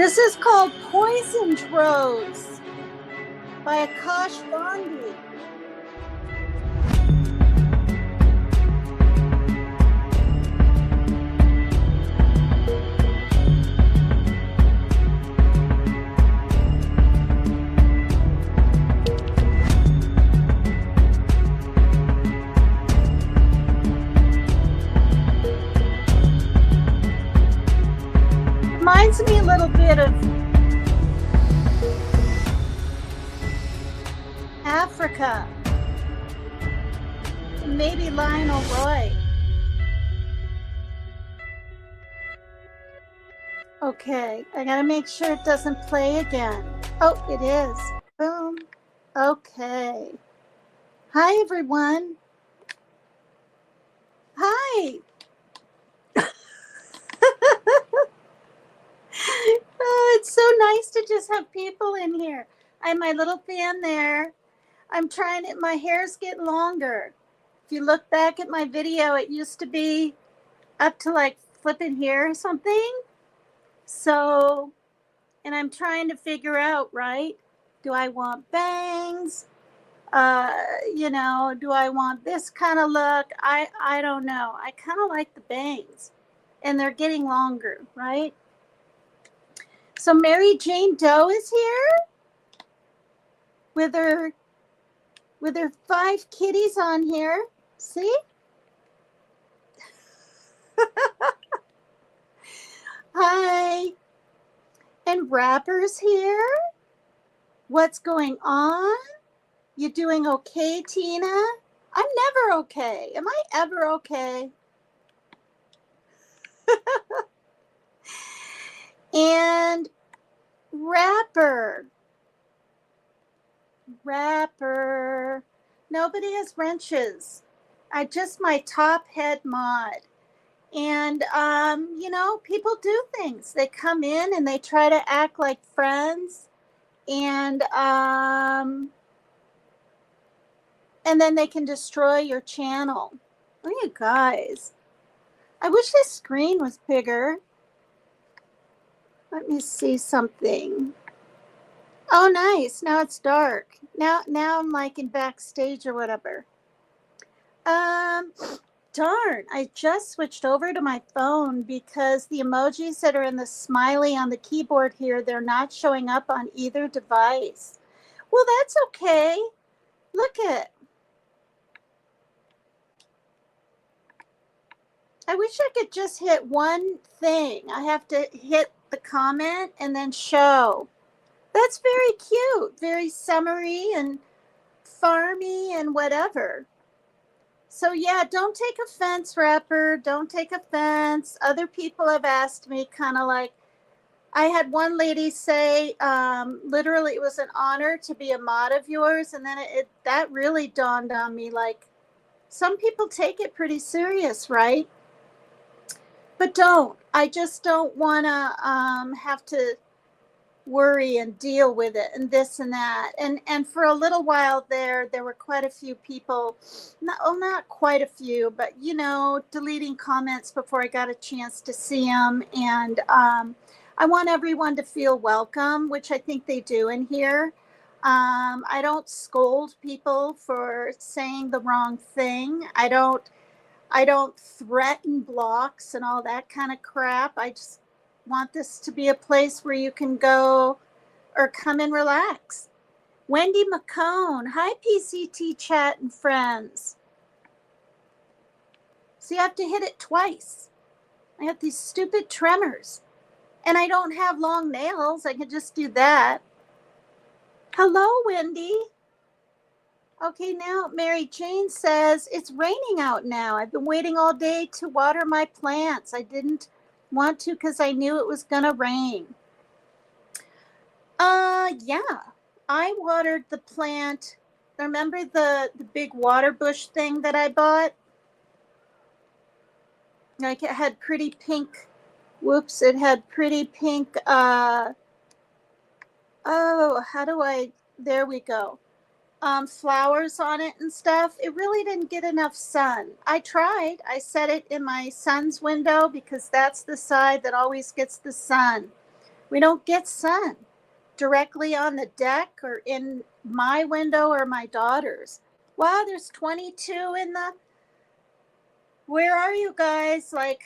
This is called Poisoned Rose by Akash Gandhi. Reminds me a little bit of Africa. Maybe Lionel Roy. Okay, I gotta make sure it doesn't play again. Oh, it is. Boom. Okay. Hi, everyone. Hi. Oh, it's so nice to just have people in here. I have my little fan there. I'm trying it. My hair's getting longer. If you look back at my video, it used to be up to like flipping here or something. So, and I'm trying to figure out, right? Do I want bangs? Do I want this kind of look? I don't know. I kind of like the bangs, and they're getting longer, right? So Mary Jane Doe is here with her 5 kitties on here. See? Hi. And Rapper's here. What's going on? You doing okay, Tina? I'm never okay. Am I ever okay? And Rapper. Nobody has wrenches. I just my top head mod. And, people do things. They come in and they try to act like friends. And then they can destroy your channel. Look at you guys. I wish this screen was bigger. Let me see something. Oh, nice. Now it's dark. Now I'm like in backstage or whatever. Darn, I just switched over to my phone because the emojis that are in the smiley on the keyboard here, they're not showing up on either device. Well, that's okay. Look at. I wish I could just hit one thing. I have to hit the comment and then show. That's very cute, very summery and farmy and whatever. So yeah, don't take offense, Rapper. Don't take offense. Other people have asked me kind of like, I had one lady say, literally it was an honor to be a mod of yours. And then that really dawned on me, like some people take it pretty serious, right? But don't. I just don't want to have to worry and deal with it and this and that. And for a little while there were quite a few people, not quite a few, but, deleting comments before I got a chance to see them. And I want everyone to feel welcome, which I think they do in here. I don't scold people for saying the wrong thing. I don't threaten blocks and all that kind of crap. I just want this to be a place where you can go or come and relax. Wendy McCone. Hi, PCT chat and friends. So you have to hit it twice. I have these stupid tremors. And I don't have long nails. I can just do that. Hello, Wendy. Okay, now Mary Jane says, it's raining out now. I've been waiting all day to water my plants. I didn't want to because I knew it was going to rain. Yeah. I watered the plant. Remember the big water bush thing that I bought? Like it had pretty pink, it had pretty pink, there we go. Flowers on it and stuff. It really didn't get enough sun. I tried. I set it in my son's window because that's the side that always gets the sun. We don't get sun directly on the deck or in my window or my daughter's. Wow, there's 22 in the. Where are you guys? Like,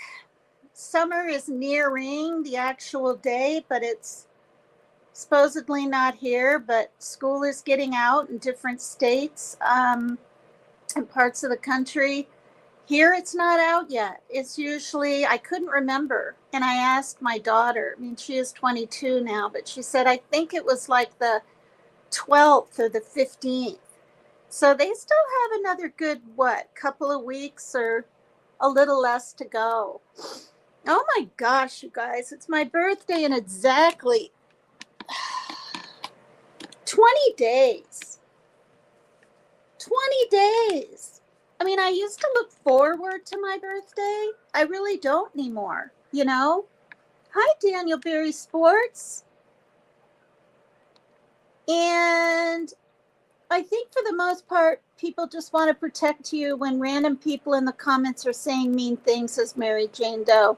summer is nearing the actual day, but it's supposedly not here. But school is getting out in different states and parts of the country. Here it's not out yet. It's usually, I couldn't remember. And I asked my daughter, I mean, she is 22 now, but she said, I think it was like the 12th or the 15th. So they still have another good, couple of weeks or a little less to go. Oh my gosh, you guys, it's my birthday in exactly 20 days. 20 days. I mean, I used to look forward to my birthday. I really don't anymore, you know? Hi, Daniel Berry Sports. And I think for the most part, people just want to protect you when random people in the comments are saying mean things, says Mary Jane Doe.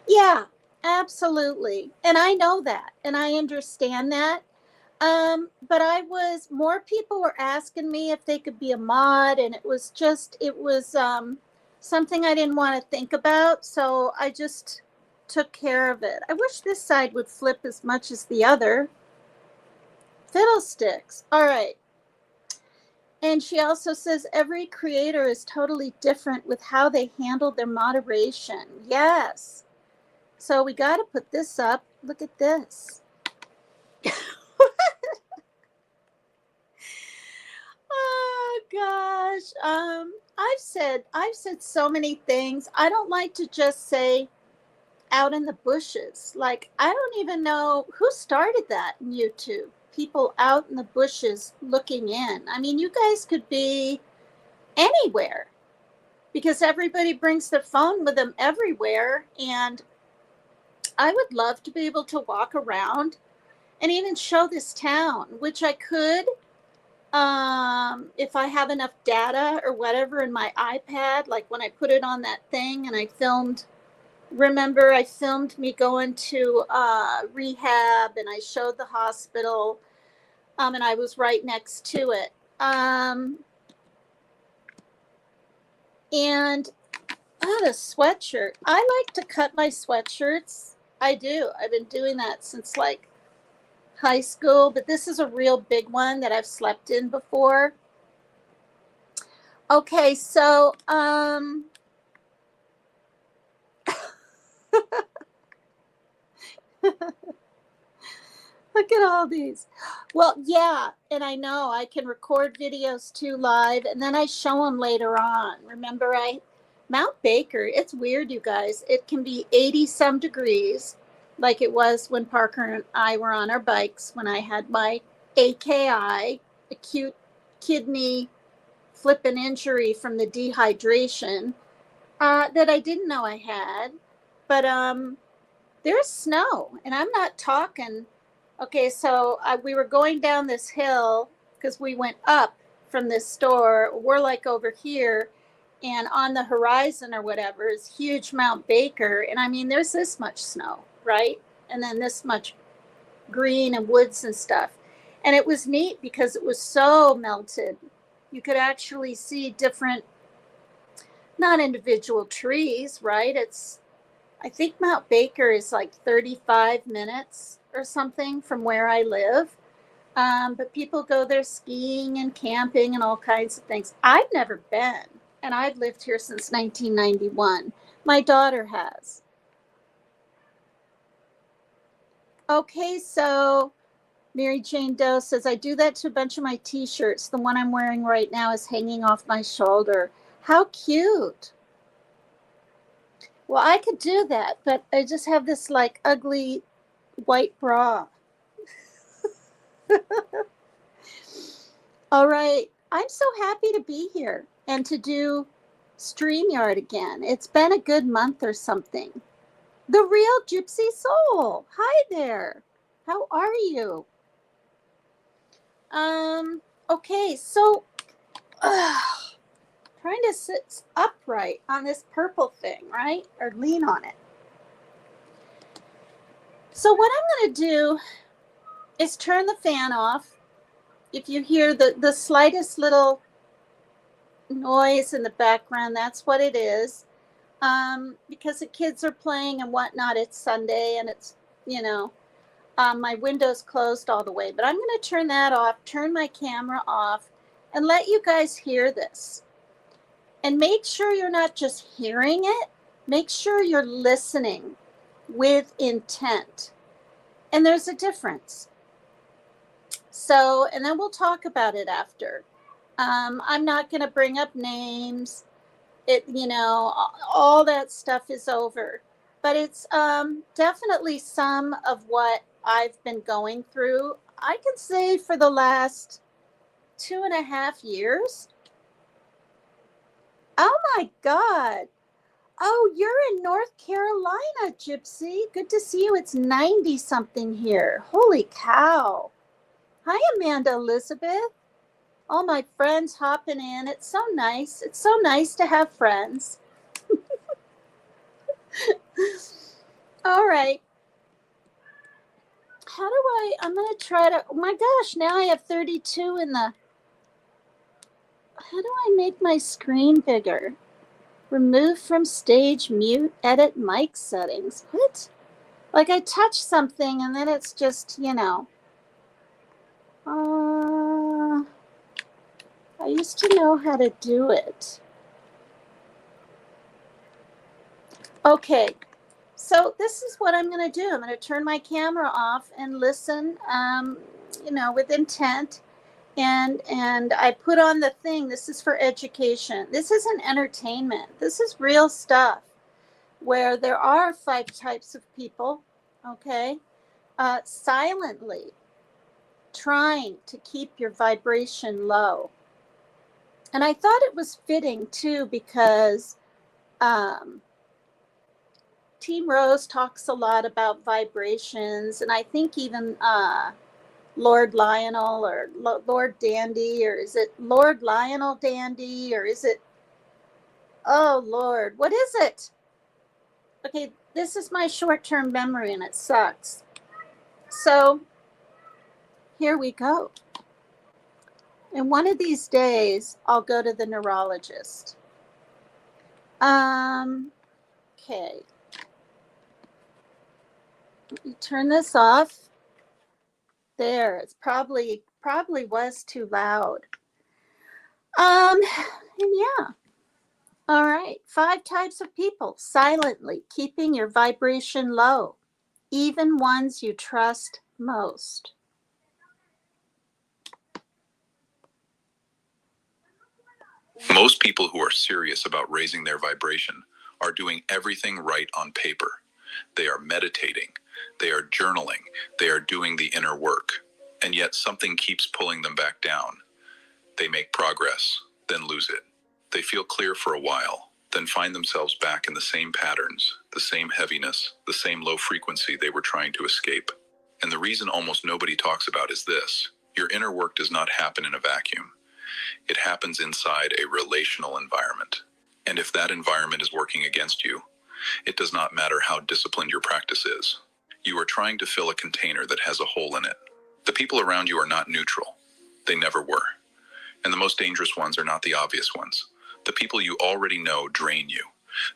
Yeah, absolutely. And I know that, and I understand that. But more people were asking me if they could be a mod, and it was something I didn't want to think about. So I just took care of it. I wish this side would flip as much as the other. Fiddlesticks. All right. And she also says every creator is totally different with how they handle their moderation. Yes. So we got to put this up. Look at this. Oh gosh. I've said so many things. I don't like to just say out in the bushes. Like, I don't even know who started that in YouTube. People out in the bushes looking in. I mean, you guys could be anywhere because everybody brings their phone with them everywhere. And I would love to be able to walk around and even show this town, which I could if I have enough data or whatever in my iPad. Like when I put it on that thing and I filmed me going to rehab, and I showed the hospital, and I was right next to it. And the sweatshirt. I like to cut my sweatshirts. I do. I've been doing that since like high school, but this is a real big one that I've slept in before. Okay, so look at all these. Well, yeah, and I know I can record videos too live, and then I show them later on. Remember, Mount Baker, it's weird, you guys. It can be 80 some degrees, like it was when Parker and I were on our bikes when I had my AKI, acute kidney flipping injury from the dehydration that I didn't know I had. But there's snow, and I'm not talking. Okay, so we were going down this hill because we went up from this store. We're like over here, and on the horizon or whatever is huge Mount Baker. And I mean, there's this much snow, right? And then this much green and woods and stuff. And it was neat because it was so melted. You could actually see different, not individual trees, right? I think Mount Baker is like 35 minutes or something from where I live. But people go there skiing and camping and all kinds of things. I've never been, and I've lived here since 1991. My daughter has. Okay, so Mary Jane Doe says, I do that to a bunch of my t-shirts. The one I'm wearing right now is hanging off my shoulder. How cute. Well, I could do that, but I just have this like ugly white bra. All right. I'm so happy to be here and to do StreamYard again. It's been a good month or something. The Real Gypsy Soul. Hi there. How are you? Okay, so trying to sit upright on this purple thing, right? Or lean on it. So what I'm going to do is turn the fan off. If you hear the slightest little noise in the background, that's what it is. Because the kids are playing and whatnot. It's Sunday and it's, you know, my window's closed all the way. But I'm going to turn that off, turn my camera off, and let you guys hear this. And make sure you're not just hearing it. Make sure you're listening with intent. And there's a difference. So, and then we'll talk about it after. I'm not going to bring up names. All that stuff is over. But it's definitely some of what I've been going through. I can say for the last 2.5 years. Oh my God. Oh, you're in North Carolina, Gypsy. Good to see you. It's 90 something here. Holy cow. Hi, Amanda Elizabeth. All my friends hopping in. It's so nice. It's so nice to have friends. All right. I'm going to try to, oh my gosh, now I have 32 in the, how do I make my screen bigger? Remove from stage, mute, edit mic settings. What? Like I touch something and then it's just, I used to know how to do it. Okay, so this is what I'm going to do. I'm going to turn my camera off and listen, with intent. And I put on the thing. This is for education. This isn't entertainment. This is real stuff where there are 5 types of people, okay, silently trying to keep your vibration low. And I thought it was fitting too because Team Rose talks a lot about vibrations, and I think even Lord Lionel or Lord Dandy, or is it Lord Lionel Dandy, or is it, oh Lord, what is it? Okay, this is my short-term memory and it sucks. So here we go. And one of these days, I'll go to the neurologist. Okay. You turn this off. There, it's probably was too loud. And yeah. All right. 5 types of people silently keeping your vibration low, even ones you trust most. Most people who are serious about raising their vibration are doing everything right on paper. They are meditating, they are journaling, they are doing the inner work, and yet something keeps pulling them back down. They make progress, then lose it. They feel clear for a while, then find themselves back in the same patterns, the same heaviness, the same low frequency they were trying to escape. And the reason almost nobody talks about is this: your inner work does not happen in a vacuum. It happens inside a relational environment. And if that environment is working against you, it does not matter how disciplined your practice is. You are trying to fill a container that has a hole in it. The people around you are not neutral. They never were. And the most dangerous ones are not the obvious ones. The people you already know drain you.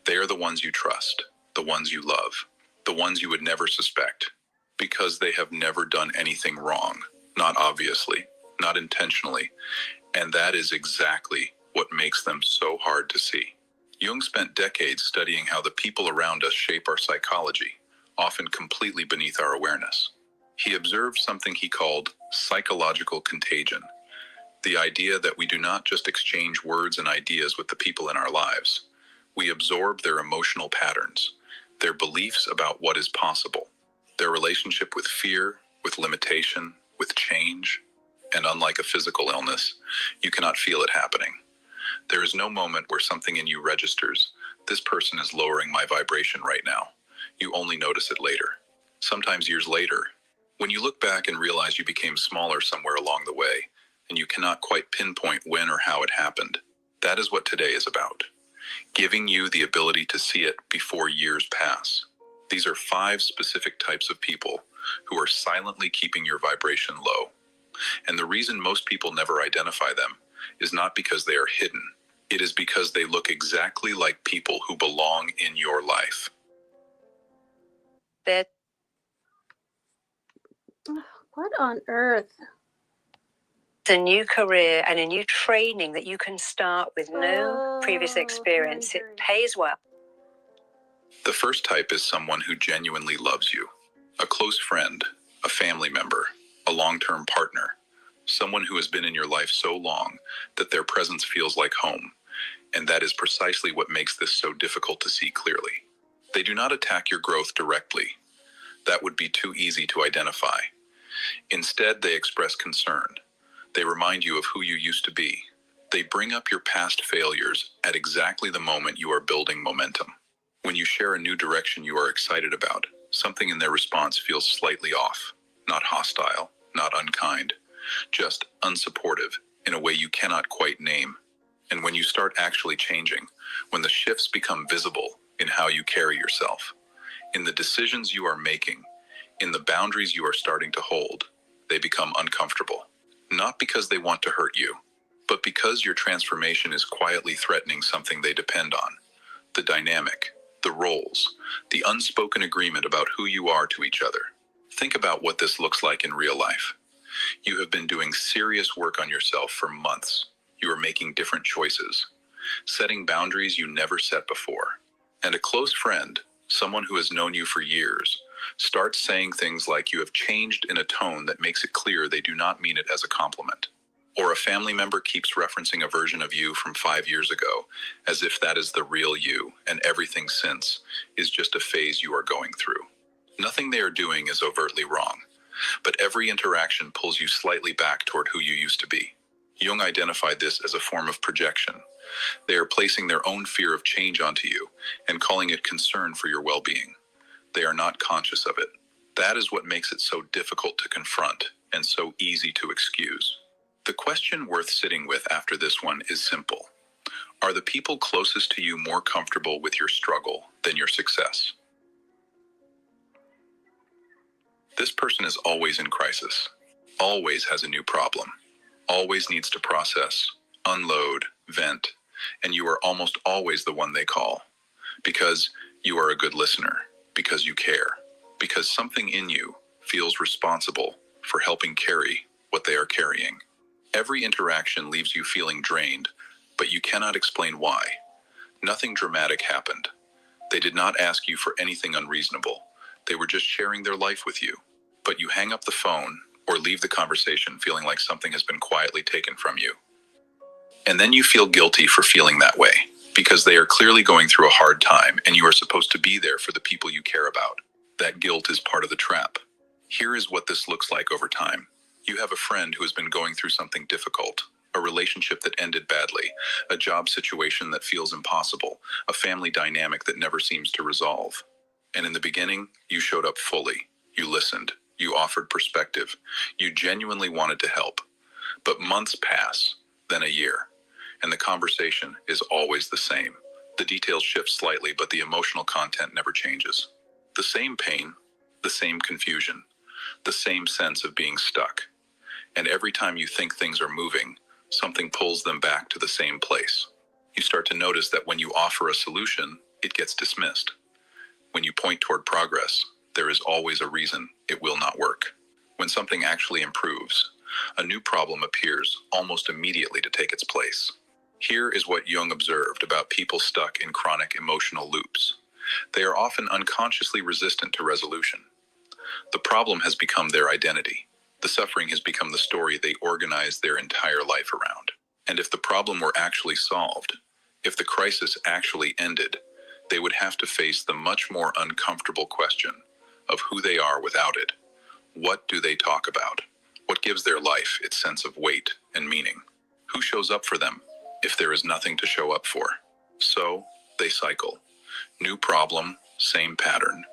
They are the ones you trust, the ones you love, the ones you would never suspect, because they have never done anything wrong, not obviously, not intentionally. And that is exactly what makes them so hard to see. Jung spent decades studying how the people around us shape our psychology, often completely beneath our awareness. He observed something he called psychological contagion, the idea that we do not just exchange words and ideas with the people in our lives. We absorb their emotional patterns, their beliefs about what is possible, their relationship with fear, with limitation, with change. And unlike a physical illness, you cannot feel it happening. There is no moment where something in you registers, this person is lowering my vibration right now. You only notice it later. Sometimes years later, when you look back and realize you became smaller somewhere along the way, and you cannot quite pinpoint when or how it happened. That is what today is about. Giving you the ability to see it before years pass. These are 5 specific types of people who are silently keeping your vibration low. And the reason most people never identify them is not because they are hidden. It is because they look exactly like people who belong in your life. That What on earth? a new career and a new training that you can start with no previous experience. It pays well. The first type is someone who genuinely loves you. A close friend, a family member, a long-term partner. Someone who has been in your life so long that their presence feels like home. And that is precisely what makes this so difficult to see clearly. They do not attack your growth directly. That would be too easy to identify. Instead, they express concern. They remind you of who you used to be. They bring up your past failures at exactly the moment you are building momentum. When you share a new direction you are excited about, something in their response feels slightly off. Not hostile, not unkind, just unsupportive in a way you cannot quite name. And when you start actually changing, when the shifts become visible in how you carry yourself, in the decisions you are making, in the boundaries you are starting to hold, they become uncomfortable. Not because they want to hurt you, but because your transformation is quietly threatening something they depend on. The dynamic, the roles, the unspoken agreement about who you are to each other. Think about what this looks like in real life. You have been doing serious work on yourself for months. You are making different choices, setting boundaries you never set before. And a close friend, someone who has known you for years, starts saying things like you have changed in a tone that makes it clear they do not mean it as a compliment. Or a family member keeps referencing a version of you from 5 years ago, as if that is the real you, and everything since is just a phase you are going through. Nothing they are doing is overtly wrong, but every interaction pulls you slightly back toward who you used to be. Jung identified this as a form of projection. They are placing their own fear of change onto you and calling it concern for your well-being. They are not conscious of it. That is what makes it so difficult to confront and so easy to excuse. The question worth sitting with after this one is simple. Are the people closest to you more comfortable with your struggle than your success? This person is always in crisis, always has a new problem, always needs to process, unload, vent, and you are almost always the one they call. Because you are a good listener, because you care, because something in you feels responsible for helping carry what they are carrying. Every interaction leaves you feeling drained, but you cannot explain why. Nothing dramatic happened. They did not ask you for anything unreasonable. They were just sharing their life with you. But you hang up the phone or leave the conversation feeling like something has been quietly taken from you. And then you feel guilty for feeling that way, because they are clearly going through a hard time and you are supposed to be there for the people you care about. That guilt is part of the trap. Here is what this looks like over time. You have a friend who has been going through something difficult, a relationship that ended badly, a job situation that feels impossible, a family dynamic that never seems to resolve. And in the beginning, you showed up fully. You listened. You offered perspective. You genuinely wanted to help. But months pass, then a year, and the conversation is always the same. The details shift slightly, but the emotional content never changes. The same pain, the same confusion, the same sense of being stuck. And every time you think things are moving, something pulls them back to the same place. You start to notice that when you offer a solution, it gets dismissed. When you point toward progress, there is always a reason it will not work. When something actually improves, a new problem appears almost immediately to take its place. Here is what Jung observed about people stuck in chronic emotional loops. They are often unconsciously resistant to resolution. The problem has become their identity. The suffering has become the story they organize their entire life around. And if the problem were actually solved, if the crisis actually ended, they would have to face the much more uncomfortable question of who they are without it. What do they talk about? What gives their life its sense of weight and meaning? Who shows up for them if there is nothing to show up for? So they cycle. New problem, same pattern.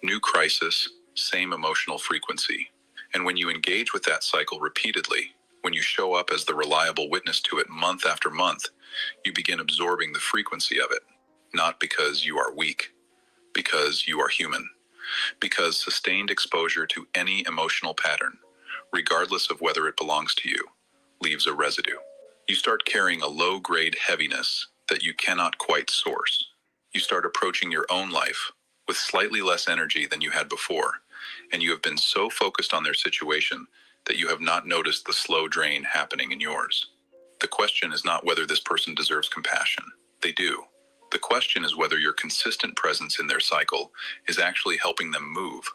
New crisis, same emotional frequency. And when you engage with that cycle repeatedly, when you show up as the reliable witness to it month after month, you begin absorbing the frequency of it. Not because you are weak, because you are human. because sustained exposure to any emotional pattern, regardless of whether it belongs to you, leaves a residue. You start carrying a low-grade heaviness that you cannot quite source. You start approaching your own life with slightly less energy than you had before, and you have been so focused on their situation that you have not noticed the slow drain happening in yours. The question is not whether this person deserves compassion. They do. The question is whether your consistent presence in their cycle is actually helping them move,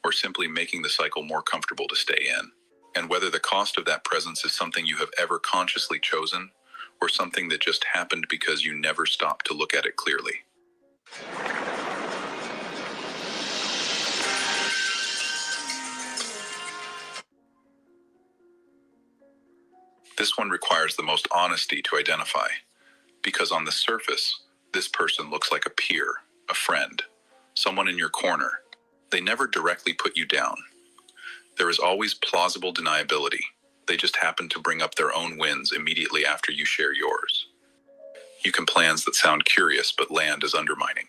or simply making the cycle more comfortable to stay in. And whether the cost of that presence is something you have ever consciously chosen, or something that just happened because you never stopped to look at it clearly. This one requires the most honesty to identify, because on the surface, this person looks like a peer, a friend, someone in your corner. They never directly put you down. There is always plausible deniability. They just happen to bring up their own wins immediately after you share yours. You can plans that sound curious but land as undermining.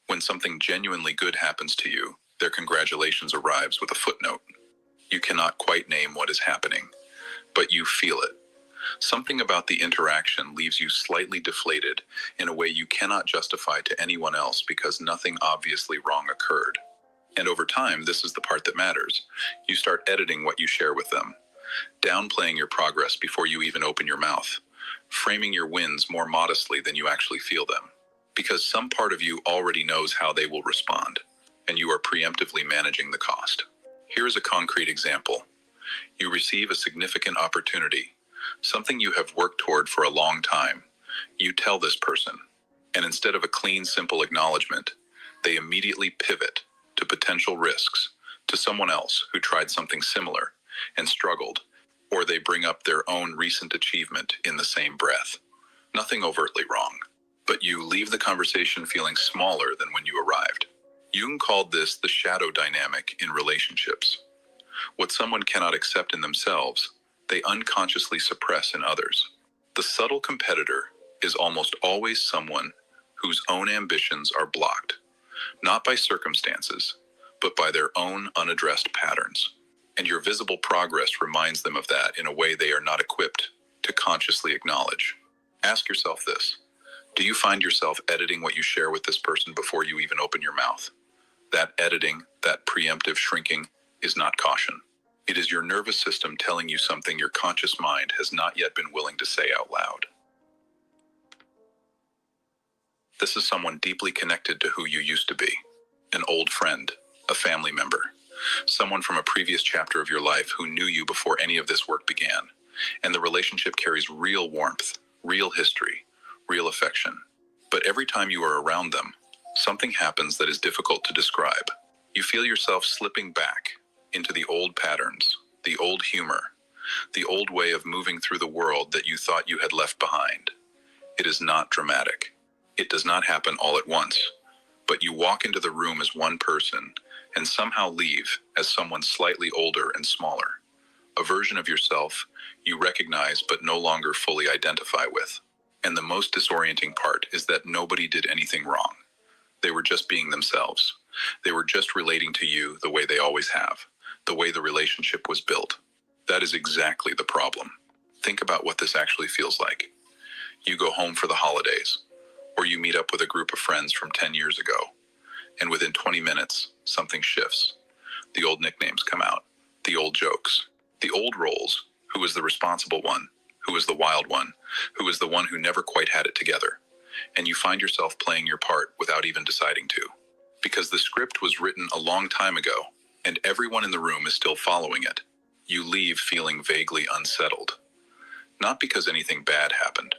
When something genuinely good happens to you, their congratulations arrives with a footnote. You cannot quite name what is happening, but you feel it. Something about the interaction leaves you slightly deflated in a way you cannot justify to anyone else because nothing obviously wrong occurred. And over time, this is the part that matters. You start editing what you share with them, downplaying your progress before you even open your mouth, framing your wins more modestly than you actually feel them. Because some part of you already knows how they will respond, and you are preemptively managing the cost. Here is a concrete example. You receive a significant opportunity, something you have worked toward for a long time. You tell this person, and instead of a clean, simple acknowledgement, they immediately pivot to potential risks, to someone else who tried something similar and struggled, or they bring up their own recent achievement in the same breath. Nothing overtly wrong, but you leave the conversation feeling smaller than when you arrived. Jung called this the shadow dynamic in relationships. What someone cannot accept in themselves, they unconsciously suppress in others. The subtle competitor is almost always someone whose own ambitions are blocked, not by circumstances, but by their own unaddressed patterns. And your visible progress reminds them of that in a way they are not equipped to consciously acknowledge. Ask yourself this: do you find yourself editing what you share with this person before you even open your mouth? That editing, that preemptive shrinking, is not caution. It is your nervous system telling you something your conscious mind has not yet been willing to say out loud. This is someone deeply connected to who you used to be. An old friend, a family member, someone from a previous chapter of your life who knew you before any of this work began. And the relationship carries real warmth, real history, real affection. But every time you are around them, something happens that is difficult to describe. You feel yourself slipping back into the old patterns, the old humor, the old way of moving through the world that you thought you had left behind. It is not dramatic. It does not happen all at once, but you walk into the room as one person and somehow leave as someone slightly older and smaller, a version of yourself you recognize but no longer fully identify with. And the most disorienting part is that nobody did anything wrong. They were just being themselves. They were just relating to you the way they always have, the way the relationship was built. That is exactly the problem. Think about what this actually feels like. You go home for the holidays, or you meet up with a group of friends from 10 years ago, and within 20 minutes, something shifts. The old nicknames come out, the old jokes, the old roles. Who is the responsible one? Who is the wild one? Who is the one who never quite had it together? And you find yourself playing your part without even deciding to. Because the script was written a long time ago, and everyone in the room is still following it. You leave feeling vaguely unsettled. Not because anything bad happened,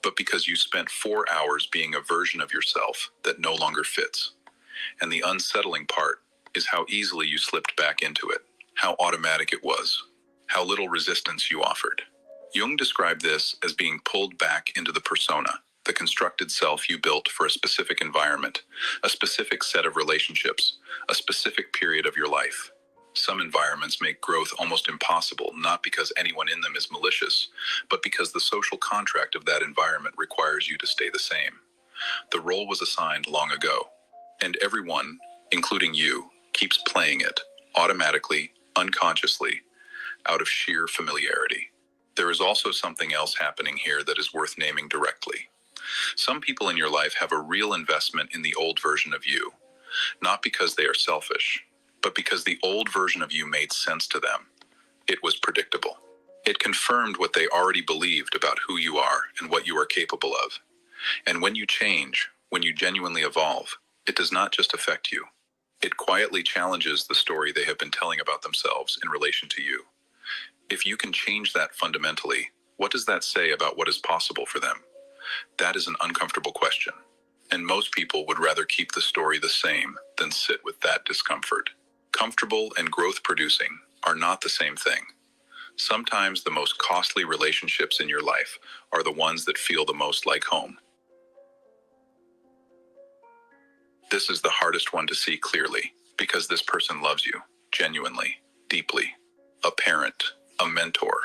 but because you spent 4 hours being a version of yourself that no longer fits. And the unsettling part is how easily you slipped back into it, how automatic it was, how little resistance you offered. Jung described this as being pulled back into the persona, the constructed self you built for a specific environment, a specific set of relationships, a specific period of your life. Some environments make growth almost impossible, not because anyone in them is malicious, but because the social contract of that environment requires you to stay the same. The role was assigned long ago, and everyone, including you, keeps playing it, automatically, unconsciously, out of sheer familiarity. There is also something else happening here that is worth naming directly. Some people in your life have a real investment in the old version of you, not because they are selfish, but because the old version of you made sense to them. It was predictable. It confirmed what they already believed about who you are and what you are capable of. And when you change, when you genuinely evolve, it does not just affect you. It quietly challenges the story they have been telling about themselves in relation to you. If you can change that fundamentally, what does that say about what is possible for them? That is an uncomfortable question. And most people would rather keep the story the same than sit with that discomfort. Comfortable and growth producing are not the same thing. Sometimes the most costly relationships in your life are the ones that feel the most like home. This is the hardest one to see clearly, because this person loves you, genuinely, deeply. A parent, a mentor,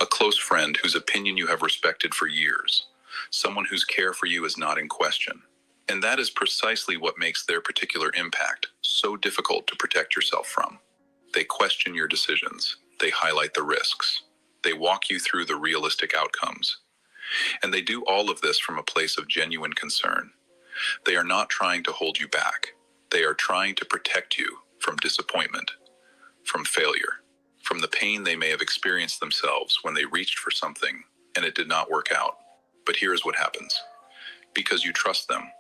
a close friend whose opinion you have respected for years, someone whose care for you is not in question. And that is precisely what makes their particular impact so difficult to protect yourself from. They question your decisions, they highlight the risks, they walk you through the realistic outcomes. And they do all of this from a place of genuine concern. They are not trying to hold you back. They are trying to protect you from disappointment, from failure, from the pain they may have experienced themselves when they reached for something and it did not work out. But here is what happens. Because you trust them,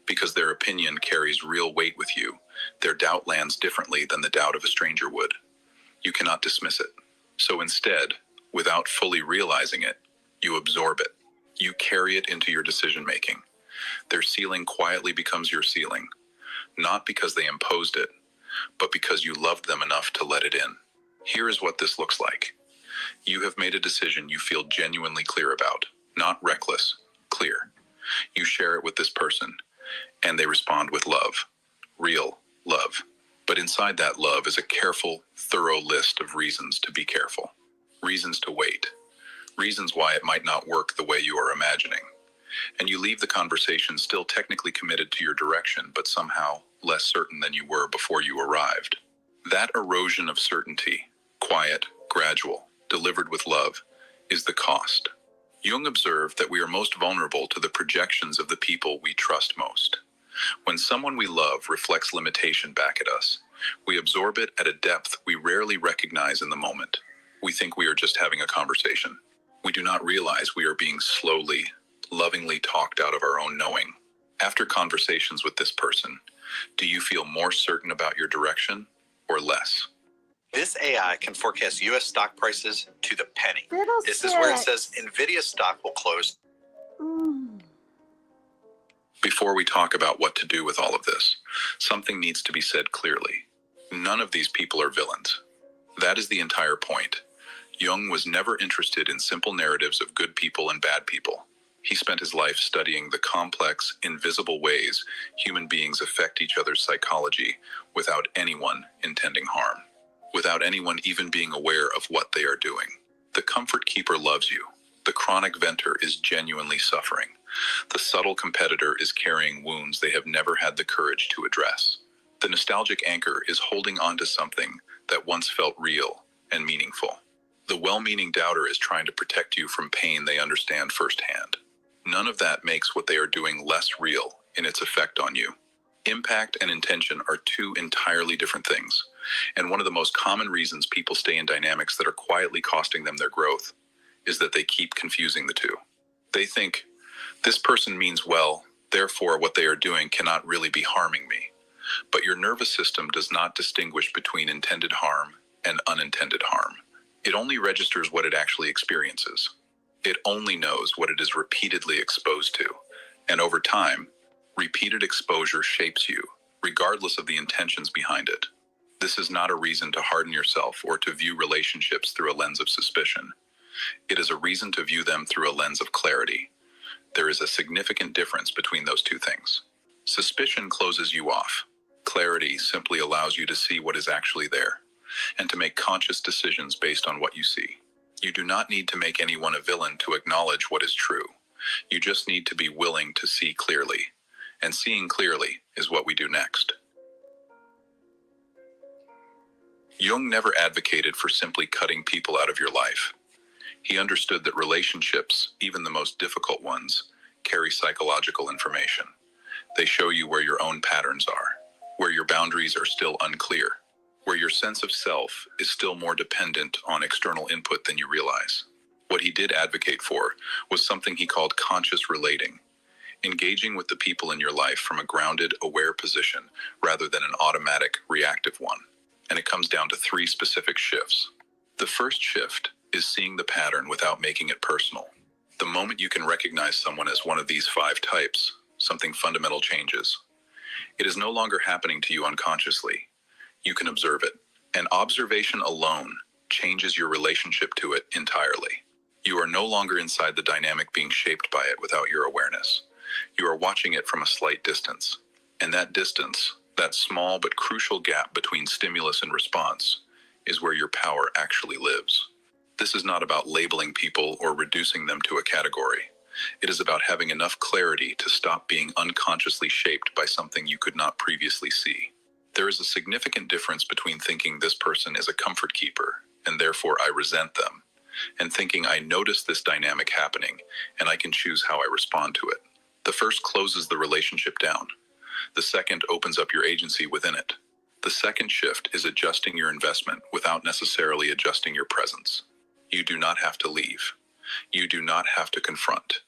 because their opinion carries real weight with you, their doubt lands differently than the doubt of a stranger would. You cannot dismiss it. So instead, without fully realizing it, you absorb it. You carry it into your decision-making. Their ceiling quietly becomes your ceiling, not because they imposed it, but because you loved them enough to let it in. Here is what this looks like. You have made a decision you feel genuinely clear about, not reckless, clear. You share it with this person, and they respond with love, real love. But inside that love is a careful, thorough list of reasons to be careful, reasons to wait, reasons why it might not work the way you are imagining. And you leave the conversation still technically committed to your direction, but somehow less certain than you were before you arrived. That erosion of certainty, quiet, gradual, delivered with love, is the cost. Jung observed that we are most vulnerable to the projections of the people we trust most. When someone we love reflects limitation back at us, we absorb it at a depth we rarely recognize in the moment. We think we are just having a conversation. We do not realize we are being slowly, lovingly talked out of our own knowing. After conversations with this person, do you feel more certain about your direction or less? This AI can forecast U.S. stock prices to the penny. This is where it says NVIDIA stock will close. Before we talk about what to do with all of this, something needs to be said clearly. None of these people are villains. That is the entire point. Jung was never interested in simple narratives of good people and bad people. He spent his life studying the complex, invisible ways human beings affect each other's psychology without anyone intending harm, without anyone even being aware of what they are doing. The comfort keeper loves you. The chronic venter is genuinely suffering. The subtle competitor is carrying wounds they have never had the courage to address. The nostalgic anchor is holding on to something that once felt real and meaningful. The well-meaning doubter is trying to protect you from pain they understand firsthand. None of that makes what they are doing less real in its effect on you. Impact and intention are two entirely different things, and one of the most common reasons people stay in dynamics that are quietly costing them their growth is that they keep confusing the two. They think, this person means well, therefore what they are doing cannot really be harming me. But your nervous system does not distinguish between intended harm and unintended harm. It only registers what it actually experiences. It only knows what it is repeatedly exposed to. And over time, repeated exposure shapes you, regardless of the intentions behind it. This is not a reason to harden yourself or to view relationships through a lens of suspicion. It is a reason to view them through a lens of clarity. There is a significant difference between those two things. Suspicion closes you off. Clarity simply allows you to see what is actually there, and to make conscious decisions based on what you see. You do not need to make anyone a villain to acknowledge what is true. You just need to be willing to see clearly. And seeing clearly is what we do next. Jung never advocated for simply cutting people out of your life. He understood that relationships, even the most difficult ones, carry psychological information. They show you where your own patterns are, where your boundaries are still unclear, where your sense of self is still more dependent on external input than you realize. What he did advocate for was something he called conscious relating, engaging with the people in your life from a grounded, aware position rather than an automatic, reactive one. And it comes down to 3 specific shifts. The first shift is seeing the pattern without making it personal. The moment you can recognize someone as one of these 5 types, something fundamental changes. It is no longer happening to you unconsciously. You can observe it. And observation alone changes your relationship to it entirely. You are no longer inside the dynamic being shaped by it without your awareness. You are watching it from a slight distance. And that distance, that small but crucial gap between stimulus and response, is where your power actually lives. This is not about labeling people or reducing them to a category. It is about having enough clarity to stop being unconsciously shaped by something you could not previously see. There is a significant difference between thinking this person is a comfort keeper, and therefore I resent them, and thinking I notice this dynamic happening, and I can choose how I respond to it. The first closes the relationship down. The second opens up your agency within it. The second shift is adjusting your investment without necessarily adjusting your presence. You do not have to leave. You do not have to confront.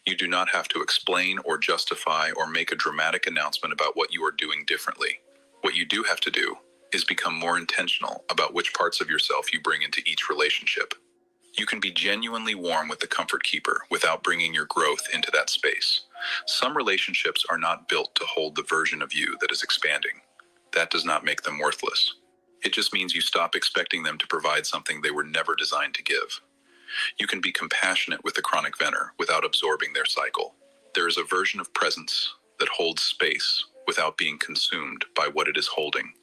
You do not have to explain or justify or make a dramatic announcement about what you are doing differently. What you do have to do is become more intentional about which parts of yourself you bring into each relationship. You can be genuinely warm with the comfort keeper without bringing your growth into that space. Some relationships are not built to hold the version of you that is expanding. That does not make them worthless. It just means you stop expecting them to provide something they were never designed to give. You can be compassionate with the chronic venter without absorbing their cycle. There is a version of presence that holds space without being consumed by what it is holding.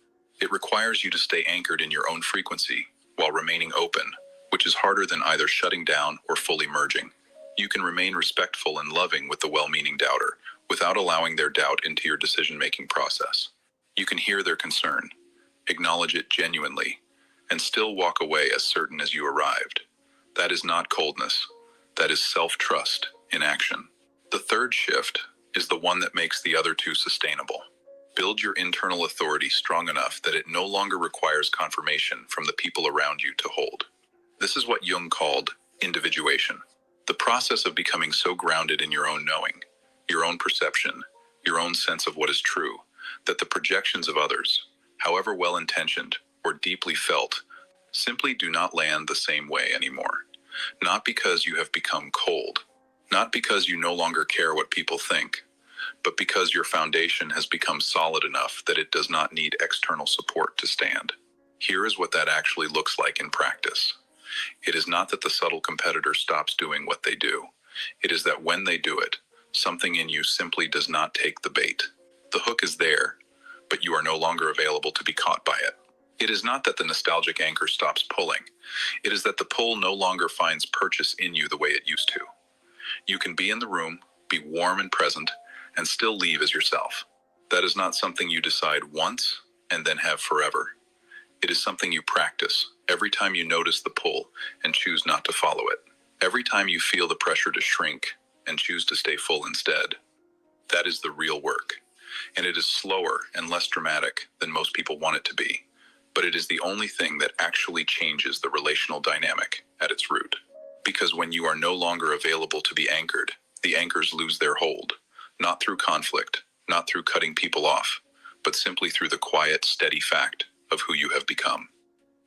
It requires you to stay anchored in your own frequency while remaining open, which is harder than either shutting down or fully merging. You can remain respectful and loving with the well-meaning doubter without allowing their doubt into your decision-making process. You can hear their concern, acknowledge it genuinely, and still walk away as certain as you arrived. That is not coldness. That is self-trust in action. The third shift is the one that makes the other 2 sustainable. Build your internal authority strong enough that it no longer requires confirmation from the people around you to hold. This is what Jung called individuation. The process of becoming so grounded in your own knowing, your own perception, your own sense of what is true, that the projections of others, however well-intentioned or deeply felt, simply do not land the same way anymore. Not because you have become cold, not because you no longer care what people think, but because your foundation has become solid enough that it does not need external support to stand. Here is what that actually looks like in practice. It is not that the subtle competitor stops doing what they do. It is that when they do it, something in you simply does not take the bait. The hook is there, but you are no longer available to be caught by it. It is not that the nostalgic anchor stops pulling. It is that the pull no longer finds purchase in you the way it used to. You can be in the room, be warm and present, and still leave as yourself. That is not something you decide once and then have forever. It is something you practice every time you notice the pull and choose not to follow it. Every time you feel the pressure to shrink and choose to stay full instead. That is the real work. And it is slower and less dramatic than most people want it to be. But it is the only thing that actually changes the relational dynamic at its root. Because when you are no longer available to be anchored, the anchors lose their hold. Not through conflict, not through cutting people off, but simply through the quiet, steady fact of who you have become.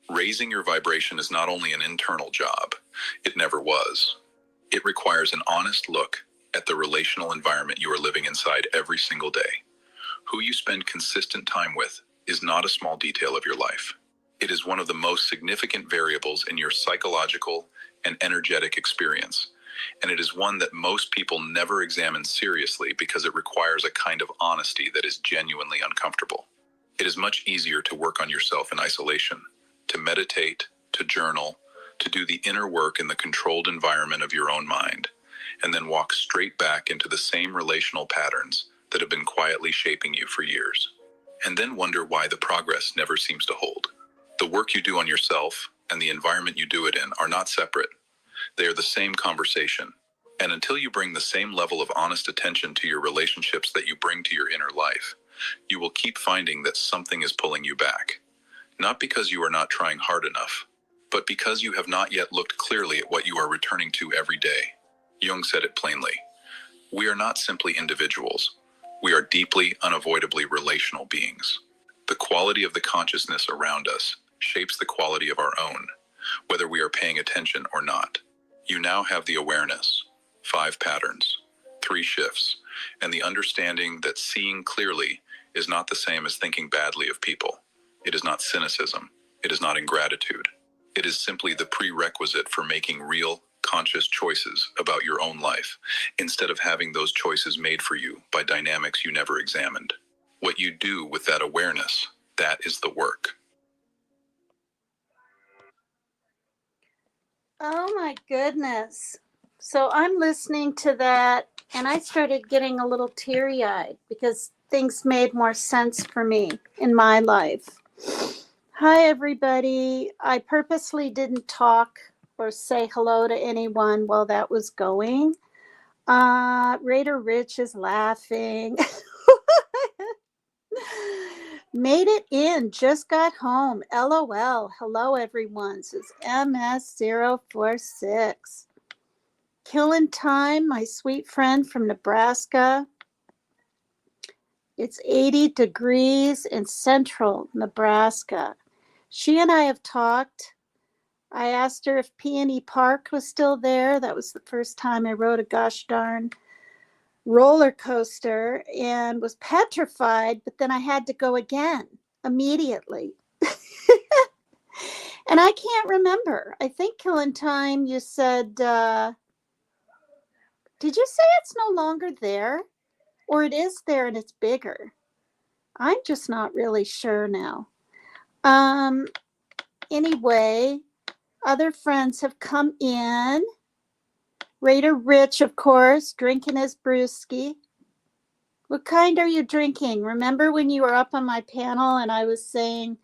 Raising your vibration is not only an internal job, it never was. It requires an honest look at the relational environment you are living inside every single day. Who you spend consistent time with is not a small detail of your life. It is one of the most significant variables in your psychological and energetic experience, and it is one that most people never examine seriously because it requires a kind of honesty that is genuinely uncomfortable. It is much easier to work on yourself in isolation, to meditate, to journal, to do the inner work in the controlled environment of your own mind, and then walk straight back into the same relational patterns that have been quietly shaping you for years. And then wonder why the progress never seems to hold. The work you do on yourself and the environment you do it in are not separate. They are the same conversation. And until you bring the same level of honest attention to your relationships that you bring to your inner life, you will keep finding that something is pulling you back. Not because you are not trying hard enough, but because you have not yet looked clearly at what you are returning to every day. Jung said it plainly. We are not simply individuals. We are deeply, unavoidably relational beings. The quality of the consciousness around us shapes the quality of our own, whether we are paying attention or not. You now have the awareness, 5 patterns, 3 shifts, and the understanding that seeing clearly is not the same as thinking badly of people. It is not cynicism. It is not ingratitude. It is simply the prerequisite for making real, conscious choices about your own life, instead of having those choices made for you by dynamics you never examined. What you do with that awareness, that is the work. Oh my goodness. So I'm listening to that and I started getting a little teary-eyed because things made more sense for me in my life. Hi, everybody. I purposely didn't talk or say hello to anyone while that was going. Raider Rich is laughing. Made it in, just got home. LOL. Hello, everyone. Says MS046. Killing time, my sweet friend from Nebraska. It's 80 degrees in central Nebraska. She and I have talked. I asked her if Peony Park was still there. That was the first time I rode a gosh darn roller coaster and was petrified, but then I had to go again immediately. And I can't remember. I think Killing Time, you said, did you say it's no longer there? Or it is there and it's bigger? I'm just not really sure now. Anyway, other friends have come in. Raider Rich, of course, drinking his brewski. What kind are you drinking? Remember when you were up on my panel and I was saying,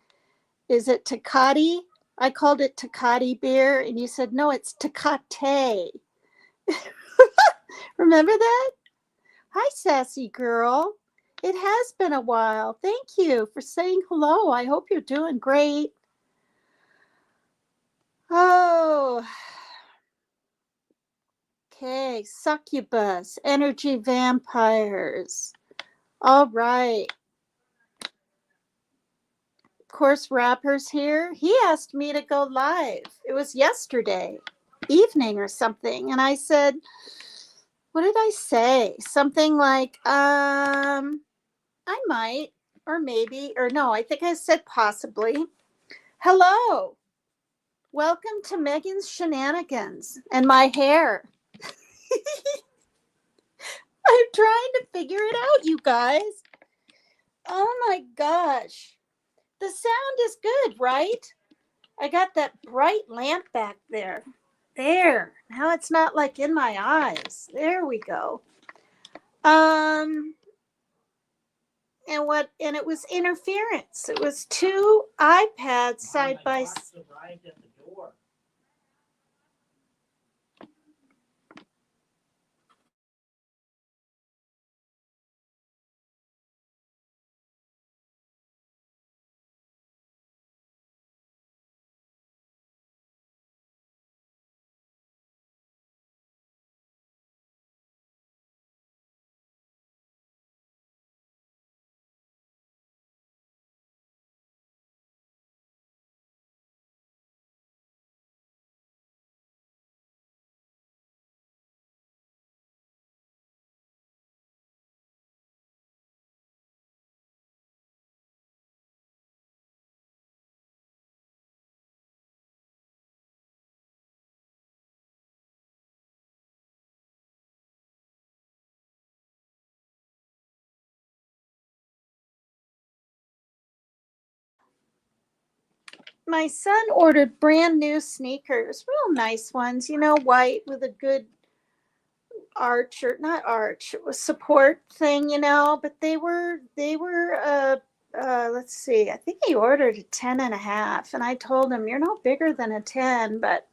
is it Tecate? I called it Tecate beer, and you said, no, it's Tecate. Remember that? Hi, sassy girl. It has been a while. Thank you for saying hello. I hope you're doing great. Oh, okay. Succubus, energy vampires. All right. Of course, Rapper's here. He asked me to go live. It was yesterday evening or something. And I said, what did I say? Something like, I might, or maybe, or no, I think I said possibly. Hello. Welcome to Megan's Shenanigans and my hair. I'm trying to figure it out, you guys. Oh my gosh. The sound is good, right? I got that bright lamp back there. There. Now it's not like in my eyes. There we go. And it was interference. It was 2 iPads side by side. My son ordered brand new sneakers, real nice ones, white with a good arch, or not arch, it was support thing, but they were let's see, I think he ordered a 10.5, and I told him, you're no bigger than a 10, but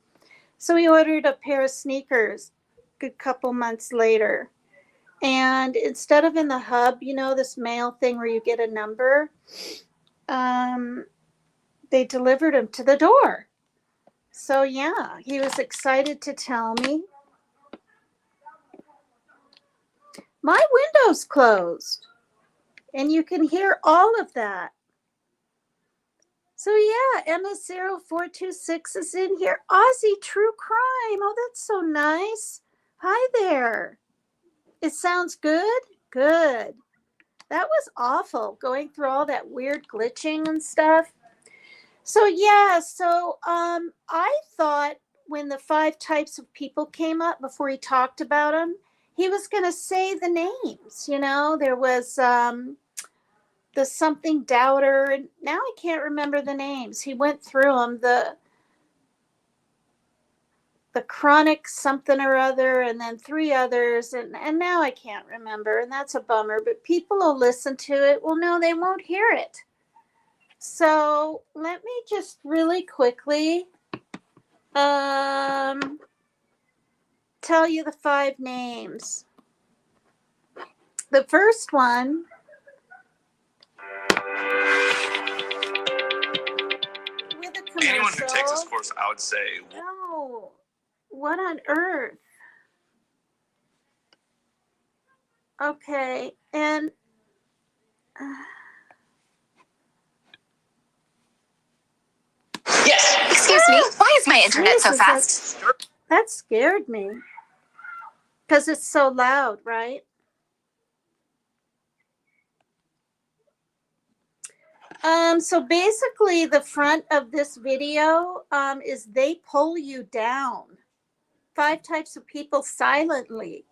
so he ordered a pair of sneakers a good couple months later. And instead of in the hub, you know, this mail thing where you get a number, they delivered them to the door. So yeah, he was excited to tell me. My window's closed, and you can hear all of that. So yeah, MS0426 is in here. Aussie True Crime. Oh, that's so nice. Hi there. It sounds good? Good. That was awful, going through all that weird glitching and stuff. So yeah, I thought when the 5 types of people came up before he talked about them, he was going to say the names. You know, there was the something doubter, and now I can't remember the names. He went through them, the chronic something or other, and then 3 others, and now I can't remember, and that's a bummer, but people will listen to it. Well, no, they won't hear it. So let me just really quickly tell you the 5 names. The first one, with a commercial. Anyone who takes this course, I would say. No, what on earth? Okay, and Yes. Excuse me. Why is my internet so fast? That scared me because it's so loud, right? So basically the front of this video is they pull you down. 5 types of people silently,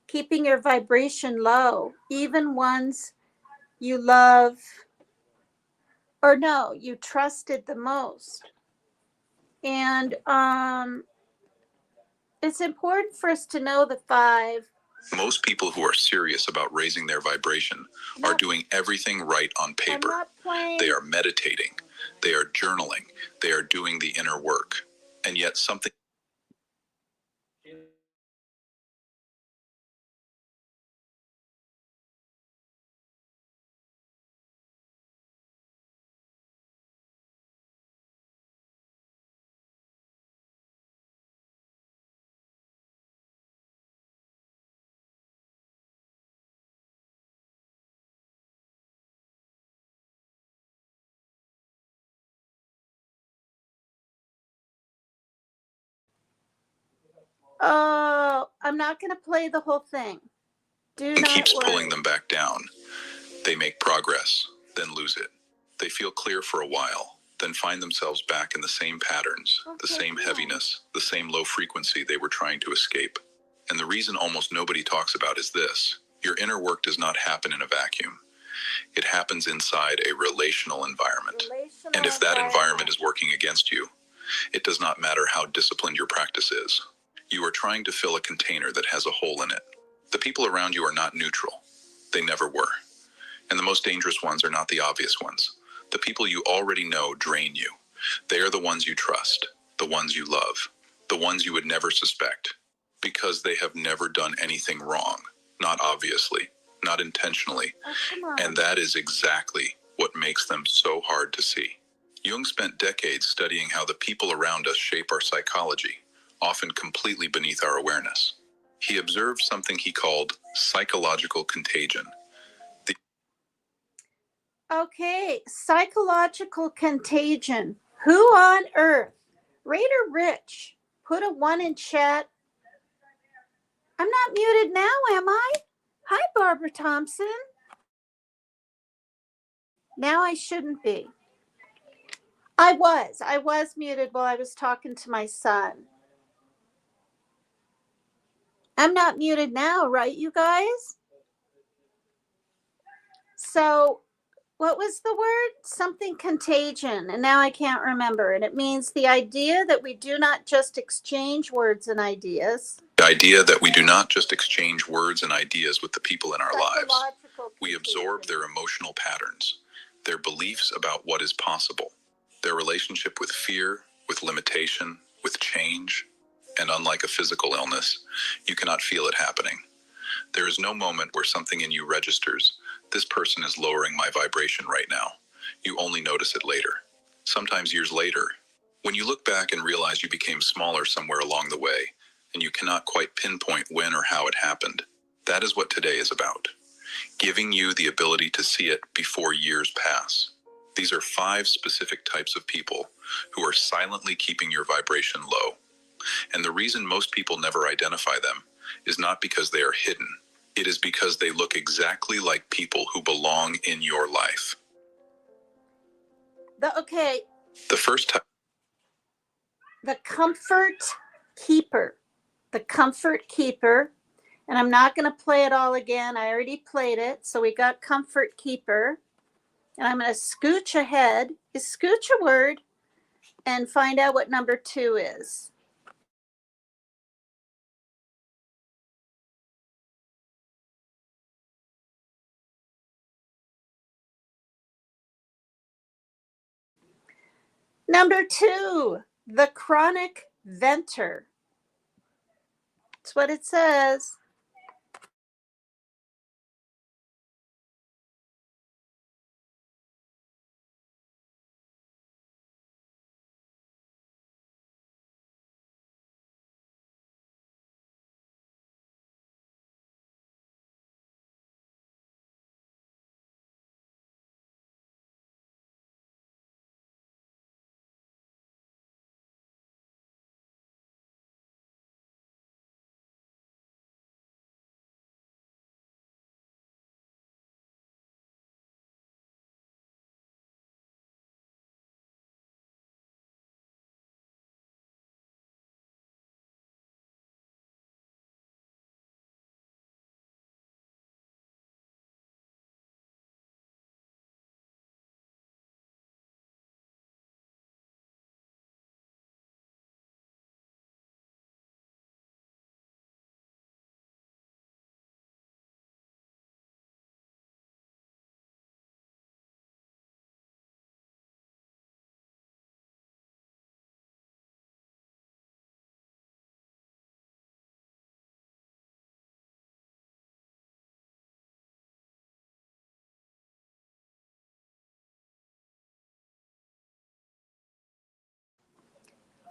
keeping your vibration low, even ones you love or no, you trusted the most. And it's important for us to know the 5. Most people who are serious about raising their vibration are doing everything right on paper. They are meditating, they are journaling, they are doing the inner work. And yet something Oh, I'm not going to play the whole thing. Do not keeps worry. pulling them back down. They make progress, then lose it. They feel clear for a while, then find themselves back in the same patterns, the same heaviness, the same low frequency they were trying to escape. And the reason almost nobody talks about is this: your inner work does not happen in a vacuum. It happens inside a relational environment. And if that environment is working against you, it does not matter how disciplined your practice is. You are trying to fill a container that has a hole in it. The people around you are not neutral. They never were. And the most dangerous ones are not the obvious ones. The people you already know drain you. They are the ones you trust, the ones you love, the ones you would never suspect, because they have never done anything wrong, not obviously, not intentionally. And that is exactly what makes them so hard to see. Jung spent decades studying how the people around us shape our psychology, often completely beneath our awareness. He observed something he called psychological contagion. Okay, psychological contagion. Who on earth? Raider Rich, put a 1 in chat. I'm not muted now, am I? Hi, Barbara Thompson. Now I shouldn't be. I was muted while I was talking to my son. I'm not muted now, right, you guys? So, what was the word? Something contagion, and now I can't remember. And it means the idea that we do not just exchange words and ideas. The idea that we do not just exchange words and ideas with the people in our lives. We absorb their emotional patterns, their beliefs about what is possible, their relationship with fear, with limitation, with change. And unlike a physical illness, you cannot feel it happening. There is no moment where something in you registers, this person is lowering my vibration right now. You only notice it later. Sometimes years later, when you look back and realize you became smaller somewhere along the way, and you cannot quite pinpoint when or how it happened. That is what today is about. Giving you the ability to see it before years pass. These are 5 specific types of people who are silently keeping your vibration low. And the reason most people never identify them is not because they are hidden. It is because they look exactly like people who belong in your life. The first type. The comfort keeper. The comfort keeper. And I'm not going to play it all again. I already played it. So we got comfort keeper. And I'm going to scooch ahead. Is scooch a word? And find out what number 2 is. Number 2, the chronic venter. That's what it says.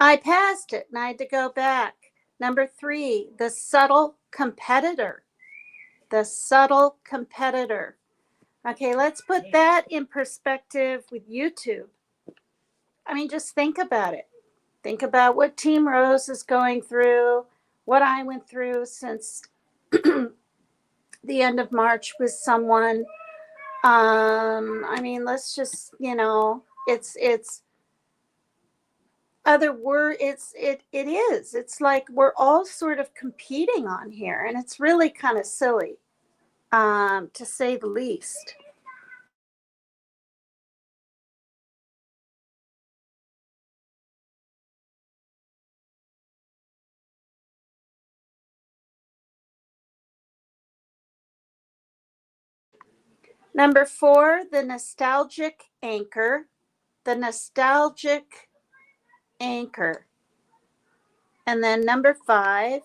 I passed it and I had to go back. Number 3, the subtle competitor. The subtle competitor. Okay, let's put that in perspective with YouTube. I mean, just think about it. Think about what Team Rose is going through, what I went through since the end of March with someone. I mean, let's just, it's other word. It is. It's like we're all sort of competing on here, and it's really kind of silly, to say the least. Number 4, the nostalgic anchor. The nostalgic anchor. And then number 5,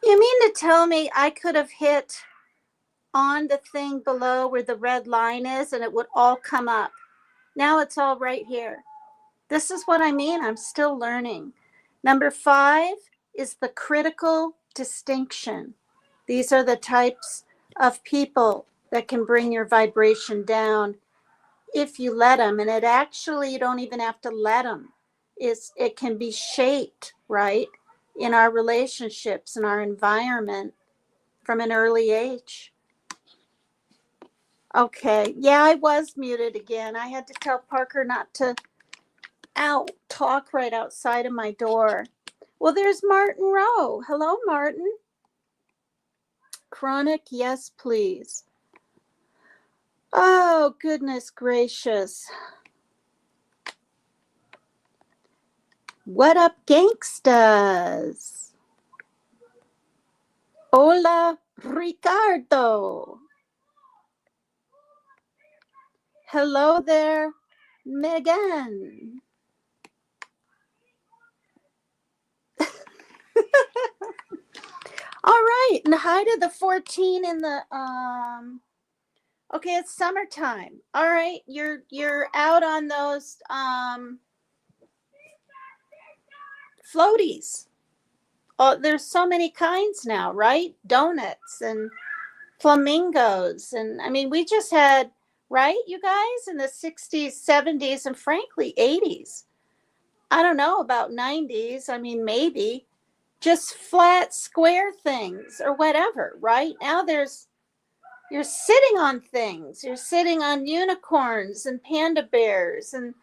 you mean to tell me I could have hit on the thing below where the red line is and it would all come up? Now it's all right here. This is what I mean. I'm still learning. Number 5 is the critical distinction. These are the types of people that can bring your vibration down if you let them. And it actually, you don't even have to let them. It can be shaped, right, in our relationships, in our environment from an early age. Okay, yeah, I was muted again. I had to tell Parker not to talk right outside of my door. Well, there's Martin Rowe. Hello, Martin. Chronic, yes, please. Oh, goodness gracious. What up, gangstas? Hola, Ricardo. Hello there, Megan. All right, and hi to the 14 in the okay, it's summertime. All right, you're out on those floaties. Oh, there's so many kinds now, right? Donuts and flamingos, and I mean, we just had, right, you guys, in the 60s, 70s, and frankly 80s. I don't know about 90s. I mean, maybe just flat square things or whatever. Right now you're sitting on things. You're sitting on unicorns and panda bears and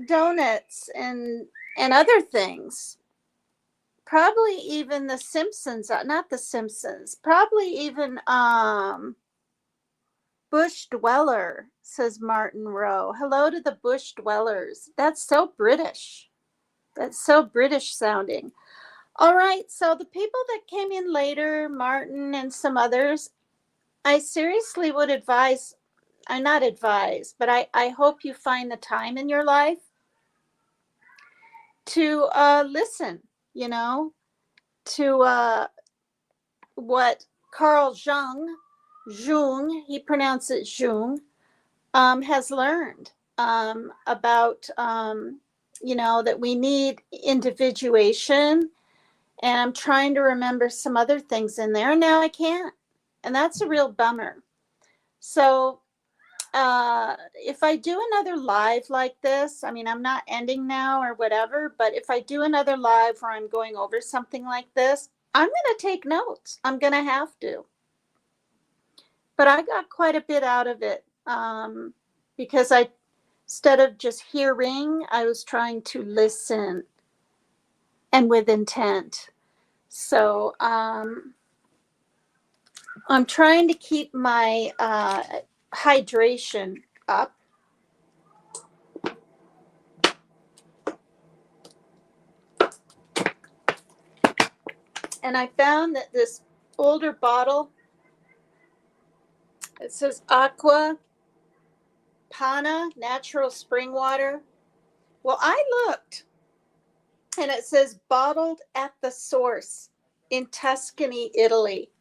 donuts and other things. Probably even the Simpsons, not the Simpsons, probably even Bush Dweller, says Martin Rowe. Hello to the Bush Dwellers. That's so British. That's so British sounding. All right, so the people that came in later, Martin and some others, I seriously would advise, I not advise, but I hope you find the time in your life to listen, you know, to what Carl Jung, he pronounces Jung, has learned about, you know, that we need individuation. And I'm trying to remember some other things in there. Now I can't. And that's a real bummer. So if I do another live like this, I mean, I'm not ending now or whatever, but if I do another live where I'm going over something like this, I'm going to take notes. I'm going to have to. But I got quite a bit out of it because instead of just hearing, I was trying to listen and with intent. So I'm trying to keep my hydration up. And I found that this older bottle, it says Aqua Panna natural spring water. Well, I looked and it says bottled at the source in Tuscany, Italy.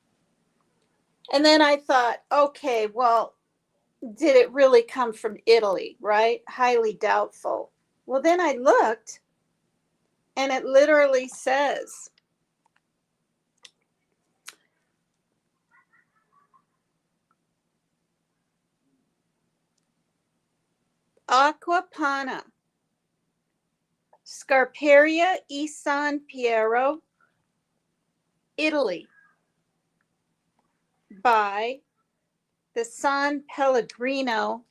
And then I thought, okay, well, did it really come from Italy, right? Highly doubtful. Well, then I looked and it literally says Acqua Panna, Scarperia e San Piero, Italy, by the San Pellegrino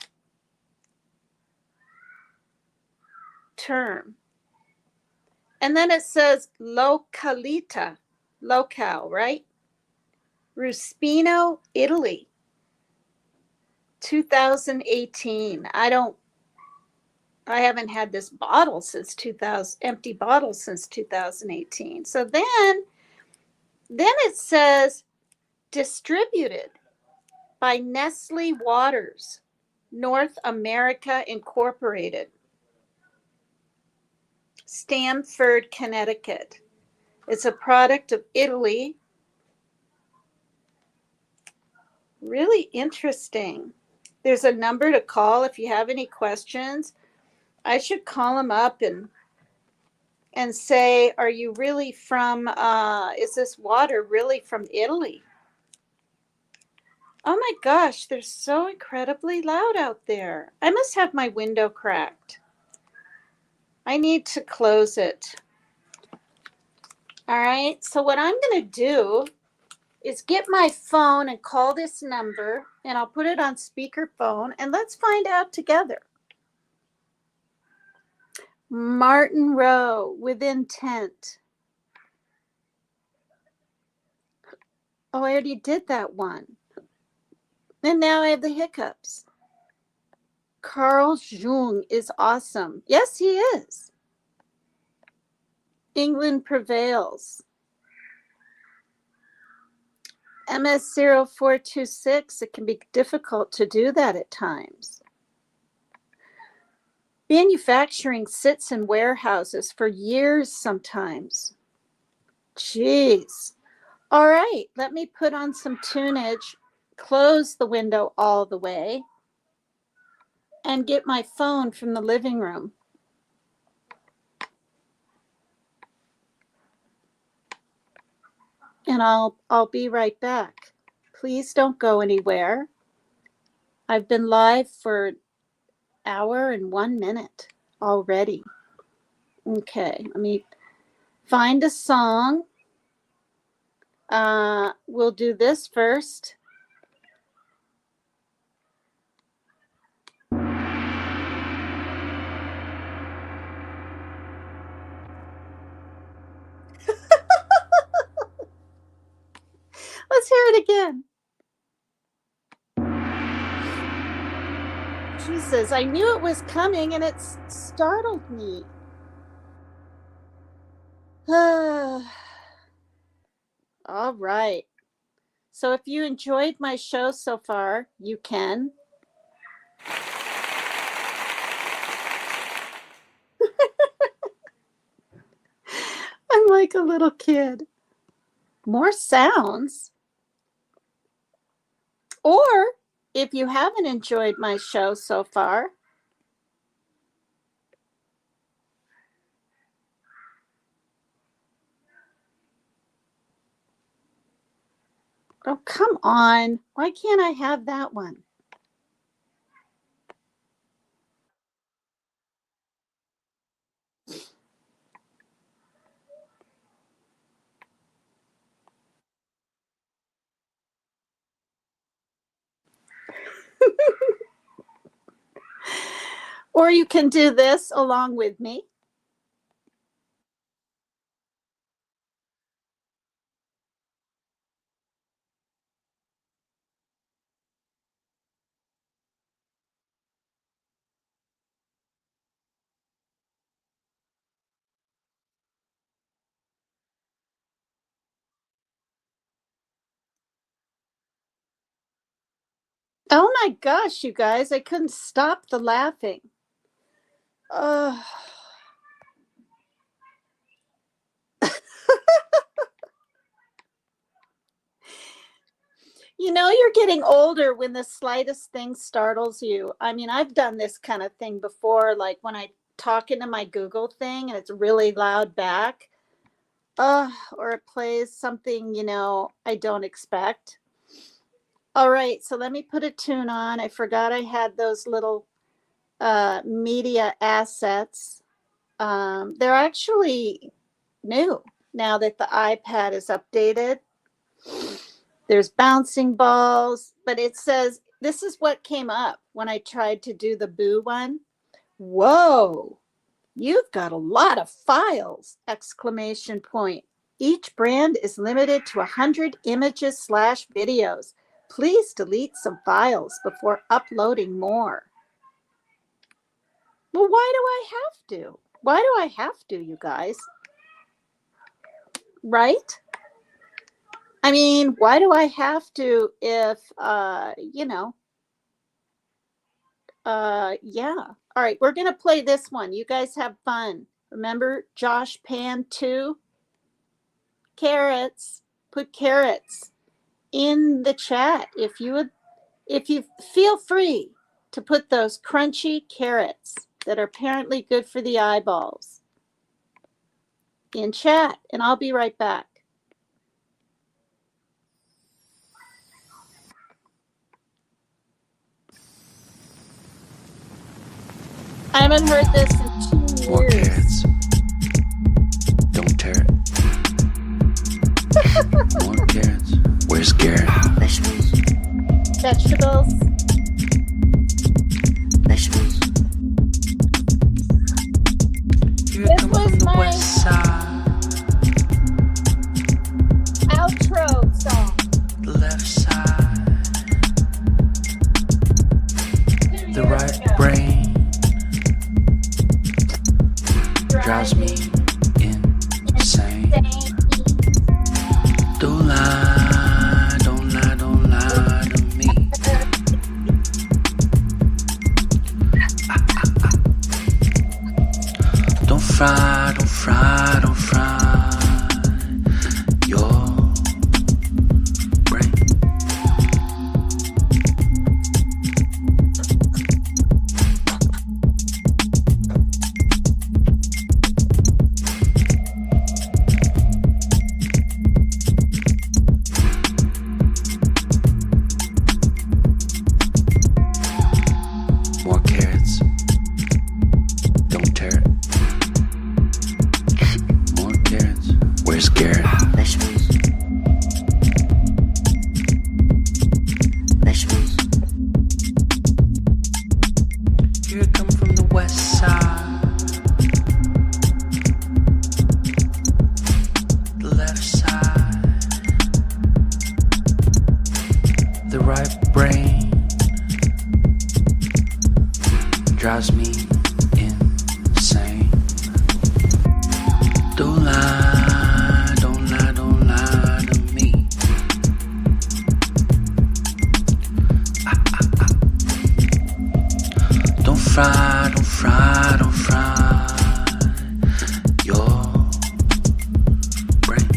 term. And then it says localita, locale, right? Ruspino, Italy, 2018. I haven't had this bottle since empty bottle since 2018. So then it says distributed by Nestle Waters, North America Incorporated, Stamford, Connecticut. It's a product of Italy. Really interesting. There's a number to call if you have any questions. I should call them up and say, are you really from, is this water really from Italy? Oh my gosh, they're so incredibly loud out there. I must have my window cracked. I need to close it. All right, so what I'm going to do is get my phone and call this number, and I'll put it on speakerphone, and let's find out together. Martin Rowe with intent. Oh, I already did that one. And now I have the hiccups. Carl Jung is awesome. Yes, he is. England prevails. MS0426, it can be difficult to do that at times. Manufacturing sits in warehouses for years sometimes. Jeez. All right, let me put on some tunage, close the window all the way, and get my phone from the living room. And I'll be right back. Please don't go anywhere. I've been live for an hour and 1 minute already. Okay, let me find a song. We'll do this first. Let's hear it again. Jesus, I knew it was coming and it startled me. All right. So if you enjoyed my show so far, you can. I'm like a little kid. More sounds. Or if you haven't enjoyed my show so far, oh, come on. Why can't I have that one? Or you can do this along with me. Oh my gosh, you guys, I couldn't stop the laughing. You know, you're getting older when the slightest thing startles you. I mean, I've done this kind of thing before, like when I talk into my Google thing and it's really loud back. Or it plays something, you know, I don't expect. All right, so let me put a tune on. I forgot I had those little media assets. They're actually new now that the iPad is updated. There's bouncing balls, but it says, this is what came up when I tried to do the Boo one. Whoa, you've got a lot of files, exclamation point. Each brand is limited to 100 images / videos. Please delete some files before uploading more. Well, why do I have to? Why do I have to, you guys? Right? I mean, why do I have to if, you know, yeah. All right, we're going to play this one. You guys have fun. Remember Josh Pan 2? Carrots. Put carrots in the chat if you would, if you feel free to put those crunchy carrots that are apparently good for the eyeballs. in chat, and I'll be right back. I haven't heard this in 2 years. More carrots. Don't tear it. More carrots. Where's Garrett? Vegetables. Here This come was from the my- west side, Outro song. the left side, the right brain drives me insane. Don't lie, don't lie, don't lie to me. Don't fry, don't fry, don't fry your brain. More carrots. Don't tear it. More carrots. Where's Garrett? Here it come from the west side, the left side, the right brain drives me insane. Don't lie, don't lie, don't lie to me. Don't fry, don't fry, don't fry your brain.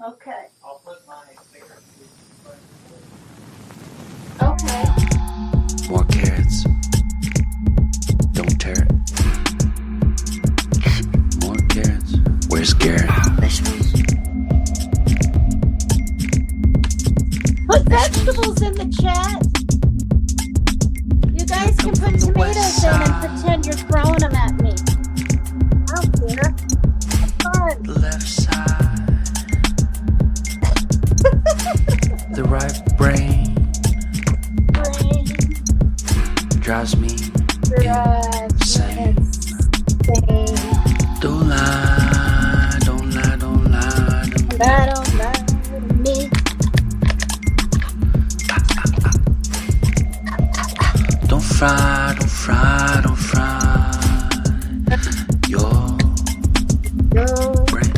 Okay. I'll put my finger. Okay. More carrots. Don't tear it. More carrots. Where's Garrett? Put vegetables in the chat. You guys can put tomatoes in and pretend you're throwing them at me. I don't care. It's fun. The left side. The right brain drives me insane. Don't lie, don't lie, don't lie to me. I don't lie to me. Don't fry, don't fry, don't fry your brain.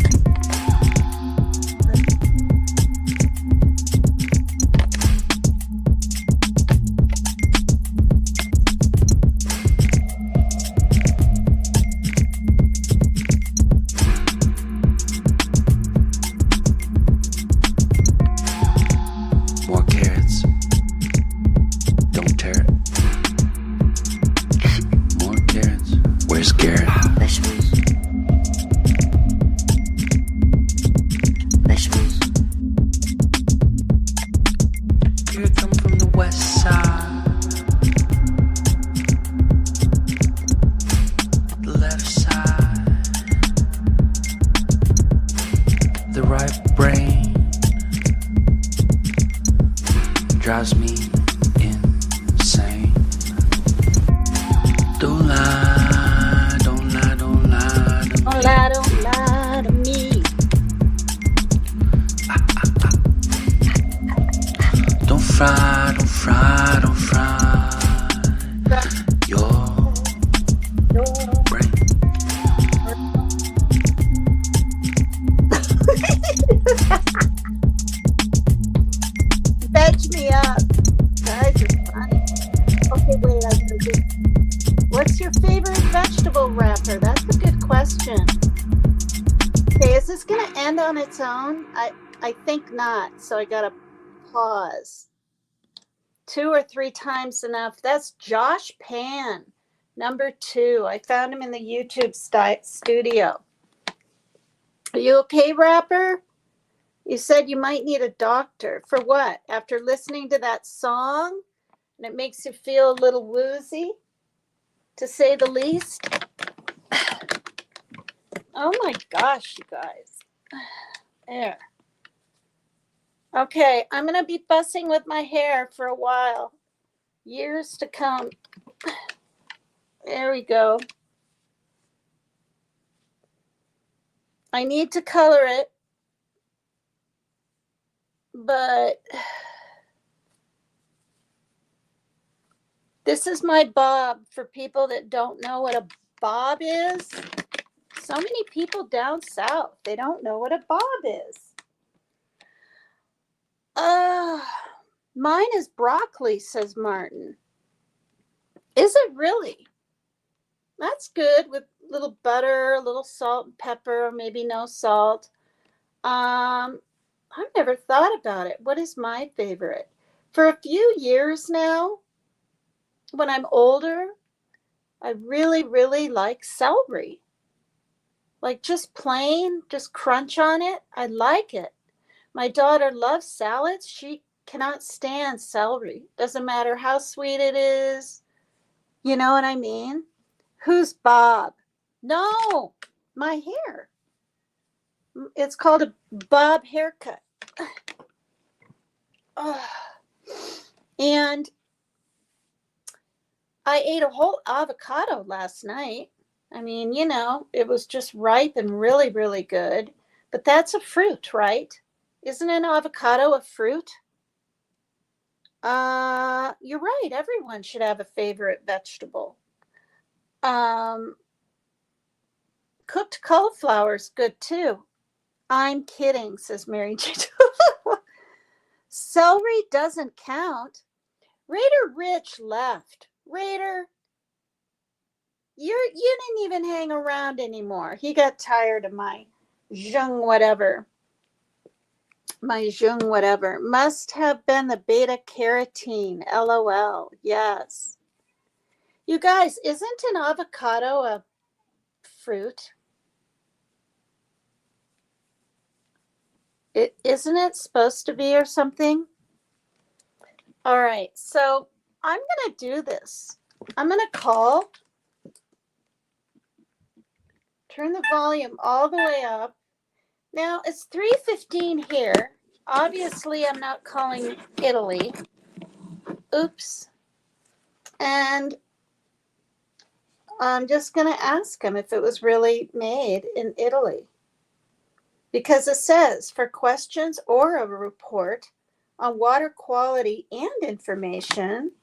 More carrots. Don't tear it. More carrots. Where's Garrett? Here it come from the west side, the left side, the right brain drives me insane. Don't lie, don't lie, don't lie to me. Don't lie, don't lie to me. Don't fry, don't fry, don't fry your brain. question. Okay, is this going to end on its own? I think not, so I got to pause. 2 or 3 times enough. That's Josh Pan, number 2. I found him in the YouTube studio. Are you okay, rapper? You said you might need a doctor. For what? After listening to that song and it makes you feel a little woozy, to say the least? Oh my gosh, you guys. There. Okay, I'm going to be fussing with my hair for a while. Years to come. There we go. I need to color it, but this is my bob for people that don't know what a bob is. So many people down south, they don't know what a bob is. Mine is broccoli, says Martin. Is it really? That's good with a little butter, a little salt and pepper, or maybe no salt. I've never thought about it. What is my favorite? For a few years now, when I'm older, I really, really like celery. Like just plain, just crunch on it. I like it. My daughter loves salads. She cannot stand celery. Doesn't matter how sweet it is. You know what I mean? Who's Bob? No, my hair. It's called a bob haircut. And I ate a whole avocado last night. I mean, you know, it was just ripe and really, really good. But that's a fruit, right? Isn't an avocado a fruit? You're right. Everyone should have a favorite vegetable. Cooked cauliflower is good too. I'm kidding, says Mary Jane. Celery doesn't count. Raider Rich left. Raider, you didn't even hang around anymore. He got tired of my Jung whatever. My Jung whatever. Must have been the beta carotene. LOL. Yes. You guys, isn't an avocado a fruit? Isn't it supposed to be or something? All right, so I'm going to do this. I'm going to call. Turn the volume all the way up. Now, it's 3:15 here. Obviously, I'm not calling Italy. Oops. And I'm just going to ask him if it was really made in Italy. Because it says, for questions or a report on water quality and information,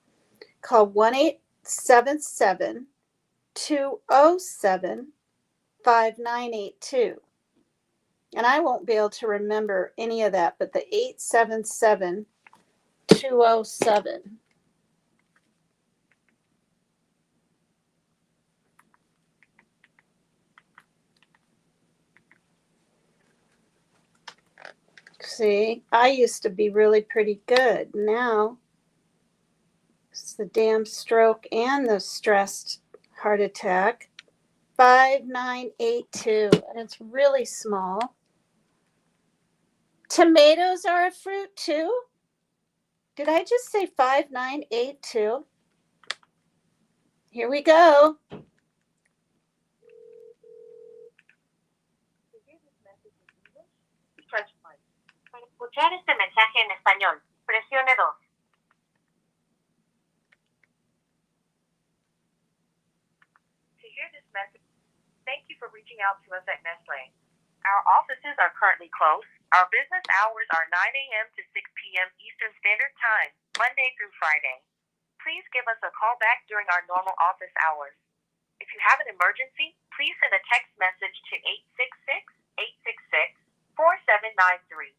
call 1-877-207-5982. And I won't be able to remember any of that, but the 877-207. See, I used to be really pretty good. Now it's the damn stroke and the stressed heart attack. 5982, and it's really small. Tomatoes are a fruit too? Did I just say 5982? Here we go. Para escuchar este mensaje en español, presione 2. To hear this message, thank you for reaching out to us at Nestle. Our offices are currently closed. Our business hours are 9 a.m. to 6 p.m. Eastern Standard Time, Monday through Friday. Please give us a call back during our normal office hours. If you have an emergency, please send a text message to 866-866-4793.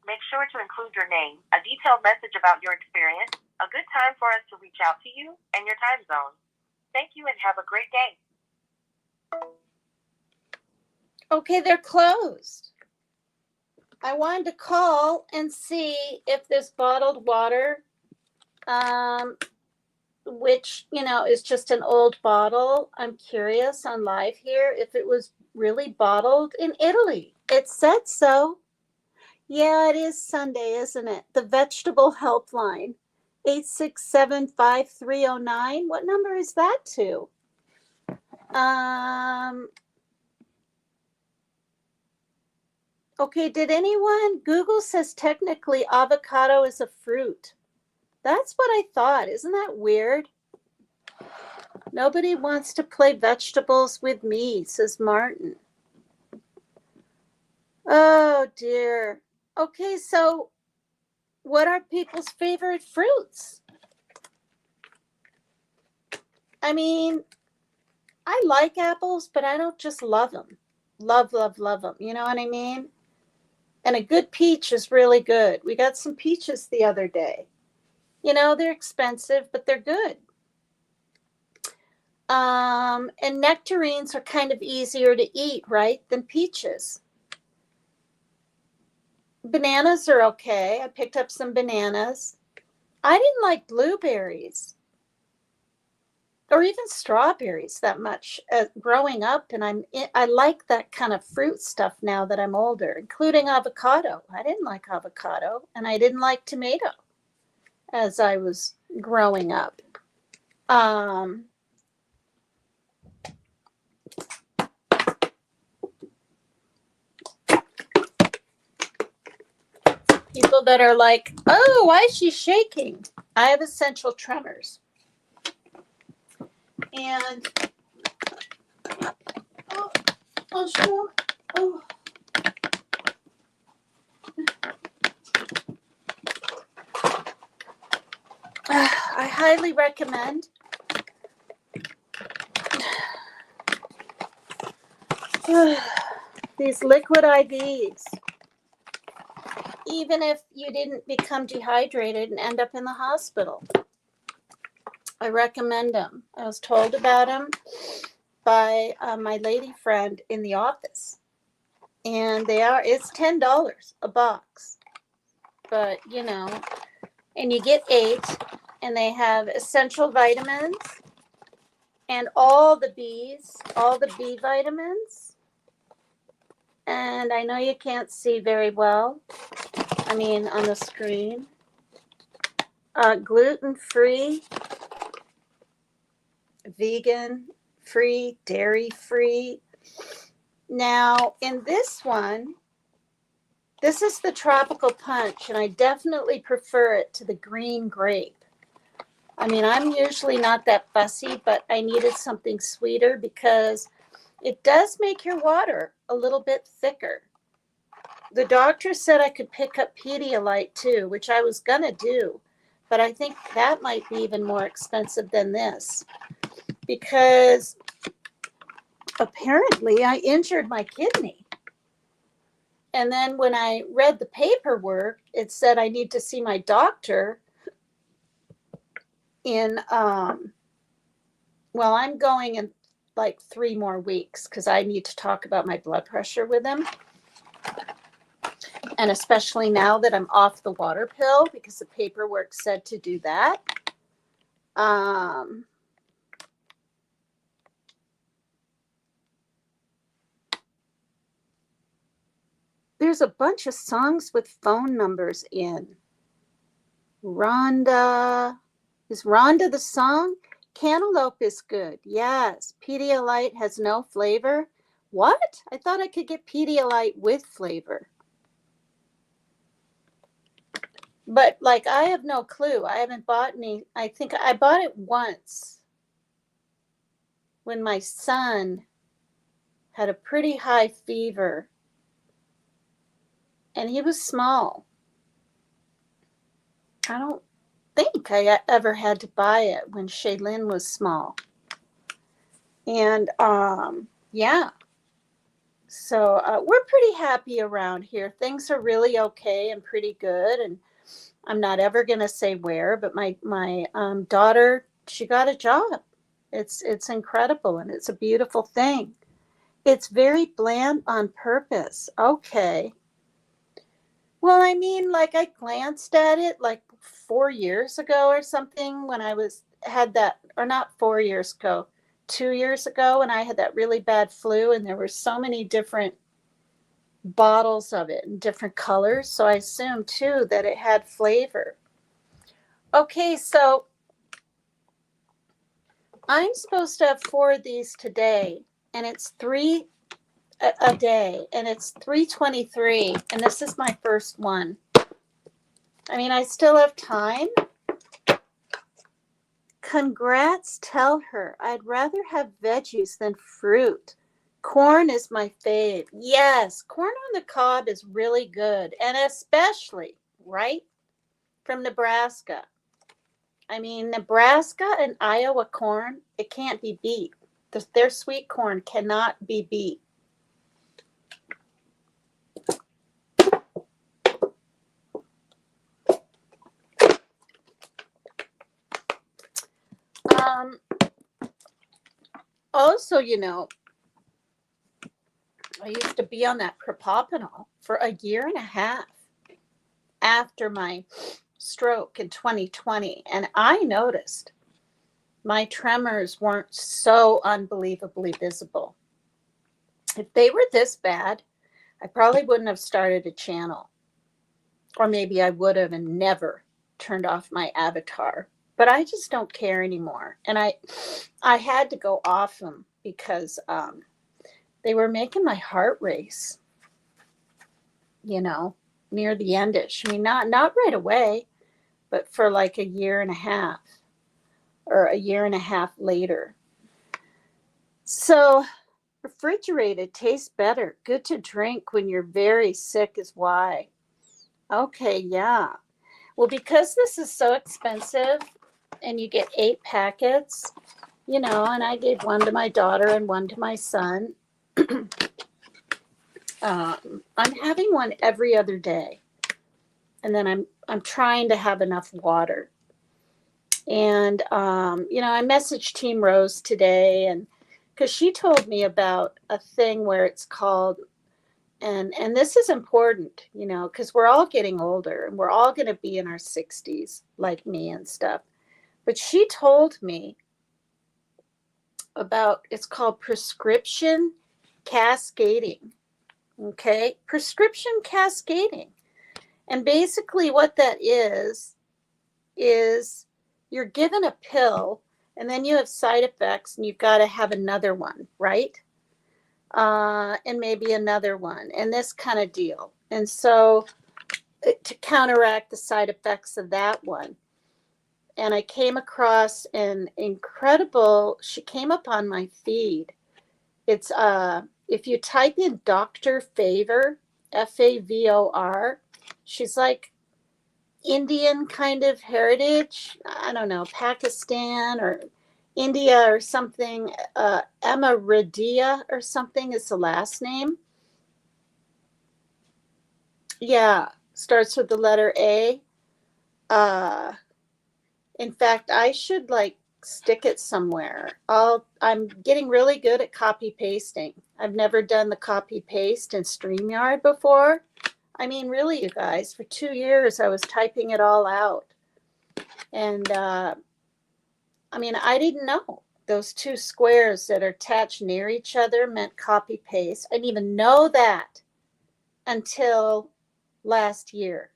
Make sure to include your name, a detailed message about your experience, a good time for us to reach out to you, and your time zone. Thank you and have a great day. Okay, they're closed. I wanted to call and see if this bottled water, which, is just an old bottle. I'm curious on live here if it was really bottled in Italy. It said so. Yeah, it is Sunday, isn't it? The vegetable helpline, 867-5309. What number is that to? Okay, did anyone? Google says technically avocado is a fruit. That's what I thought. Isn't that weird? Nobody wants to play vegetables with me, says Martin. Oh, dear. Okay, so what are people's favorite fruits? I mean, I like apples, but I don't just love them. Love them. You know what I mean? And a good peach is really good. We got some peaches the other day. They're expensive, but they're good. And nectarines are kind of easier to eat, right, than peaches. Bananas are okay. I picked up some bananas. I didn't like blueberries or even strawberries that much growing up, and I like that kind of fruit stuff now that I'm older, including avocado. I didn't like avocado, and I didn't like tomato as I was growing up. People that are like, oh, why is she shaking? I have essential tremors. And I'll show. Oh. I highly recommend these liquid IVs. Even if you didn't become dehydrated and end up in the hospital, I recommend them. I was told about them by my lady friend in the office, and it's $10 a box, but and you get 8, and they have essential vitamins and all the B vitamins. And I know you can't see very well, on the screen. Gluten-free, vegan-free, dairy-free. Now, in this one, this is the tropical punch, and I definitely prefer it to the green grape. I'm usually not that fussy, but I needed something sweeter because it does make your water a little bit thicker. The doctor said I could pick up Pedialyte too, which I was going to do, but I think that might be even more expensive than this because apparently I injured my kidney. And then when I read the paperwork, it said I need to see my doctor in, I'm going in like 3 more weeks because I need to talk about my blood pressure with him. And especially now that I'm off the water pill because the paperwork said to do that. There's a bunch of songs with phone numbers in. Rhonda. Is Rhonda the song? Cantaloupe is good. Yes. Pedialyte has no flavor. What? I thought I could get Pedialyte with flavor. But I have no clue. I haven't bought any. I think I bought it once when my son had a pretty high fever and he was small. I don't think I ever had to buy it when Shaylin was small. And yeah. So we're pretty happy around here. Things are really okay and pretty good. And I'm not ever going to say where, but my daughter, she got a job. It's incredible, and it's a beautiful thing. It's very bland on purpose. Okay. Well, I mean, like I glanced at it like 4 years ago or something when had that, or not 4 years ago, 2 years ago when I had that really bad flu, and there were so many different bottles of it in different colors. So I assumed too that it had flavor. Okay, so I'm supposed to have 4 of these today, and it's 3 a day, and it's 3:23, and this is my first one. I mean, I still have time. Congrats, tell her. I'd rather have veggies than fruit. Corn is my fave. Yes, corn on the cob is really good, and especially, right, from Nebraska. I mean, Nebraska and Iowa corn, it can't be beat. Their sweet corn cannot be beat. Also, I used to be on that propapanol for a year and a half after my stroke in 2020, and I noticed my tremors weren't so unbelievably visible. If they were this bad, I probably wouldn't have started a channel, or maybe I would have and never turned off my avatar. But I just don't care anymore, and I had to go off them because they were making my heart race, near the endish. I mean, not right away, but for like a year and a half or a year and a half later. So refrigerated tastes better. Good to drink when you're very sick is why. Okay, yeah. Well, because this is so expensive and you get 8 packets, and I gave one to my daughter and one to my son. I'm having one every other day, and then I'm trying to have enough water. And I messaged Team Rose today, and because she told me about a thing where it's called, and this is important, because we're all getting older and we're all going to be in our 60s like me and stuff. But she told me about, it's called prescription cascading. Okay, prescription cascading. And basically what that is you're given a pill, and then you have side effects, and you've got to have another one, right? And maybe another one, and this kind of deal. And so to counteract the side effects of that one. And I came across an incredible, she came up on my feed. It's if you type in Dr. Favor, Favor, she's like Indian kind of heritage. I don't know, Pakistan or India or something. Emma Radia or something is the last name. Yeah, starts with the letter A. In fact, I should stick it somewhere. I'm getting really good at copy pasting. I've never done the copy paste in StreamYard before. I mean, really, you guys, for 2 years, I was typing it all out. And I didn't know those 2 squares that are attached near each other meant copy paste. I didn't even know that until last year,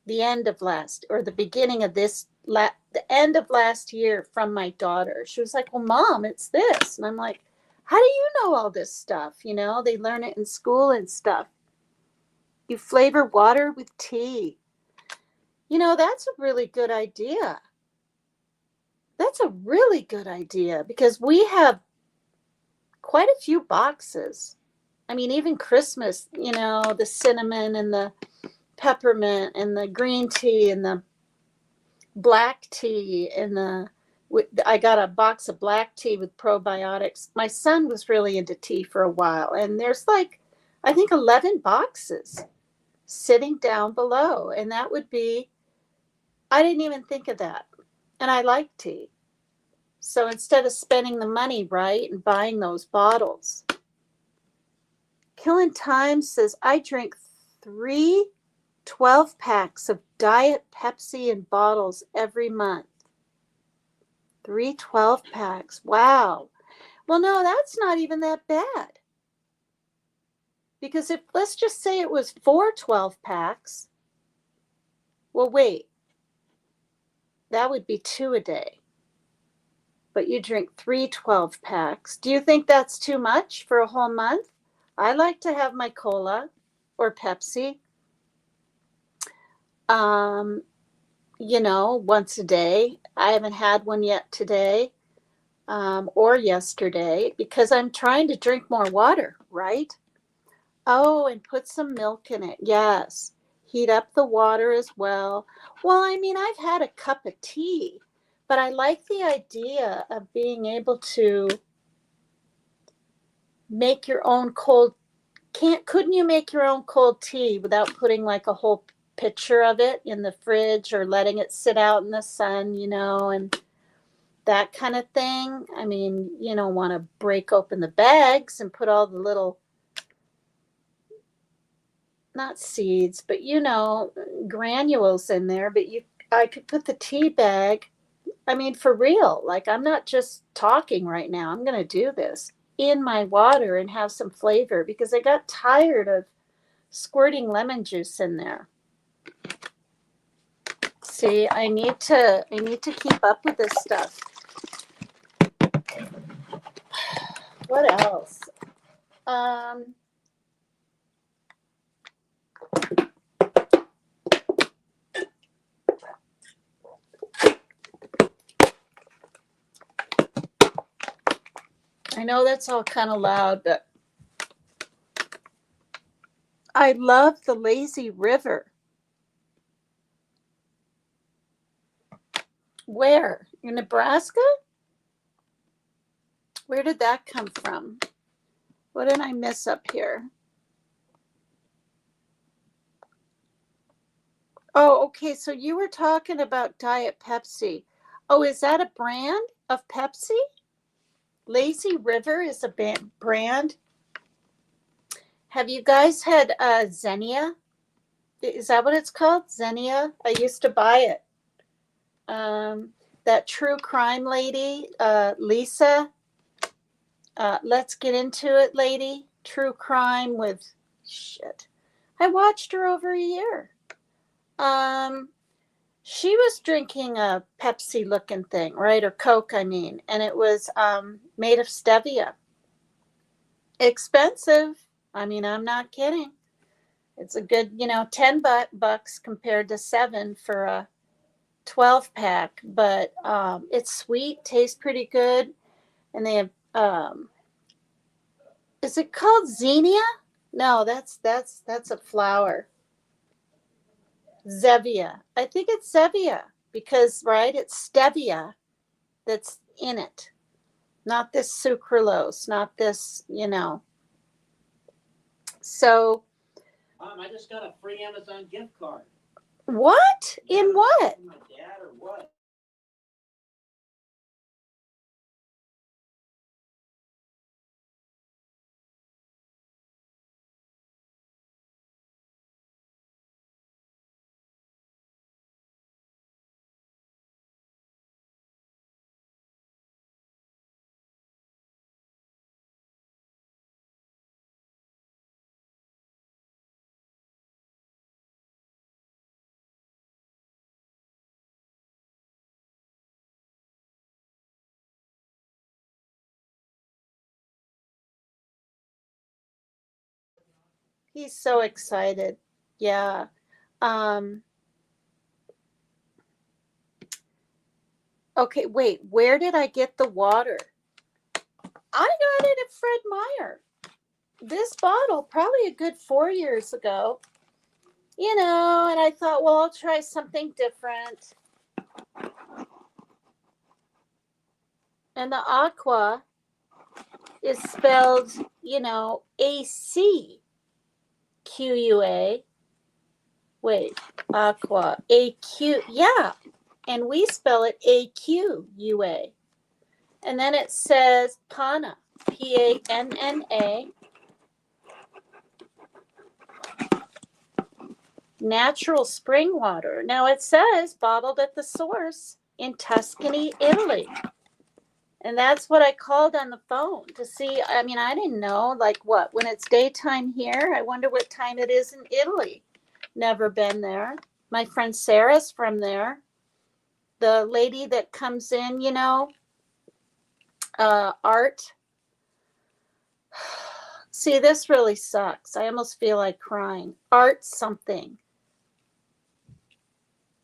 the end of the beginning of this, the end of last year from my daughter. She was like, well, Mom, it's this. And I'm like, how do you know all this stuff? They learn it in school and stuff. You flavor water with tea. That's a really good idea. That's a really good idea because we have quite a few boxes. I mean, even Christmas, the cinnamon and the peppermint and the green tea and the black tea and I got a box of black tea with probiotics. My son was really into tea for a while, and there's I think 11 boxes sitting down below, and that would be, I didn't even think of that, and I like tea. So instead of spending the money, right, and buying those bottles, Killing Time says, I drink 3 12-packs of Diet Pepsi in bottles every month. 3 12-packs. Wow. Well, no, that's not even that bad. Because if, let's just say it was 4 12-packs. Well, wait. That would be 2 a day. But you drink 3 12-packs. Do you think that's too much for a whole month? I like to have my cola or Pepsi, once a day. I haven't had one yet today or yesterday because I'm trying to drink more water, right? Oh, and put some milk in it. Yes. Heat up the water as well. Well, I mean, I've had a cup of tea, but I like the idea of being able to make your own cold. Couldn't you make your own cold tea without putting like a whole pitcher of it in the fridge or letting it sit out in the sun, and that kind of thing? I mean, you don't want to break open the bags and put all the little, not seeds, but granules in there. But I could put the tea bag, I mean, for real, like I'm not just talking right now. I'm going to do this in my water and have some flavor because I got tired of squirting lemon juice in there. See, I need to keep up with this stuff. What else? I know that's all kind of loud, but I love the lazy river. Where? In Nebraska? Where did that come from? What did I miss up here? Oh, okay. So you were talking about Diet Pepsi. Oh, is that a brand of Pepsi? Lazy River is a brand. Have you guys had Xenia? Is that what it's called? Xenia? I used to buy it. That true crime lady, Lisa. Let's Get Into It lady. True crime with shit. I watched her over a year. She was drinking a Pepsi looking thing, right? Or Coke, I mean. And it was made of stevia. Expensive. I mean, I'm not kidding. It's a good, $10 compared to $7 for a 12-pack. But it's sweet, tastes pretty good. And they have, is it called Xenia? No, that's a flower. Zevia. I think it's Zevia because, right, it's stevia that's in it. Not this sucralose, not this, So. I just got a free Amazon gift card. What? In what? My dad or what? He's so excited. Yeah. Okay, wait. Where did I get the water? I got it at Fred Meyer. This bottle, probably a good 4 years ago. And I thought, well, I'll try something different. And the aqua is spelled, ACQUA. Wait, aqua, AQ, yeah. And we spell it AQUA. And then it says Panna, PANNA. natural spring water. Now it says bottled at the source in Tuscany, Italy. And that's what I called on the phone to see. I mean, I didn't know, like, what, when it's daytime here, I wonder what time it is in Italy. Never been there. My friend Sarah's from there. The lady that comes in, you know, Art. See, this really sucks. I almost feel like crying. Art something.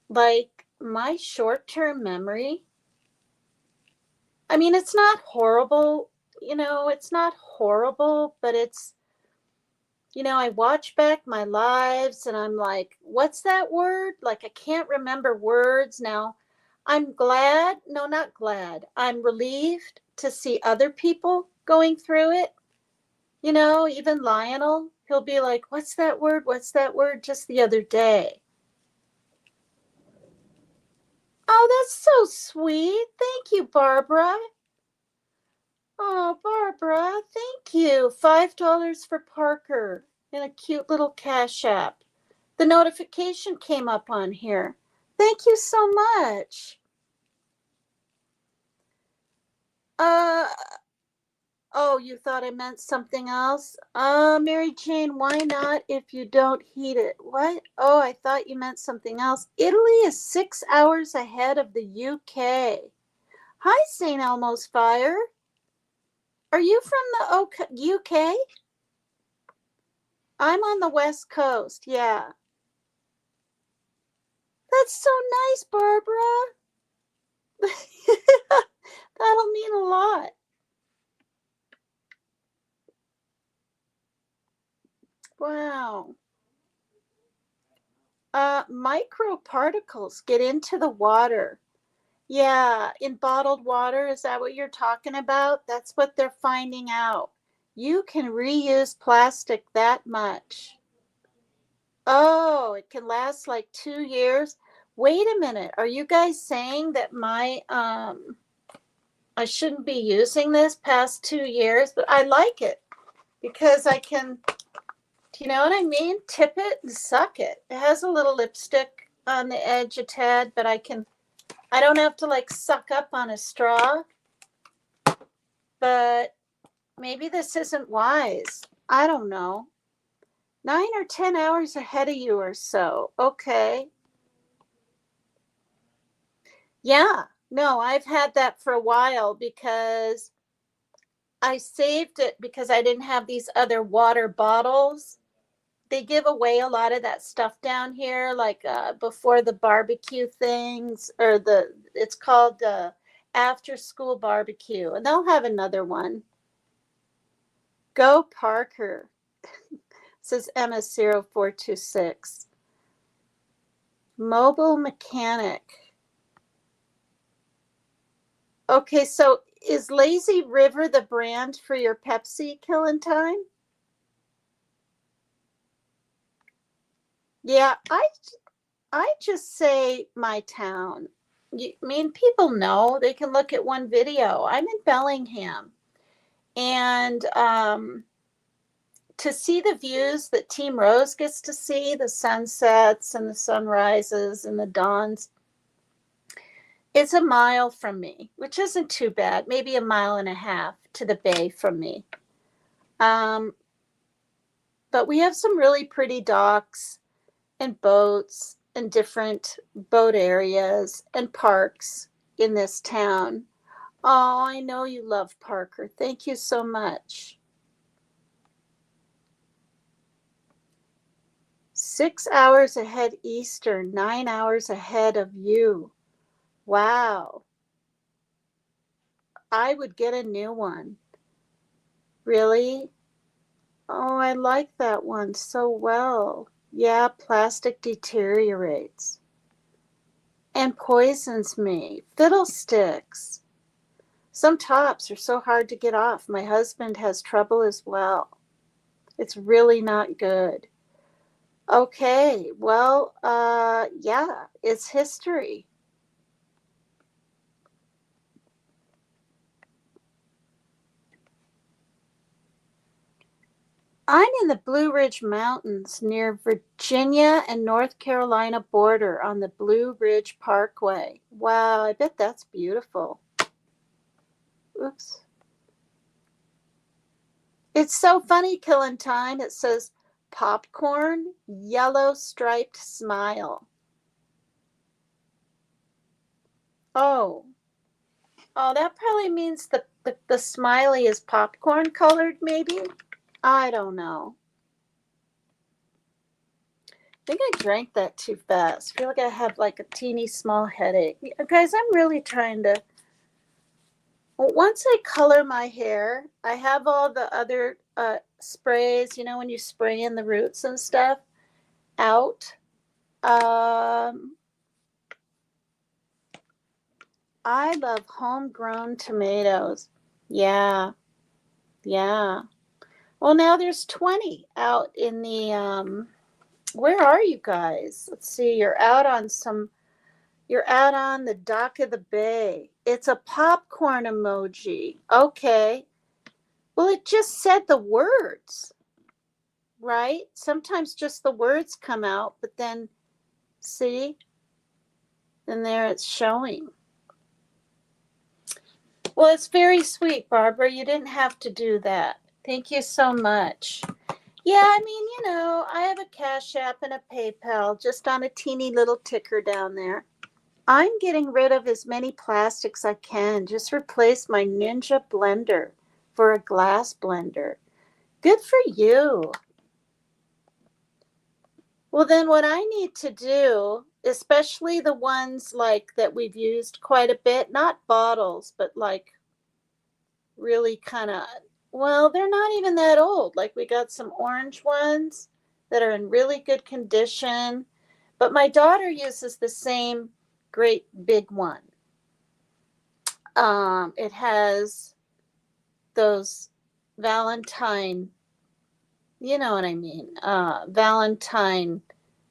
Like, my short-term memory, I mean, it's not horrible, you know, it's not horrible, but it's, you know, I watch back my lives and I'm like, what's that word? Like, I can't remember words now. I'm glad, no, not glad. I'm relieved to see other people going through it. You know, even Lionel, he'll be like, what's that word? What's that word? Just the other day. Oh, that's so sweet. Thank you, Barbara. Oh, Barbara, thank you. $5 for Parker and a cute little Cash App. The notification came up on here. Thank you so much. Oh, you thought I meant something else? Mary Jane, why not if you don't heat it? What? Oh, I thought you meant something else. Italy is 6 hours ahead of the UK. Hi, St. Elmo's Fire. Are you from the UK? I'm on the West Coast, yeah. That's so nice, Barbara. That'll mean a lot. Wow. Microparticles get into the water. Yeah, in bottled water, is that what you're talking about? That's what they're finding out. You can reuse plastic that much. Oh, it can last like 2 years. Wait a minute. Are you guys saying that I shouldn't be using this past 2 years? But I like it because I can, you know what I mean? Tip it and suck it. It has a little lipstick on the edge a tad, but I don't have to like suck up on a straw. But maybe this isn't wise. I don't know. 9 or 10 hours ahead of you or so. Okay. Yeah. No, I've had that for a while because I saved it because I didn't have these other water bottles. They give away a lot of that stuff down here, like before the barbecue things, or it's called after school barbecue, and they'll have another one. Go Parker, says MS0426. Mobile mechanic. Okay, so is Lazy River the brand for your Pepsi killing time? Yeah, I just say my town. I mean, people know. They can look at one video. I'm in Bellingham. And to see the views that Team Rose gets to see, the sunsets and the sunrises and the dawns, it's a mile from me, which isn't too bad. Maybe a mile and a half to the bay from me. But we have some really pretty docks and boats and different boat areas and parks in this town. Oh, I know you love Parker. Thank you so much. 6 hours ahead Eastern, 9 hours ahead of you. Wow. I would get a new one. Really? Oh, I like that one so well. Yeah, plastic deteriorates and poisons me. Fiddlesticks. Some tops are so hard to get off. My husband has trouble as well. It's really not good. Okay, well, yeah, it's history. I'm in the Blue Ridge Mountains near Virginia and North Carolina border on the Blue Ridge Parkway. Wow, I bet that's beautiful. Oops. It's so funny, Killing Time. It says popcorn, yellow striped smile. Oh, that probably means the smiley is popcorn colored, maybe? I don't know. I think I drank that too fast. I feel like I have like a teeny small headache. Guys, I'm really trying to... Once I color my hair, I have all the other sprays, you know, when you spray in the roots and stuff, out. I love homegrown tomatoes. Yeah. Well, now there's 20 out in the, where are you guys? Let's see, you're out on the dock of the bay. It's a popcorn emoji. Okay. Well, it just said the words, right? Sometimes just the words come out, but then, see? And there it's showing. Well, it's very sweet, Barbara. You didn't have to do that. Thank you so much. Yeah, I mean, you know, I have a Cash App and a PayPal just on a teeny little ticker down there. I'm getting rid of as many plastics I can. Just replace my Ninja blender for a glass blender. Good for you. Well, then what I need to do, especially the ones like that we've used quite a bit, not bottles, but like really kind of, well, they're not even that old. Like we got some orange ones that are in really good condition, but my daughter uses the same great big one. It has those Valentine, you know what I mean, Valentine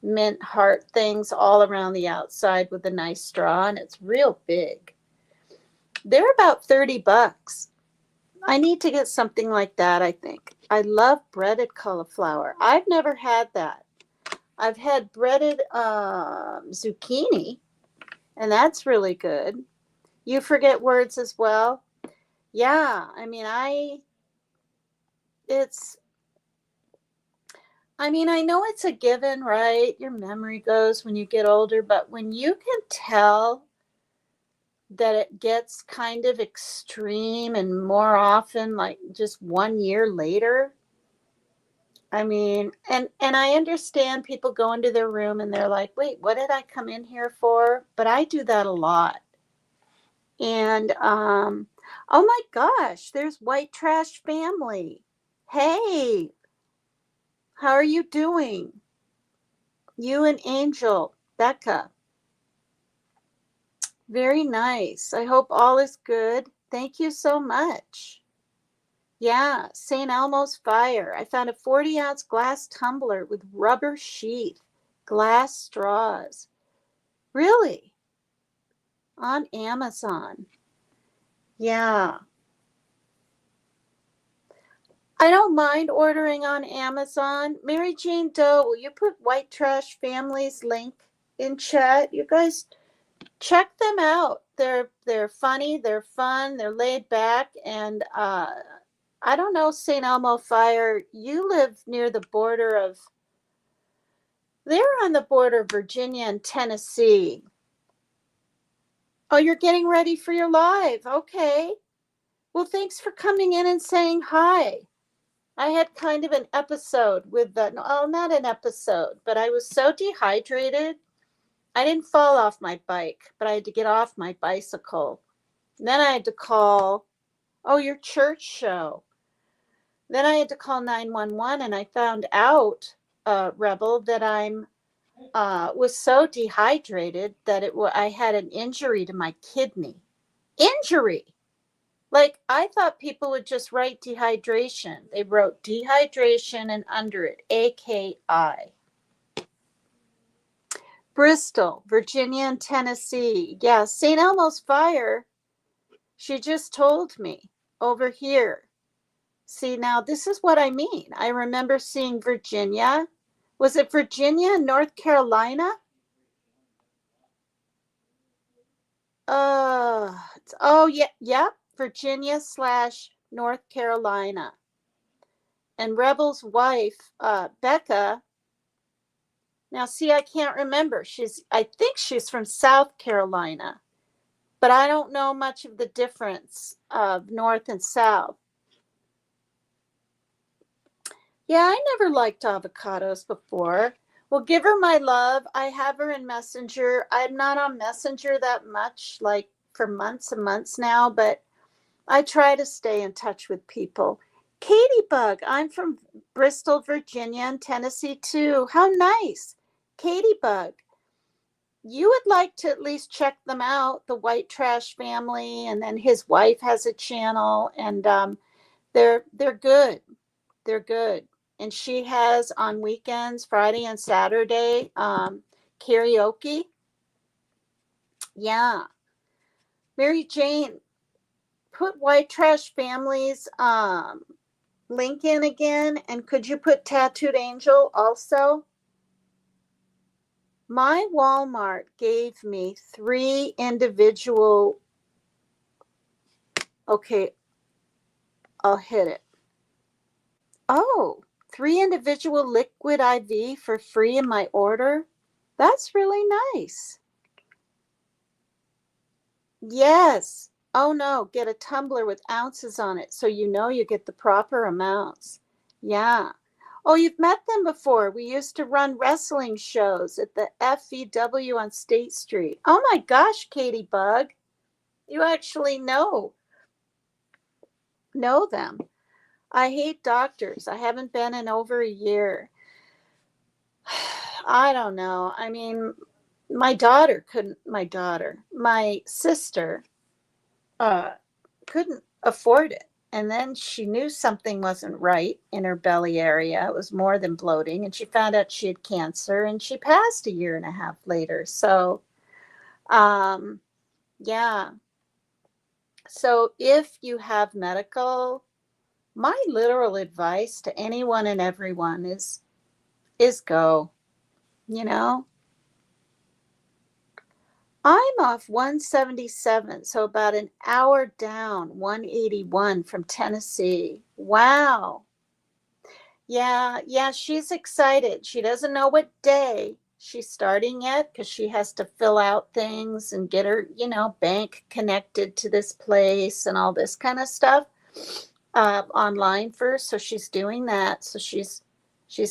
mint heart things all around the outside with a nice straw, and it's real big. They're about $30. I need to get something like that, I think. I love breaded cauliflower. I've never had that. I've had breaded zucchini, and that's really good. You forget words as well? Yeah, I mean, I know it's a given, right? Your memory goes when you get older, but when you can tell that it gets kind of extreme and more often, like just 1 year later, I mean, and I understand people go into their room and they're like, wait, what did I come in here for? But I do that a lot. And, oh my gosh, there's White Trash Family. Hey, how are you doing? You and Angel, Becca. Very nice. I hope all is good. Thank you so much. Yeah, St. Elmo's Fire. I found a 40-ounce glass tumbler with rubber sheath, glass straws. Really? On Amazon. Yeah. I don't mind ordering on Amazon. Mary Jane Doe, will you put White Trash Family's link in chat? You guys check them out. They're funny, they're fun, they're laid back, and I don't know, St. Elmo Fire, you live near the border of, they're on the border of Virginia and Tennessee. Oh, you're getting ready for your live. Okay. Well, thanks for coming in and saying hi. I had kind of an episode with the, not an episode, but I was so dehydrated. I didn't fall off my bike, but I had to get off my bicycle. And then I had to call, your church show. Then I had to call 911, and I found out, Rebel, that was so dehydrated that I had an injury to my kidney. Injury! Like, I thought people would just write dehydration. They wrote dehydration and under it, AKI. Bristol, Virginia, and Tennessee. Yeah, St. Elmo's Fire, she just told me over here. See, now this is what I mean. I remember seeing Virginia. Was it Virginia, North Carolina? Oh yeah, yep. Virginia / North Carolina. And Rebel's wife, Becca. Now, see, I can't remember. I think she's from South Carolina, but I don't know much of the difference of North and South. Yeah, I never liked avocados before. Well, give her my love. I have her in Messenger. I'm not on Messenger that much, like for months and months now, but I try to stay in touch with people. Katie Bug, I'm from Bristol, Virginia, and Tennessee too. How nice. Katie Bug, you would like to at least check them out, the White Trash Family, and then his wife has a channel, and they're good. They're good. And she has on weekends, Friday and Saturday, karaoke. Yeah. Mary Jane, put White Trash Family's link in again. And could you put Tattooed Angel also? My Walmart gave me 3 individual. Okay, I'll hit it. Oh, 3 individual liquid IV for free in my order. That's really nice. Yes. Oh no, get a tumbler with ounces on it so you know you get the proper amounts. Yeah. Oh, you've met them before. We used to run wrestling shows at the FEW on State Street. Oh my gosh, Katie Bug. You actually know them. I hate doctors. I haven't been in over a year. I don't know. I mean, my sister couldn't afford it. And then she knew something wasn't right in her belly area. It was more than bloating. And she found out she had cancer and she passed a year and a half later. So, yeah. So if you have medical, my literal advice to anyone and everyone is go, you know. I'm off 177, so about an hour down, 181 from Tennessee. Wow. Yeah, she's excited. She doesn't know what day she's starting yet because she has to fill out things and get her, bank connected to this place and all this kind of stuff online first. So she's doing that. So she's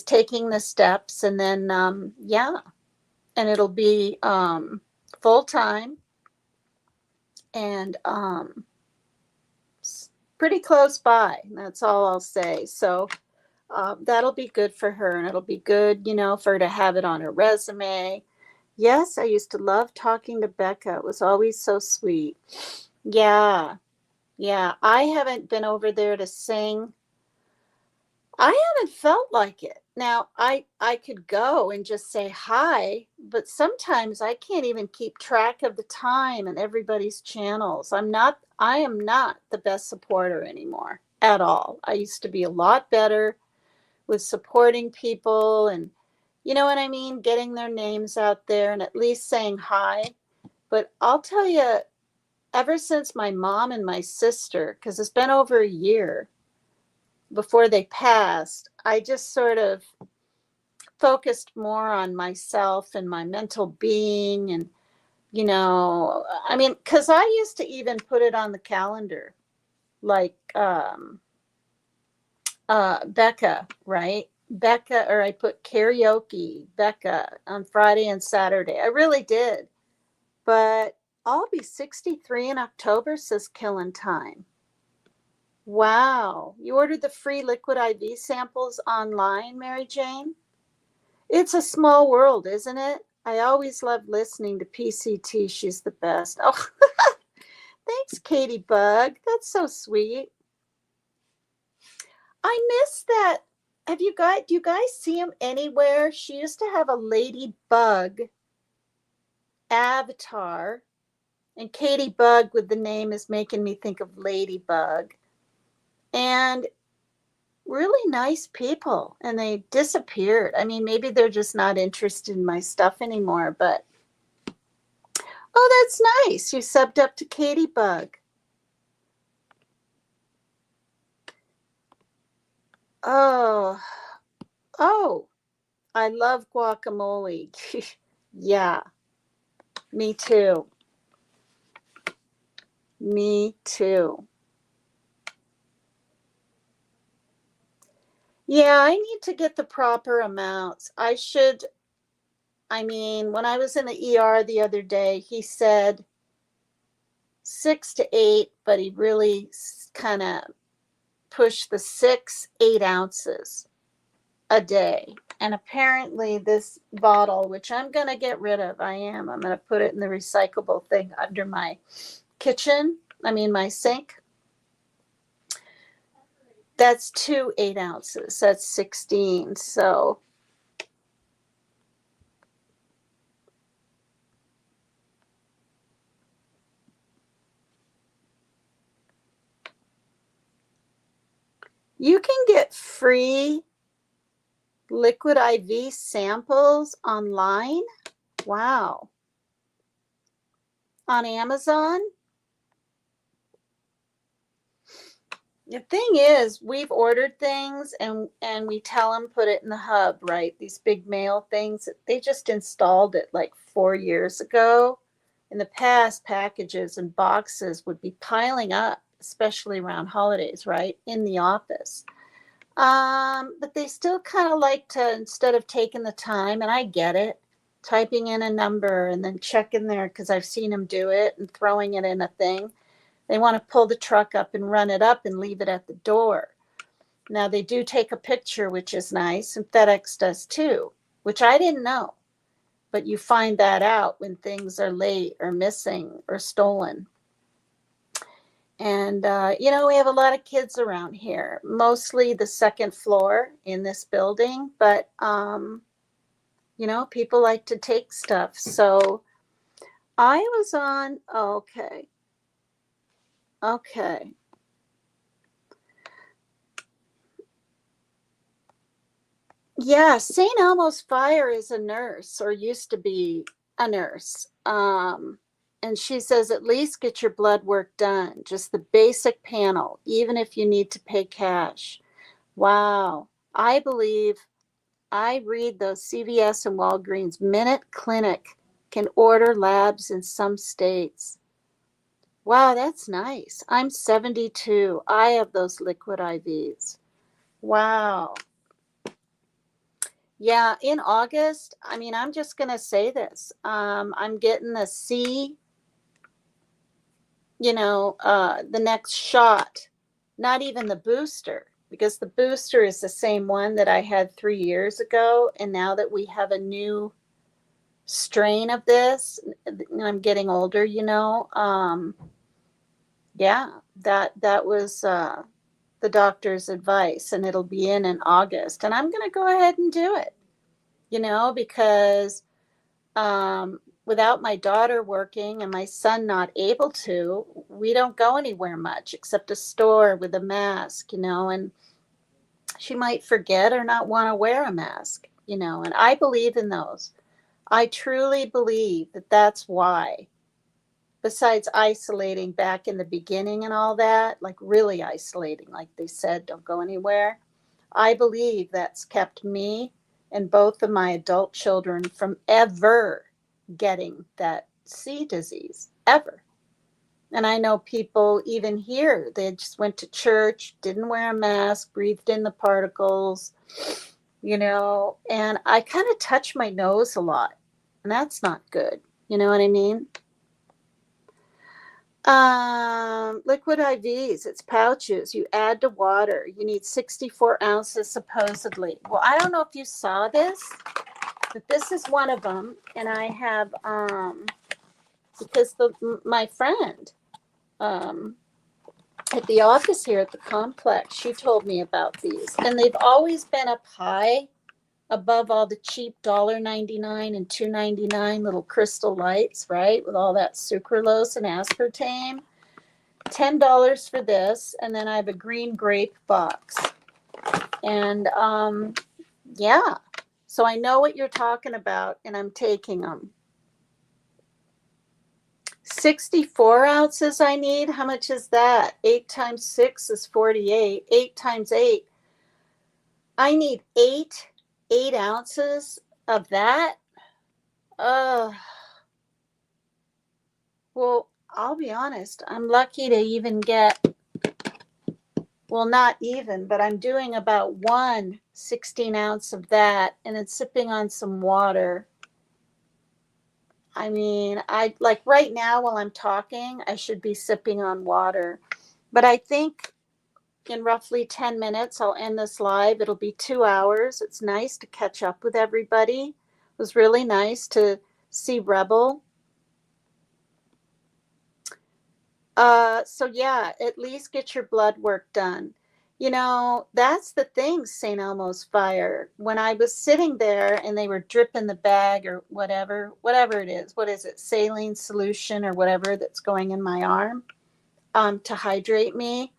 taking the steps, and then and it'll be full time and pretty close by. That's all I'll say. So that'll be good for her, and it'll be good, for her to have it on her resume. Yes, I used to love talking to Becca. It was always so sweet. Yeah. I haven't been over there to sing. I haven't felt like it. Now, I could go and just say hi, but sometimes I can't even keep track of the time and everybody's channels. I am not the best supporter anymore at all. I used to be a lot better with supporting people and, you know what I mean, getting their names out there and at least saying hi. But I'll tell you, ever since my mom and my sister, because it's been over a year before they passed, I just sort of focused more on myself and my mental being. And, because I used to even put it on the calendar, like Becca, right? Becca, or I put karaoke, Becca, on Friday and Saturday. I really did. But I'll be 63 in October, says Killing Time. Wow. You ordered the free liquid IV samples online, Mary Jane? It's a small world, isn't it? I always love listening to PCT. She's the best. Oh, thanks, Katie Bug. That's so sweet. I miss that. Do you guys see him anywhere? She used to have a ladybug avatar, and Katie Bug with the name is making me think of Ladybug. And really nice people, and they disappeared. I mean, maybe they're just not interested in my stuff anymore, but oh, that's nice. You subbed up to Katie Bug. Oh, I love guacamole. Yeah, me too. Me too. Yeah, I need to get the proper amounts. I mean, when I was in the ER the other day, he said 6 to 8, but he really kind of pushed the 8 ounces a day. And apparently this bottle, which I'm going to get rid of, I'm going to put it in the recyclable thing under my my sink. That's 2 8 ounces. That's 16. So you can get free Liquid IV samples online. Wow. On Amazon. The thing is, we've ordered things and we tell them put it in the hub, right? These big mail things. They just installed it like 4 years ago. In the past, packages and boxes would be piling up, especially around holidays, right? In the office. But they still kind of like to, instead of taking the time, and I get it, typing in a number and then checking there, because I've seen them do it, and throwing it in a thing. They want to pull the truck up and run it up and leave it at the door. Now, they do take a picture, which is nice, and FedEx does too, which I didn't know. But you find that out when things are late or missing or stolen. And, we have a lot of kids around here, mostly the second floor in this building. But, people like to take stuff. So I was on, okay. Yeah, St. Elmo's Fire is a nurse, or used to be a nurse. And she says, at least get your blood work done, just the basic panel, even if you need to pay cash. Wow. I read those CVS and Walgreens Minute Clinic can order labs in some states. Wow, that's nice. I'm 72. I have those liquid IVs. Wow. Yeah, in August, I'm just going to say this. I'm getting the the next shot, not even the booster, because the booster is the same one that I had 3 years ago. And now that we have a new strain of this, I'm getting older, yeah, that was the doctor's advice, and it'll be in August. And I'm going to go ahead and do it, because without my daughter working and my son not able to, we don't go anywhere much except a store with a mask, and she might forget or not want to wear a mask, and I believe in those. I truly believe that that's why, besides isolating back in the beginning and all that, like really isolating, like they said, don't go anywhere. I believe that's kept me and both of my adult children from ever getting that C disease, ever. And I know people even here, they just went to church, didn't wear a mask, breathed in the particles, and I kind of touch my nose a lot, and that's not good. You know what I mean? Liquid IVs, it's pouches. You add to water. You need 64 ounces supposedly. Well, I don't know if you saw this, but this is one of them. And I have, because my friend at the office here at the complex, she told me about these. And they've always been up high above all the cheap $1.99 and $2.99 little crystal lights, right? With all that sucralose and aspartame. $10 for this. And then I have a green grape box. And yeah, so I know what you're talking about, and I'm taking them. 64 ounces I need. How much is that? 8 times 6 is 48. 8 times 8. I need 8 ounces of that. Well, I'll be honest. I'm lucky to even get, well, not even, but I'm doing about 1 16-ounce of that, and it's sipping on some water. I mean, I like right now while I'm talking, I should be sipping on water. But I think in roughly 10 minutes, I'll end this live. It'll be 2 hours. It's nice to catch up with everybody. It was really nice to see Rebel. So yeah, at least get your blood work done. You know, that's the thing, St. Elmo's Fire. When I was sitting there and they were dripping the bag or whatever it is, what is it, saline solution or whatever that's going in my arm to hydrate me,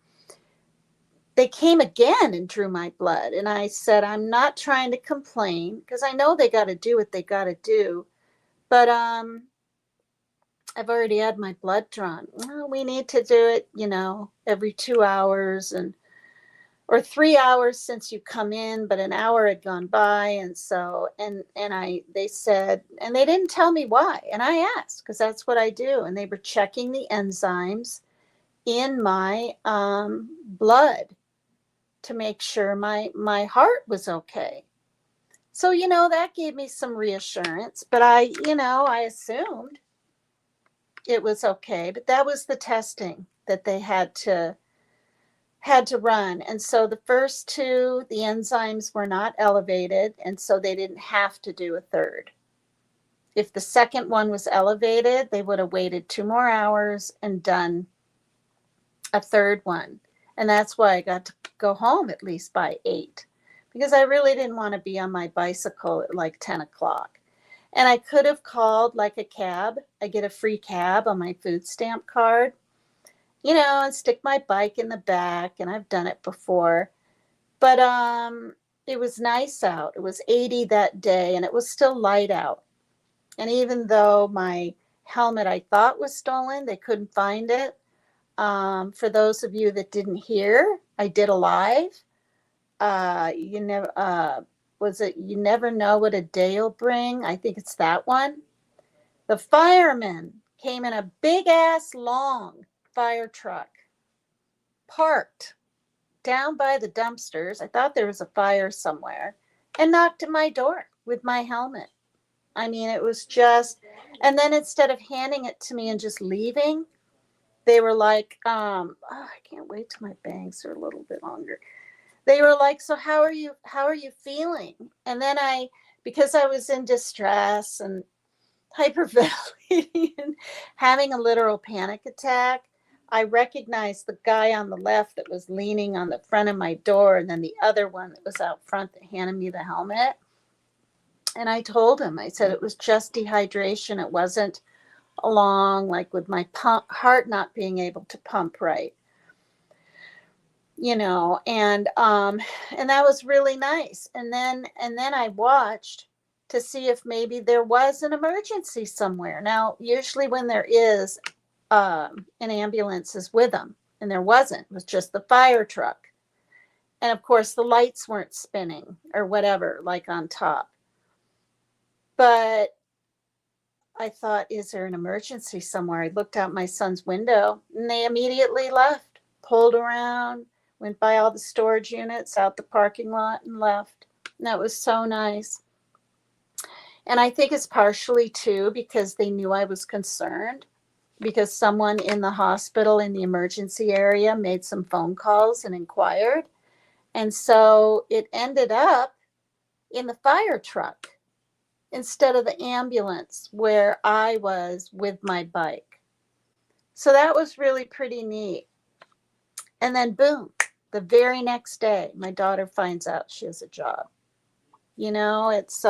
they came again and drew my blood. And I said, I'm not trying to complain because I know they got to do what they got to do. But I've already had my blood drawn. Well, we need to do it, you know, every 2 hours or 3 hours since you come in, but an hour had gone by. And so, they said, and they didn't tell me why. And I asked, because that's what I do. And they were checking the enzymes in my blood to make sure my heart was okay. So, you know, that gave me some reassurance, but I assumed it was okay. But that was the testing that they had to run. And so the first 2, the enzymes were not elevated, and so they didn't have to do a third. If the second one was elevated, they would have waited 2 more hours and done a third one. And that's why I got to go home at least by 8, because I really didn't want to be on my bicycle at like 10 o'clock. And I could have called like a cab. I get a free cab on my food stamp card, you know, and stick my bike in the back. And I've done it before. But it was nice out. It was 80 that day, and it was still light out. And even though my helmet I thought was stolen, they couldn't find it. For those of you that didn't hear, I did a live. You never know what a day will bring? I think it's that one. The firemen came in a big ass long fire truck, parked down by the dumpsters. I thought there was a fire somewhere, and knocked at my door with my helmet. I mean, it was just, and then instead of handing it to me and just leaving, they were like, I can't wait till my bangs are a little bit longer. They were like, so how are you feeling? And then because I was in distress and hyperventilating and having a literal panic attack, I recognized the guy on the left that was leaning on the front of my door, and then the other one that was out front that handed me the helmet. And I told him, I said, it was just dehydration. It wasn't along like with my heart not being able to pump right, you know, and that was really nice. And then I watched to see if maybe there was an emergency somewhere. Now, usually when there is, an ambulance is with them, and there wasn't. It was just the fire truck. And of course the lights weren't spinning or whatever, like on top. But I thought, is there an emergency somewhere? I looked out my son's window, and they immediately left, pulled around, went by all the storage units out the parking lot and left. And that was so nice. And I think it's partially too because they knew I was concerned, because someone in the hospital in the emergency area made some phone calls and inquired. And so it ended up in the fire truck instead of the ambulance where I was with my bike. So that was really pretty neat. And then boom, the very next day, my daughter finds out she has a job. You know, it's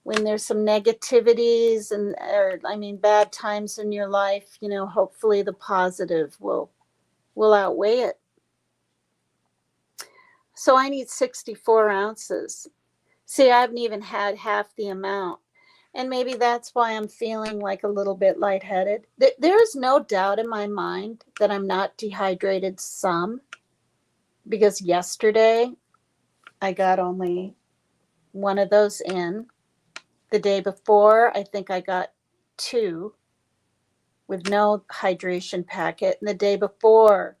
when there's some negativities and bad times in your life, you know, hopefully the positive will outweigh it. So I need 64 ounces. See, I haven't even had half the amount. And maybe that's why I'm feeling like a little bit lightheaded. There is no doubt in my mind that I'm not dehydrated some, because yesterday I got only one of those in. The day before, I think I got 2 with no hydration packet. And the day before,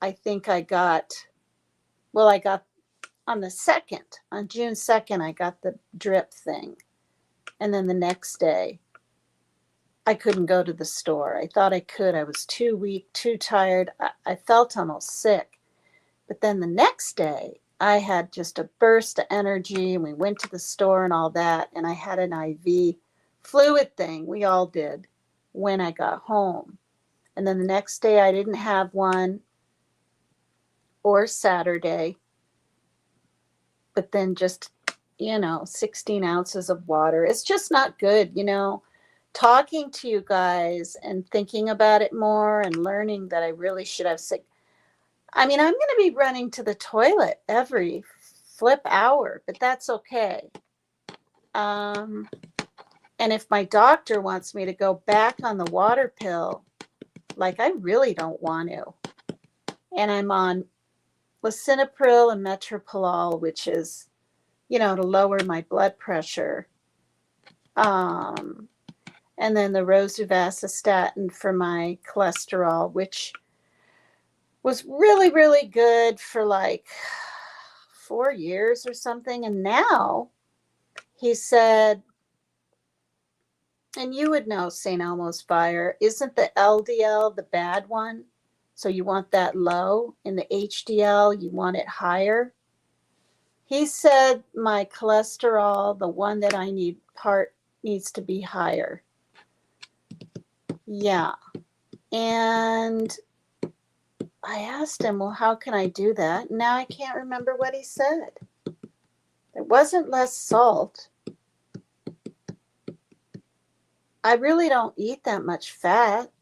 I think I got on the 2nd, on June 2nd, I got the drip thing. And then the next day, I couldn't go to the store. I thought I could. I was too weak, too tired. I felt almost sick. But then the next day, I had just a burst of energy, and we went to the store and all that. And I had an IV fluid thing. We all did when I got home. And then the next day, I didn't have one, or Saturday. But then just, 16 ounces of water. It's just not good, talking to you guys and thinking about it more and learning that I really should have sick. I mean, I'm going to be running to the toilet every flip hour, but that's okay. And if my doctor wants me to go back on the water pill, like, I really don't want to. And I'm on lisinopril and metoprolol, which is, to lower my blood pressure. And then the rosuvastatin for my cholesterol, which was really, really good for like 4 years or something. And now he said, and you would know, St. Elmo's Fire, isn't the LDL the bad one? So you want that low, and the HDL, you want it higher. He said my cholesterol, the one that I need, needs to be higher. Yeah. And I asked him, well, how can I do that? Now I can't remember what he said. It wasn't less salt. I really don't eat that much fat.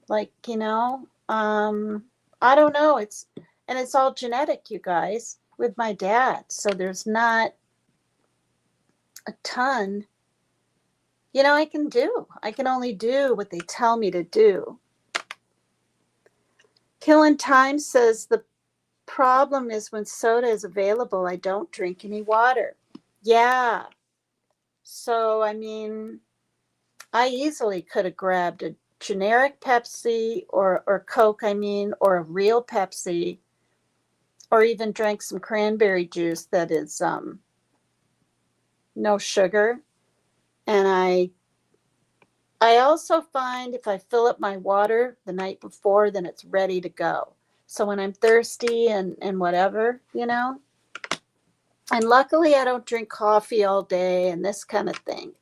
Like, I don't know. It's all genetic, you guys, with my dad. So there's not a ton, I can do. I can only do what they tell me to do. Killing Time says the problem is when soda is available, I don't drink any water. Yeah. So, I mean, I easily could have grabbed a generic Pepsi or Coke, or a real Pepsi, or even drank some cranberry juice that is no sugar. And I also find if I fill up my water the night before, then it's ready to go. So when I'm thirsty and whatever, and luckily I don't drink coffee all day and this kind of thing.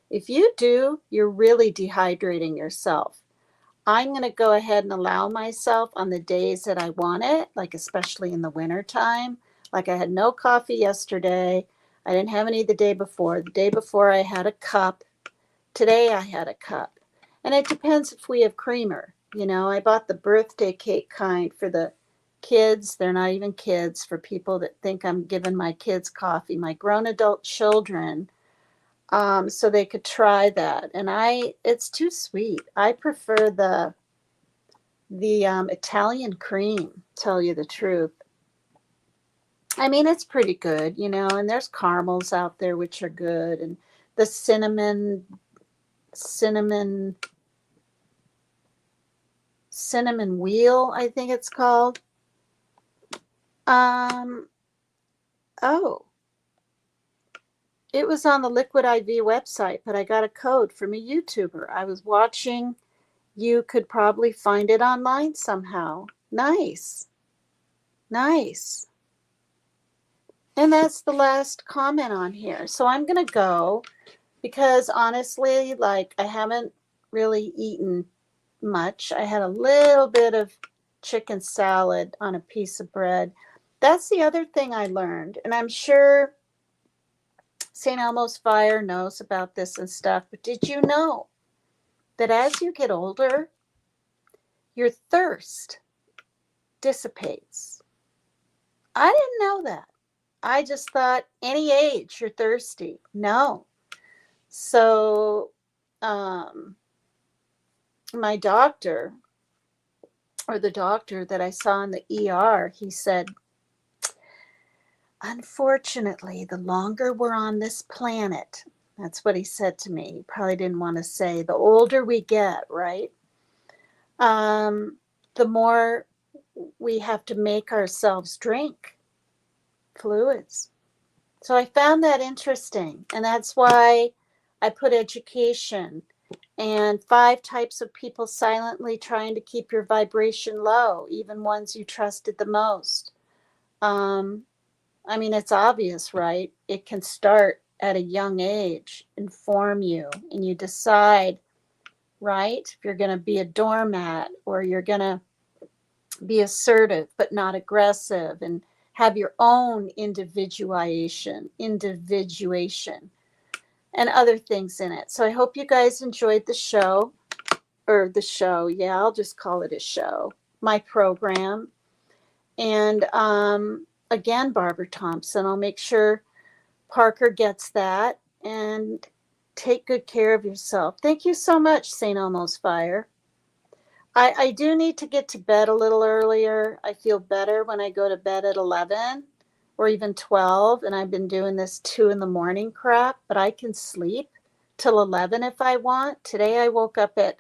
If you do, you're really dehydrating yourself. I'm going to go ahead and allow myself on the days that I want it, like especially in the winter time. Like I had no coffee yesterday. I didn't have any the day before. The day before I had a cup. Today I had a cup. And it depends if we have creamer. I bought the birthday cake kind for the kids. They're not even kids, for people that think I'm giving my kids coffee, my grown adult children, so they could try that. And it's too sweet. I prefer the Italian cream, tell you the truth. I mean, it's pretty good, and there's caramels out there which are good, and the cinnamon wheel, I think it's called. It was on the Liquid IV website, but I got a code from a YouTuber. I was watching. You could probably find it online somehow. Nice. And that's the last comment on here. So I'm going to go, because honestly, like, I haven't really eaten much. I had a little bit of chicken salad on a piece of bread. That's the other thing I learned. And I'm sure St. Elmo's Fire knows about this and stuff. But did you know that as you get older, your thirst dissipates? I didn't know that. I just thought any age you're thirsty. No. So my doctor, or the doctor that I saw in the ER, he said, unfortunately, the longer we're on this planet, that's what he said to me. He probably didn't want to say, the older we get, right? The more we have to make ourselves drink fluids. So I found that interesting. And that's why I put education and 5 types of people silently trying to keep your vibration low, even ones you trusted the most. I mean, it's obvious, right? It can start at a young age, inform you, and you decide, right? If you're going to be a doormat, or you're going to be assertive but not aggressive, and have your own individuation, and other things in it. So I hope you guys enjoyed the show, yeah, I'll just call it a show, my program. And again, Barbara Thompson, I'll make sure Parker gets that. And take good care of yourself. Thank you so much, St. Elmo's Fire. I do need to get to bed a little earlier. I feel better when I go to bed at 11 or even 12, and I've been doing this 2 a.m. crap, but I can sleep till 11 if I want. Today I woke up at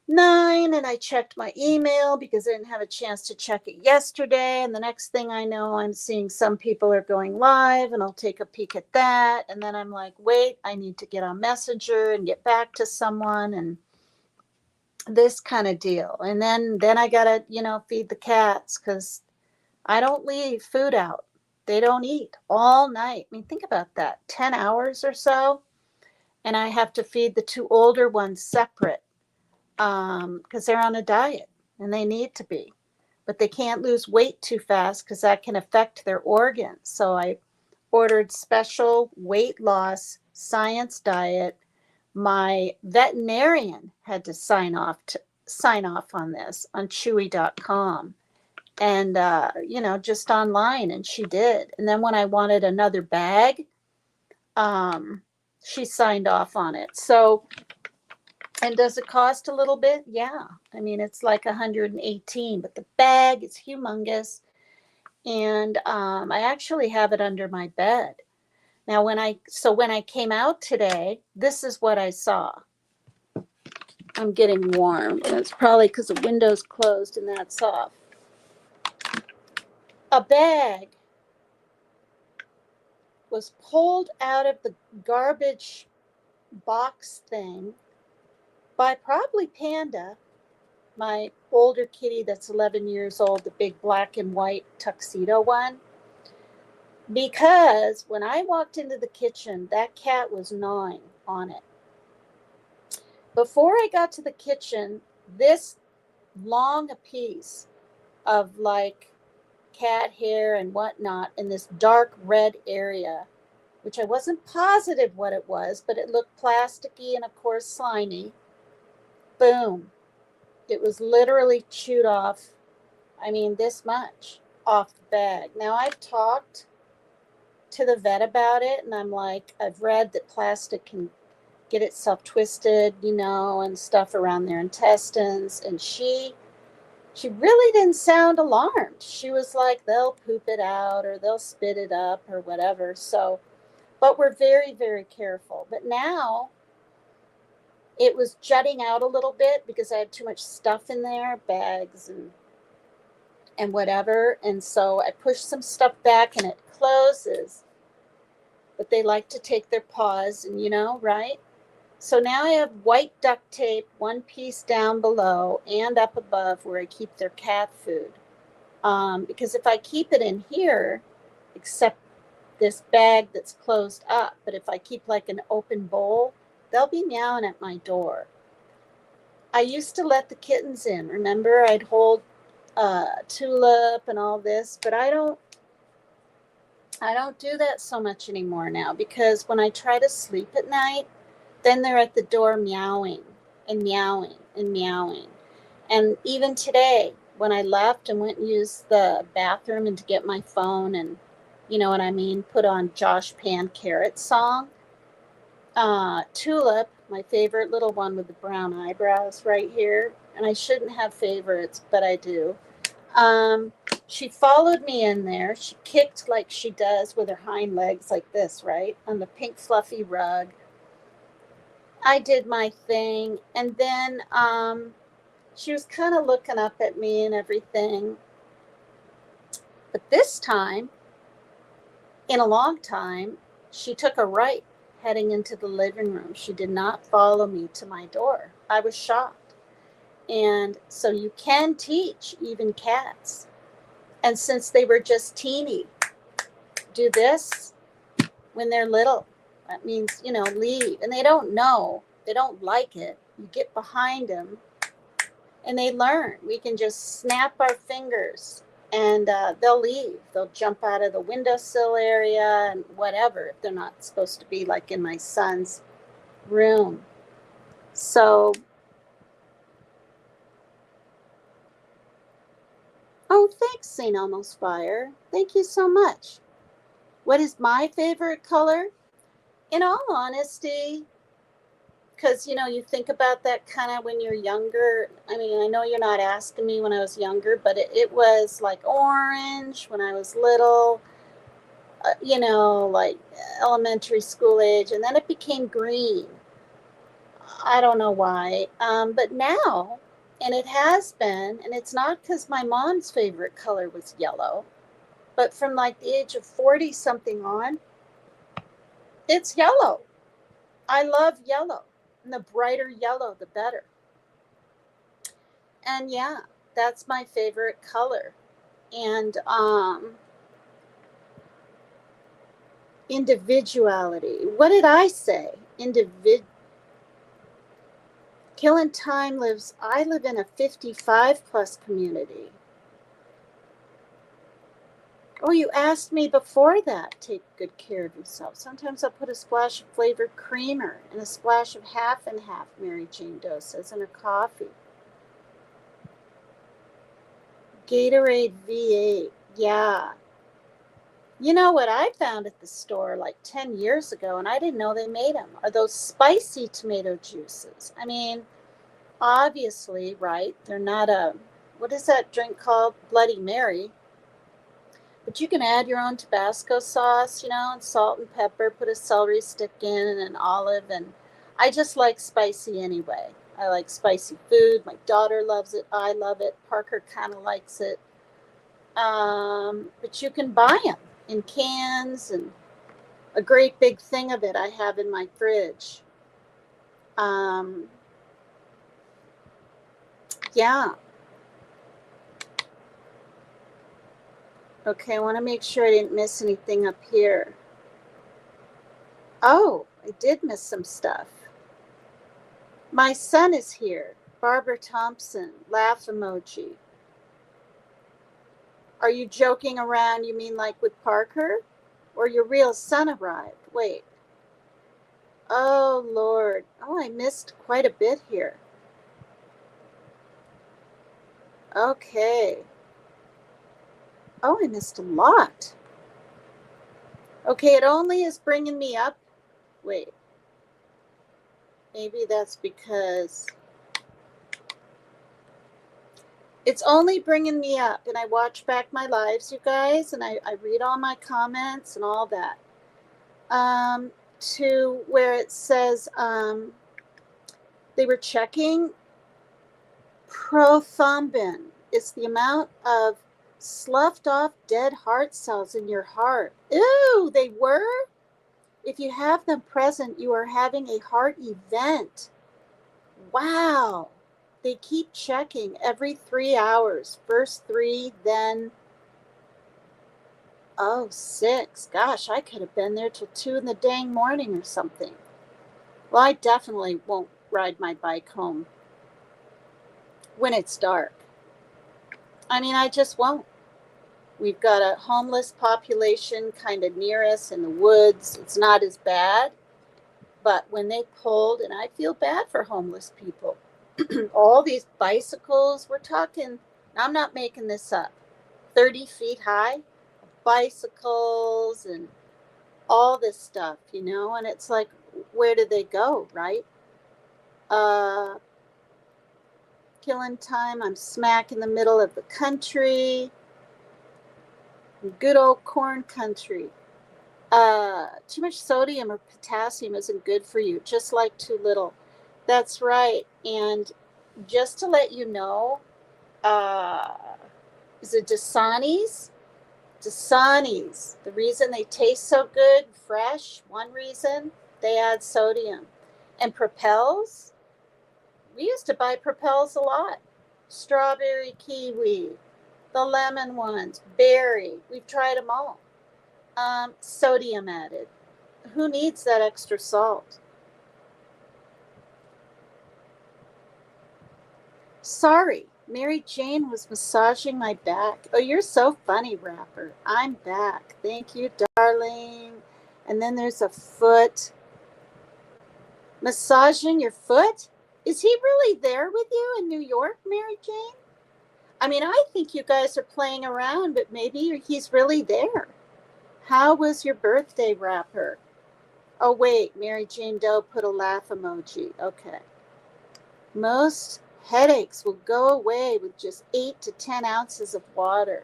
9 and I checked my email because I didn't have a chance to check it yesterday. And the next thing I know, I'm seeing some people are going live, and I'll take a peek at that. And then I'm like, wait, I need to get on Messenger and get back to someone, and this kind of deal. And then I gotta, feed the cats, because I don't leave food out. They don't eat all night. I mean, think about that, 10 hours or so. And I have to feed the 2 older ones separate, because they're on a diet and they need to be, but they can't lose weight too fast because that can affect their organs. So I ordered special weight loss science diet. My veterinarian had to sign off on this on Chewy.com, and just online, and she did. And then when I wanted another bag, she signed off on it. So, and does it cost a little bit? Yeah. I mean, it's like 118, but the bag is humongous. And I actually have it under my bed. Now, when I came out today, this is what I saw. I'm getting warm, and it's probably because the window's closed and that's off. A bag was pulled out of the garbage box thing by probably Panda, my older kitty that's 11 years old, the big black and white tuxedo one. Because when I walked into the kitchen, that cat was gnawing on it. Before I got to the kitchen, this long a piece of like cat hair and whatnot in this dark red area, which I wasn't positive what it was, but it looked plasticky and of course slimy. Boom. It was literally chewed off, I mean, this much off the bag. Now, I've talked to the vet about it, and I'm like, I've read that plastic can get itself twisted, and stuff around their intestines. And she really didn't sound alarmed. She was like, they'll poop it out or they'll spit it up or whatever. So, but we're very, very careful. But now it was jutting out a little bit because I had too much stuff in there, bags and whatever. And so I pushed some stuff back and it closes. But they like to take their paws and, right? So now I have white duct tape, one piece down below and up above where I keep their cat food. Because if I keep it in here, except this bag that's closed up, but if I keep like an open bowl, they'll be meowing at my door. I used to let the kittens in. Remember, I'd hold Tulip and all this, but I don't do that so much anymore now, because when I try to sleep at night, then they're at the door meowing and meowing and meowing. And even today, when I left and went and used the bathroom and to get my phone and, you know what I mean, put on Josh Pancarrot's song. Tulip, my favorite little one with the brown eyebrows right here, and I shouldn't have favorites, but I do. She followed me in there. She kicked like she does with her hind legs like this, right? On the pink fluffy rug. I did my thing, and then she was kind of looking up at me and everything. But this time, in a long time, she took a right heading into the living room. She did not follow me to my door. I was shocked. And so you can teach even cats. And since they were just teeny, do this when they're little. That means, you know, leave. And they don't know. They don't like it. You get behind them and they learn. We can just snap our fingers and they'll leave. They'll jump out of the windowsill area and whatever if they're not supposed to be like in my son's room. So, oh, thanks, St. Elmo's Fire. Thank you so much. What is my favorite color? In all honesty, because, you know, you think about that kind of when you're younger. I mean, I know you're not asking me when I was younger, but it was like orange when I was little, you know, like elementary school age. And then it became green. I don't know why. But now, and it has been, and it's not because my mom's favorite color was yellow, but from like the age of 40 something on, it's yellow. I love yellow. And the brighter yellow, the better. And yeah, that's my favorite color. And individuality. What did I say? Killing Time lives, I live in a 55 plus community. Oh, you asked me before that. Take good care of yourself. Sometimes I'll put a splash of flavored creamer and a splash of half and half, Mary Jane Doe says, in her coffee. Gatorade V8. Yeah. You know what I found at the store like 10 years ago, and I didn't know they made them, are those spicy tomato juices. I mean, obviously, right, they're not what is that drink called? Bloody Mary. But you can add your own Tabasco sauce, you know, and salt and pepper, put a celery stick in and an olive. And I just like spicy anyway. I like spicy food. My daughter loves it. I love it. Parker kind of likes it. But you can buy them in cans, and a great big thing of it I have in my fridge. Yeah. Okay, I want to make sure I didn't miss anything up here. Oh, I did miss some stuff. My son is here. Barbara Thompson, laugh emoji. Are you joking around? You mean like with Parker? Or your real son arrived? Wait. Oh, Lord. Oh, I missed quite a bit here. Okay. Oh, I missed a lot. Okay, it only is bringing me up. Wait. Maybe that's because it's only bringing me up, and I watch back my lives, you guys, and I read all my comments and all that. To where it says they were checking prothrombin. It's the amount of sloughed off dead heart cells in your heart. Ew, they were? If you have them present, you are having a heart event. Wow. They keep checking every 3 hours. First 3, then 6. Gosh, I could have been there till 2 in the dang morning or something. Well, I definitely won't ride my bike home when it's dark. I mean, I just won't. We've got a homeless population kind of near us in the woods. It's not as bad. But when they pulled, and I feel bad for homeless people, all these bicycles, we're talking I'm not making this up. 30 feet high, bicycles and all this stuff, and it's like, where do they go, right? Killing time. I'm smack in the middle of the country. Good old corn country. Too much sodium or potassium isn't good for you, just like too little. That's right. And just to let you know, is it Dasani's? Dasani's. The reason they taste so good, fresh, one reason, they add sodium. And Propels, we used to buy Propels a lot. Strawberry kiwi, the lemon ones, berry, we've tried them all. Sodium added. Who needs that extra salt? Sorry, Mary Jane was massaging my back. Oh, you're so funny, Rapper. I'm back. Thank you, darling. And then there's a foot. Massaging your foot? Is he really there with you in New York, Mary Jane? I mean, I think you guys are playing around, but maybe he's really there. How was your birthday, Rapper? Oh, wait, Mary Jane Doe put a laugh emoji. Okay. Most headaches will go away with just 8 to 10 ounces of water.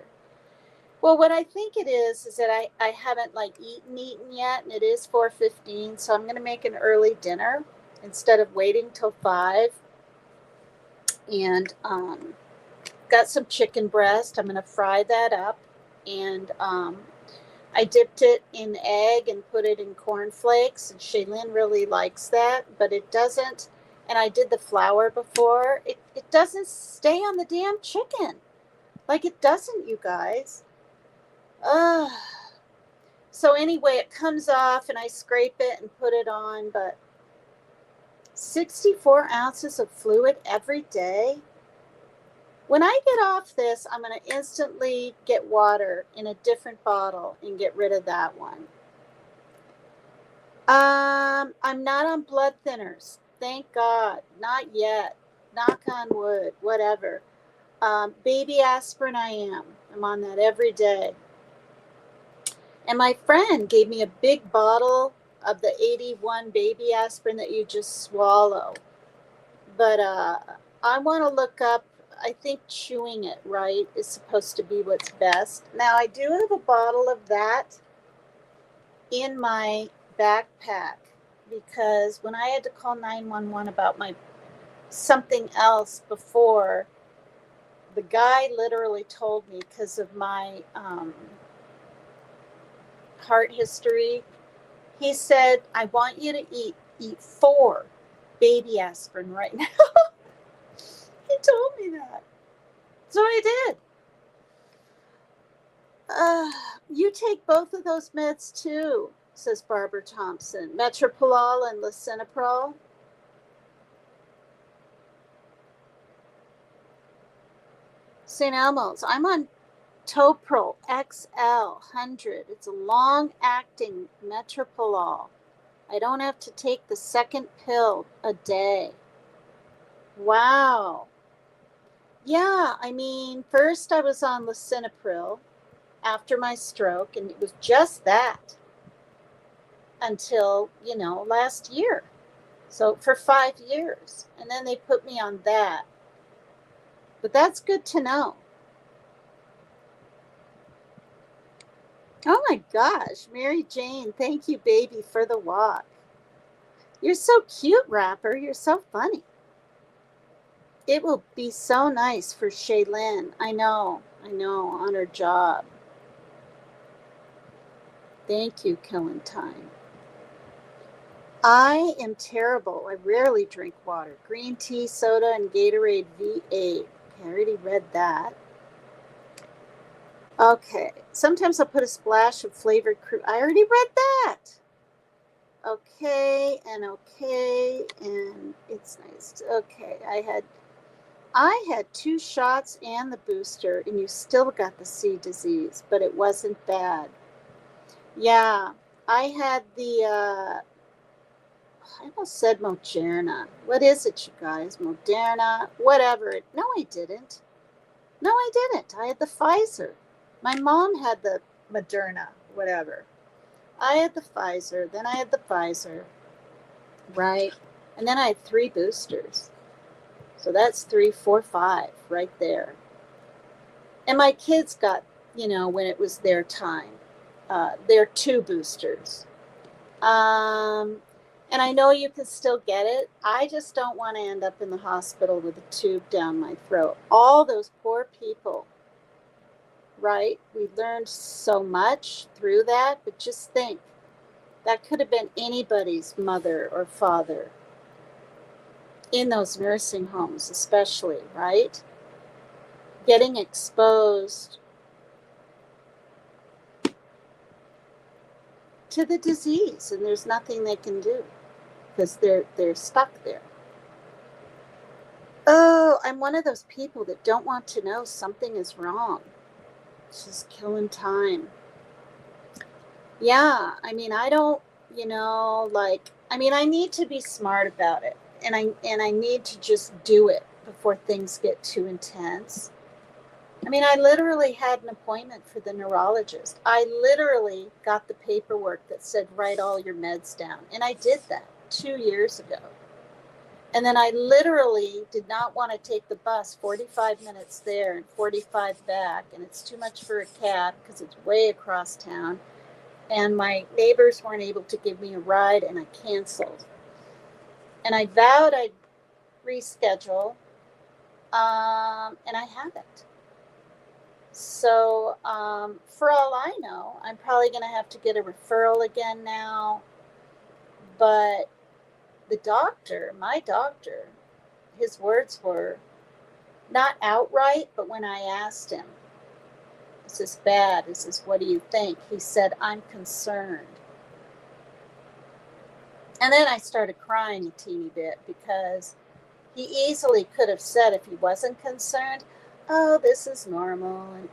Well, what I think it is that I haven't eaten yet, and it is 4:15, so I'm going to make an early dinner instead of waiting till 5. And got some chicken breast. I'm going to fry that up, and I dipped it in egg and put it in cornflakes, and Shaylin really likes that, but it doesn't, and I did the flour before, it doesn't stay on the damn chicken. Like it doesn't, you guys. So anyway, it comes off and I scrape it and put it on, but 64 ounces of fluid every day. When I get off this, I'm going to instantly get water in a different bottle and get rid of that one. I'm not on blood thinners. Thank God. Not yet. Knock on wood. Whatever. Baby aspirin I am. I'm on that every day. And my friend gave me a big bottle of the 81 baby aspirin that you just swallow. But I want to look up, I think chewing it, right, is supposed to be what's best. Now, I do have a bottle of that in my backpack because when I had to call 911 about my something else before, the guy literally told me because of my heart history, he said, I want you to eat 4 baby aspirin right now. He told me that. So I did. You take both of those meds too, says Barbara Thompson. Metoprolol and lisinopril. St. Elmo's. I'm on Toprol XL 100. It's a long-acting metoprolol. I don't have to take the second pill a day. Wow. Yeah, I mean, first I was on lisinopril after my stroke, and it was just that until, last year. So for 5 years. And then they put me on that. But that's good to know. Oh my gosh, Mary Jane, thank you, baby, for the walk. You're so cute, Rapper. You're so funny. It will be so nice for Shaylin. I know, on her job. Thank you, Killing Time. I am terrible. I rarely drink water. Green tea, soda, and Gatorade V8. Okay, I already read that. Okay, sometimes I'll put a splash of flavored fruit. I already read that. Okay, and it's nice. Okay, I had 2 shots and the booster, and you still got the C disease, but it wasn't bad. Yeah, I had I almost said Moderna. What is it, you guys? Moderna, whatever. No, I didn't. No, I didn't. I had the Pfizer. My mom had the Moderna, whatever. I had the Pfizer, then I had the Pfizer, right? And then I had 3 boosters. So that's 3, 4, 5 right there. And my kids got, when it was their time, their 2 boosters. And I know you can still get it. I just don't want to end up in the hospital with a tube down my throat. All those poor people, right? We learned so much through that, but just think, that could have been anybody's mother or father in those nursing homes, especially, right? Getting exposed to the disease, and there's nothing they can do because they're stuck there. Oh, I'm one of those people that don't want to know something is wrong. It's just killing time. Yeah, I mean, I don't, I need to be smart about it, and I need to just do it before things get too intense. I mean, I literally had an appointment for the neurologist. I literally got the paperwork that said, write all your meds down. And I did that 2 years ago. And then I literally did not want to take the bus 45 minutes there and 45 back. And it's too much for a cab because it's way across town. And my neighbors weren't able to give me a ride, and I canceled. And I vowed I'd reschedule, and I haven't. So for all I know, I'm probably going to have to get a referral again now. But the doctor, my doctor, his words were not outright, but when I asked him, is this bad? Is this, what do you think? He said, I'm concerned. And then I started crying a teeny bit because he easily could have said, if he wasn't concerned, oh, this is normal, and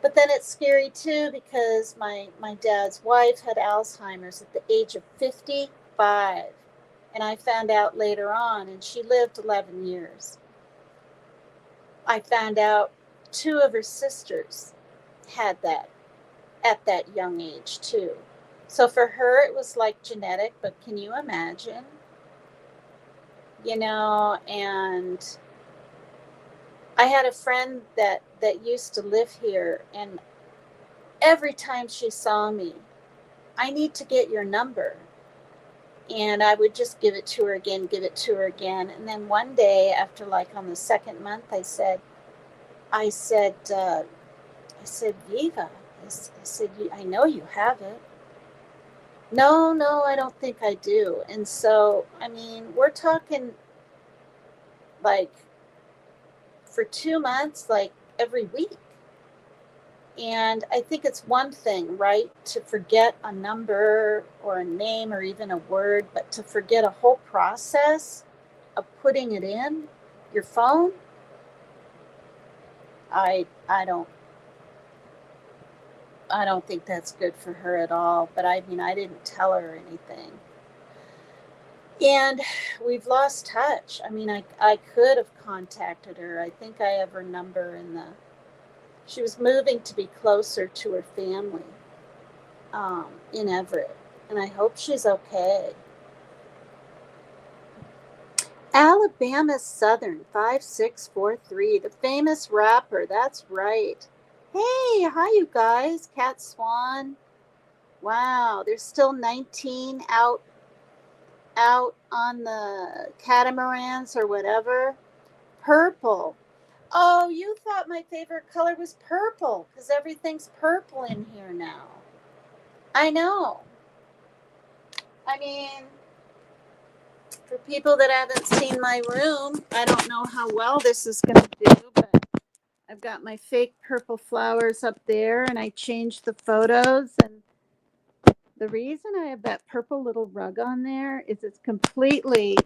but then it's scary too because my dad's wife had Alzheimer's at the age of 55, and I found out later on, and she lived 11 years. I found out 2 of her sisters had that at that young age too. So for her, it was like genetic, but can you imagine? And I had a friend that used to live here, and every time she saw me, I need to get your number. And I would just give it to her again. And then one day, after on the 2nd month, I said, Viva, I said, I know you have it. No, I don't think I do. And so, I mean, we're talking for 2 months, every week. And I think it's one thing, right, to forget a number or a name or even a word, but to forget a whole process of putting it in your phone, I don't think that's good for her at all. But I mean, I didn't tell her anything. And we've lost touch. I mean, I could have contacted her. I think I have her number she was moving to be closer to her family in Everett. And I hope she's okay. Alabama Southern 5643, the famous rapper. That's right. Hey, hi you guys. Cat Swan. Wow, there's still 19 out on the catamarans or whatever. Purple. Oh, you thought my favorite color was purple because everything's purple in here now. I know. I mean, for people that haven't seen my room, I don't know how well this is going to do, but I've got my fake purple flowers up there, and I changed the photos. And the reason I have that purple little rug on there is it's completely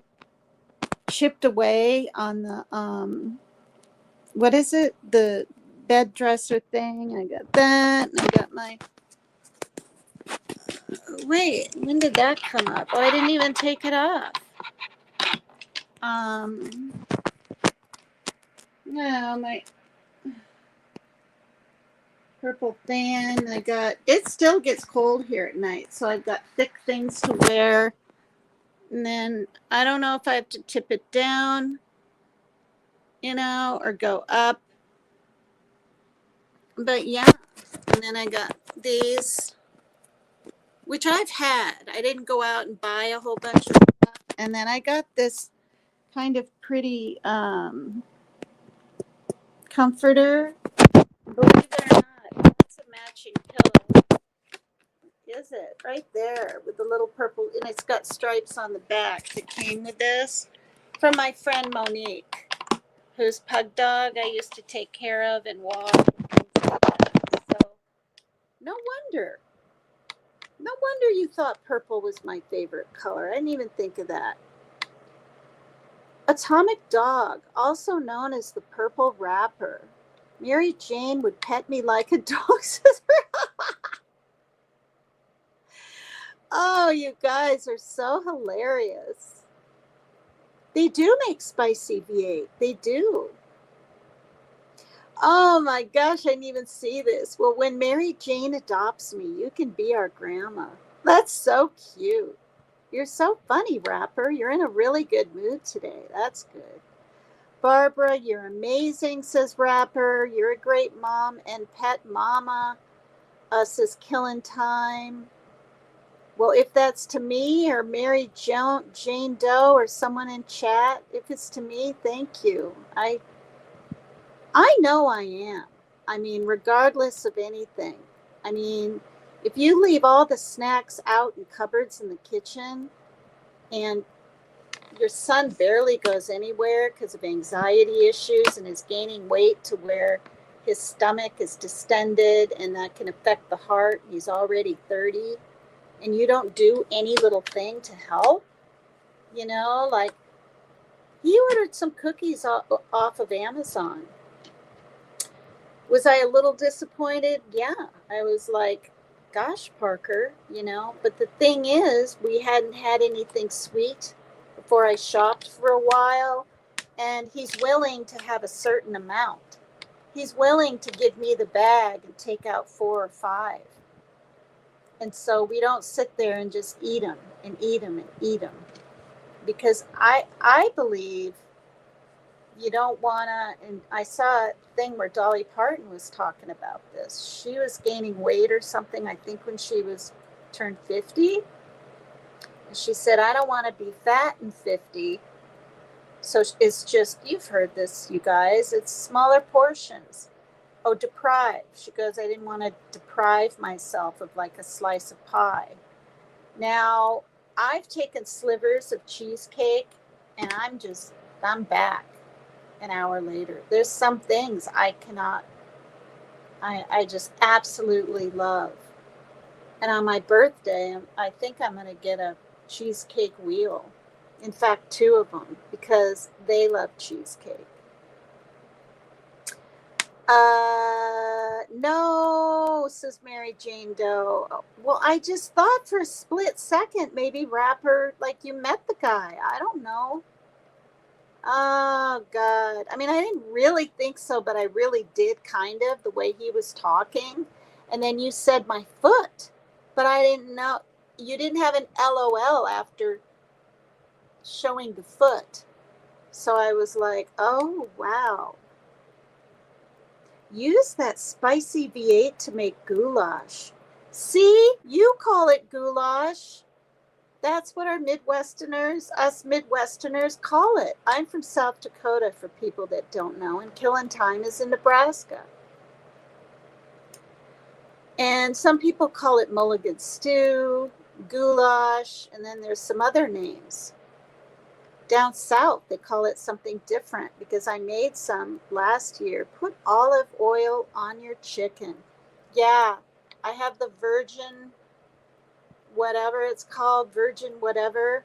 chipped away on the, what is it? The bed dresser thing. I got that. And I got my, wait, when did that come up? Oh, I didn't even take it off. No, my purple fan. It still gets cold here at night, so I've got thick things to wear. And then I don't know if I have to tip it down, or go up. But yeah, and then I got these, which I've had. I didn't go out and buy a whole bunch of stuff. And then I got this kind of pretty comforter. Believe it or not, it's a matching pillow. Is it? Right there with the little purple, and it's got stripes on the back that came with this from my friend Monique, whose pug dog I used to take care of and walk. So no wonder you thought purple was my favorite color. I didn't even think of that. Atomic Dog, also known as the Purple Rapper. Mary Jane would pet me like a dog. Oh, you guys are so hilarious. They do make spicy V8. They do. Oh my gosh, I didn't even see this. Well, when Mary Jane adopts me, you can be our grandma. That's so cute. You're so funny, Rapper. You're in a really good mood today. That's good. Barbara, you're amazing, says Rapper. You're a great mom and pet mama, says Killing Time. Well, if that's to me or Mary Jane Doe or someone in chat, if it's to me, thank you. I know I am. I mean, regardless of anything. I mean, if you leave all the snacks out in cupboards in the kitchen and your son barely goes anywhere because of anxiety issues and is gaining weight to where his stomach is distended and that can affect the heart, he's already 30, and you don't do any little thing to help, like he ordered some cookies off of Amazon. Was I a little disappointed? Yeah. I was like, gosh, Parker, but the thing is, we hadn't had anything sweet before I shopped for a while, and he's willing to have a certain amount. He's willing to give me the bag and take out 4 or 5. And so we don't sit there and just eat them and eat them and eat them. Because I believe you don't want to, and I saw a thing where Dolly Parton was talking about this. She was gaining weight or something, I think, when she turned 50. And she said, I don't want to be fat in 50. So it's just, you've heard this, you guys, it's smaller portions. Oh, deprive. She goes, I didn't want to deprive myself of like a slice of pie. Now, I've taken slivers of cheesecake and I'm back an hour later. There's some things I just absolutely love. And on my birthday, I think I'm going to get a cheesecake wheel. In fact, 2 of them, because they love cheesecake. No, says Mary Jane Doe. Well, I just thought for a split second, maybe Rapper, like you met the guy. I don't know. Oh, God. I mean, I didn't really think so, but I really did kind of, the way he was talking. And then you said my foot, but I didn't know. You didn't have an LOL after showing the foot. So I was like, oh, wow. Use that spicy V8 to make goulash. See, you call it goulash. That's what us Midwesterners call it. I'm from South Dakota, for people that don't know, and Killing Time is in Nebraska. And some people call it mulligan stew, goulash, and then there's some other names. Down south, they call it something different, because I made some last year. Put olive oil on your chicken. Yeah, I have the virgin, whatever it's called, virgin whatever,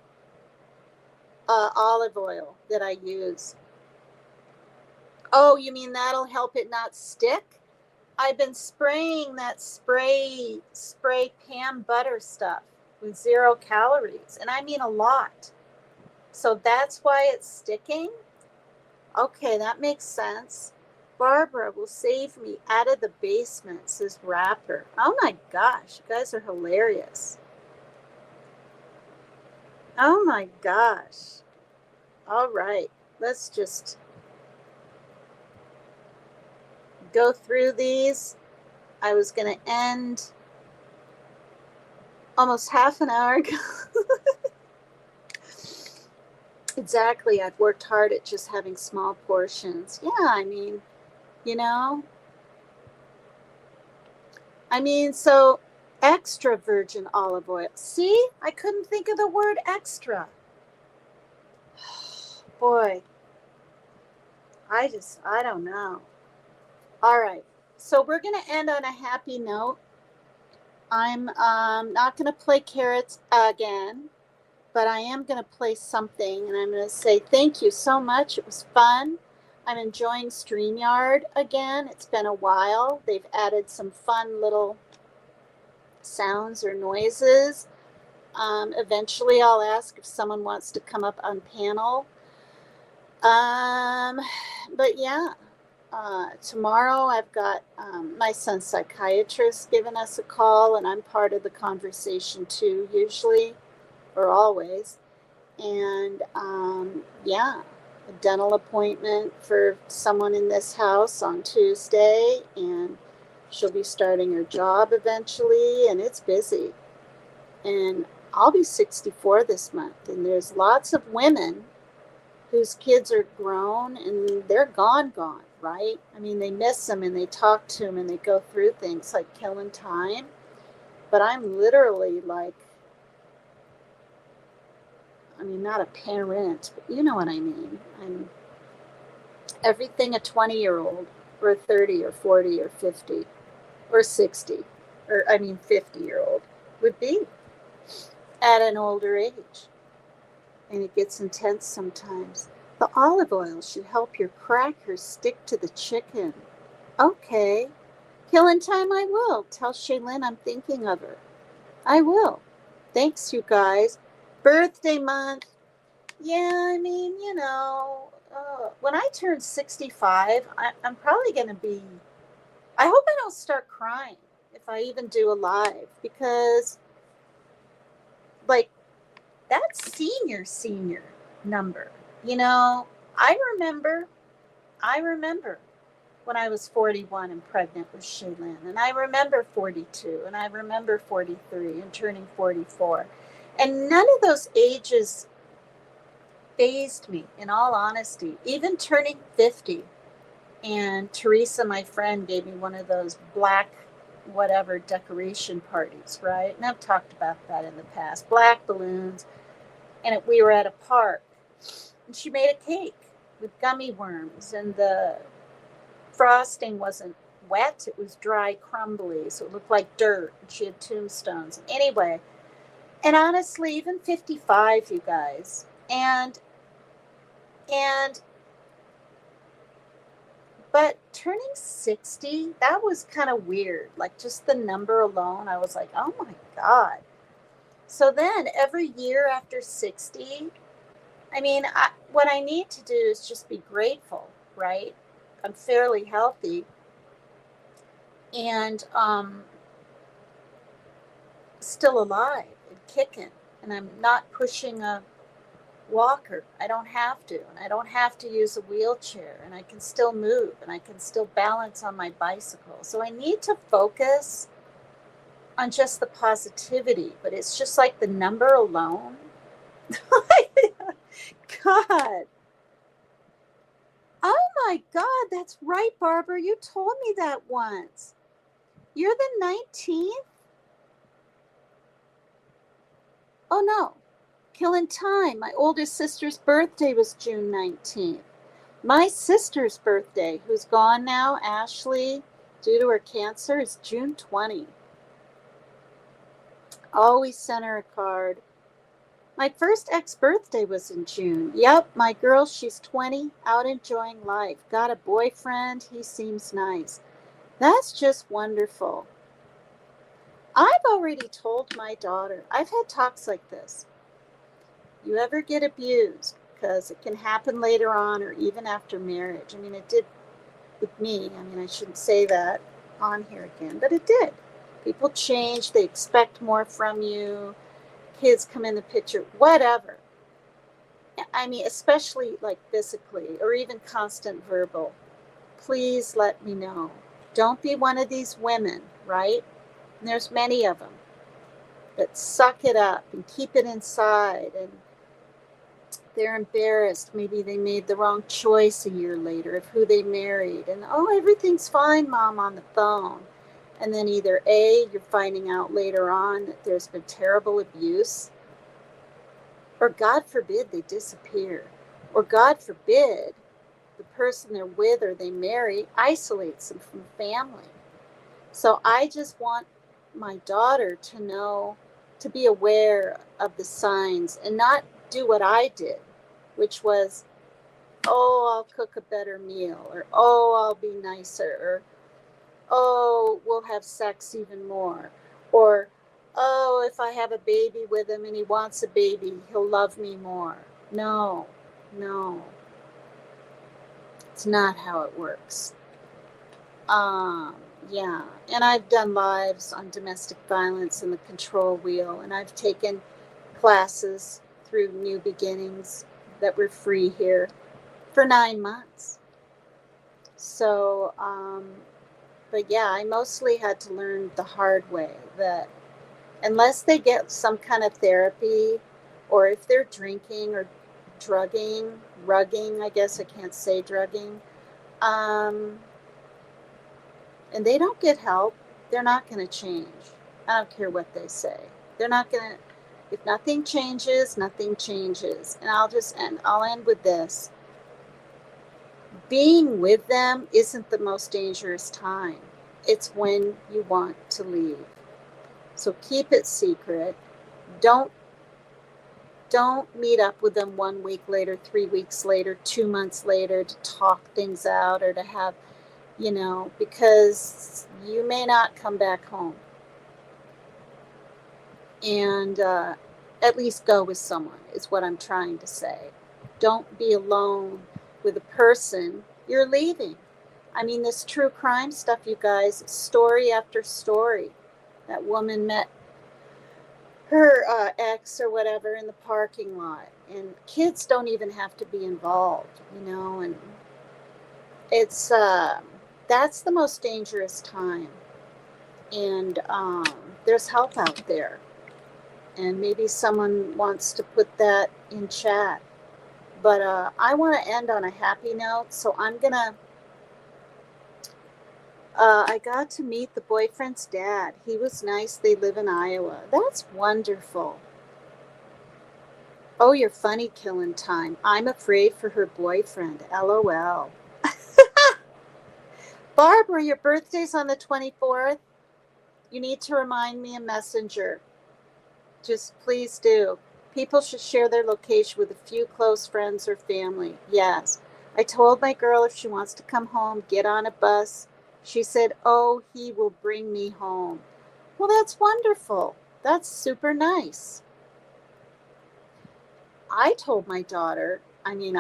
olive oil that I use. Oh, you mean that'll help it not stick? I've been spraying that spray pan butter stuff with 0 calories, and I mean a lot. So that's why it's sticking? Okay, that makes sense. Barbara will save me out of the basement, says Rapper. Oh my gosh, you guys are hilarious. Oh my gosh. All right, let's just go through these. I was going to end almost half an hour ago. Exactly. I've worked hard at just having small portions. Yeah, I mean, so extra virgin olive oil. See, I couldn't think of the word extra. Boy, I don't know. All right. So we're going to end on a happy note. I'm not going to play carrots again, but I am going to play something, and I'm going to say thank you so much. It was fun. I'm enjoying StreamYard again. It's been a while. They've added some fun little sounds or noises. Eventually, I'll ask if someone wants to come up on panel. But yeah, tomorrow I've got my son's psychiatrist giving us a call, and I'm part of the conversation too, usually or always. And yeah, a dental appointment for someone in this house on Tuesday, and she'll be starting her job eventually, and it's busy. And I'll be 64 this month, and there's lots of women whose kids are grown and they're gone, right? I mean, they miss them and they talk to them and they go through things like killing time. But I'm literally like, not a parent, but you know what I mean. I'm everything a 20-year-old or a 30 or 40 or 50 or 60 or 50-year-old would be at an older age. And it gets intense sometimes. The olive oil should help your crackers stick to the chicken. Okay. Killing time, I will. Tell Shaylin I'm thinking of her. I will. Thanks, you guys. Birthday month. Yeah, when I turn 65, I'm probably going to be, I hope I don't start crying if I even do a live, because like, that's senior number. I remember when I was 41 and pregnant with Shaylin, and I remember 42, and I remember 43 and turning 44. And none of those ages fazed me, in all honesty, even turning 50. And Teresa, my friend, gave me one of those black whatever decoration parties, right? And I've talked about that in the past. Black balloons. And we were at a park. And she made a cake with gummy worms. And the frosting wasn't wet. It was dry, crumbly. So it looked like dirt. And she had tombstones. Anyway. And honestly, even 55, you guys. But turning 60, that was kind of weird. Like, just the number alone, I was like, oh my God. So then every year after 60, what I need to do is just be grateful, right? I'm fairly healthy. And still alive and kicking. And I'm not pushing a walker. I don't have to. And I don't have to use a wheelchair. And I can still move. And I can still balance on my bicycle. So I need to focus on just the positivity. But it's just like the number alone. God. Oh my God, that's right, Barbara. You told me that once. You're the 19th? Oh no. Killing time. My oldest sister's birthday was June 19th. My sister's birthday, who's gone now, Ashley, due to her cancer, is June 20. Always sent her a card. My first ex-birthday was in June. Yep, my girl, she's 20, out enjoying life. Got a boyfriend. He seems nice. That's just wonderful. I've already told my daughter, I've had talks like this. You ever get abused, because it can happen later on or even after marriage. I mean, it did with me. I mean, I shouldn't say that on here again, but it did. People change. They expect more from you. Kids come in the picture, whatever. I mean, especially like physically or even constant verbal. Please let me know. Don't be one of these women, right? And there's many of them that suck it up and keep it inside, and they're embarrassed. Maybe they made the wrong choice a year later of who they married, and oh, everything's fine, Mom, on the phone. And then either A, you're finding out later on that there's been terrible abuse, or God forbid they disappear, or God forbid the person they're with or they marry isolates them from family. So I just want my daughter to know, to be aware of the signs and not do what I did, which was, oh, I'll cook a better meal, or oh, I'll be nicer, or oh, we'll have sex even more, or oh, if I have a baby with him and he wants a baby, he'll love me more. No. It's not how it works. Yeah, and I've done lives on domestic violence and the control wheel, and I've taken classes through New Beginnings that were free here for 9 months. So, but yeah, I mostly had to learn the hard way that unless they get some kind of therapy, or if they're drinking or rugging, I guess I can't say drugging, and they don't get help, they're not going to change. I don't care what they say. They're not going to, if nothing changes, nothing changes. And I'll end with this. Being with them isn't the most dangerous time. It's when you want to leave. So keep it secret. Don't meet up with them 1 week later, 3 weeks later, 2 months later to talk things out or to have, because you may not come back home. And at least go with someone is what I'm trying to say. Don't be alone with a person you're leaving. I mean, this true crime stuff, you guys, story after story. That woman met her ex or whatever in the parking lot, and kids don't even have to be involved, and it's that's the most dangerous time. And there's help out there, and maybe someone wants to put that in chat, but I want to end on a happy note, so I'm gonna I got to meet the boyfriend's dad. He was nice. They live in Iowa. That's wonderful. Oh, you're funny, killing time. I'm afraid for her boyfriend. LOL. Barbara, your birthday's on the 24th. You need to remind me in Messenger. Just please do. People should share their location with a few close friends or family. Yes. I told my girl if she wants to come home, get on a bus. She said, oh, he will bring me home. Well, that's wonderful. That's super nice. I told my daughter, when you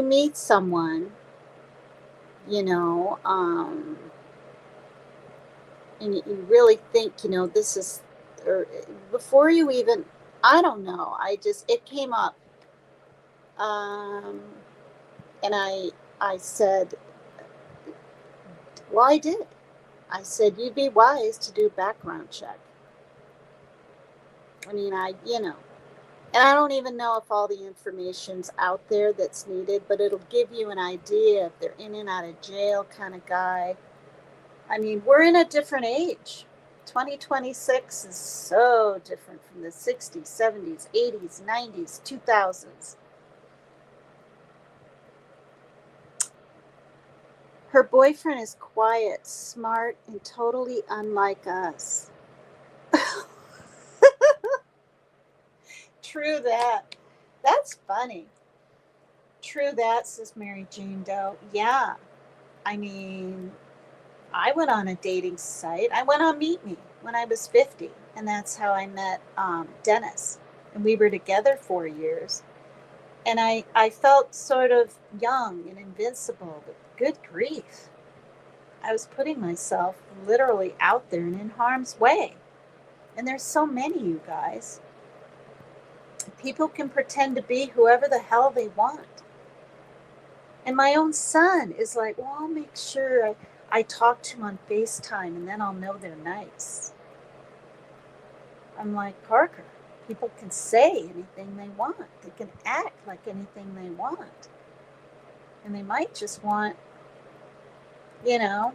meet someone, and you really think, this is, or before you even, I don't know, it came up. And I said, well, I did. I said, you'd be wise to do a background check. I mean, and I don't even know if all the information's out there that's needed, but it'll give you an idea if they're in and out of jail kind of guy. I mean, we're in a different age. 2026 is so different from the 60s, 70s, 80s, 90s, 2000s. Her boyfriend is quiet, smart, and totally unlike us. True that. That's funny. True that, says Mary Jane Doe. Yeah. I mean, I went on a dating site. I went on Meet Me when I was 50, and that's how I met Dennis. And we were together 4 years. And I felt sort of young and invincible, but good grief. I was putting myself literally out there and in harm's way. And there's so many, you guys. People can pretend to be whoever the hell they want. And my own son is like, well, I'll make sure I talk to him on FaceTime and then I'll know they're nice. I'm like, Parker, people can say anything they want. They can act like anything they want. And they might just want, your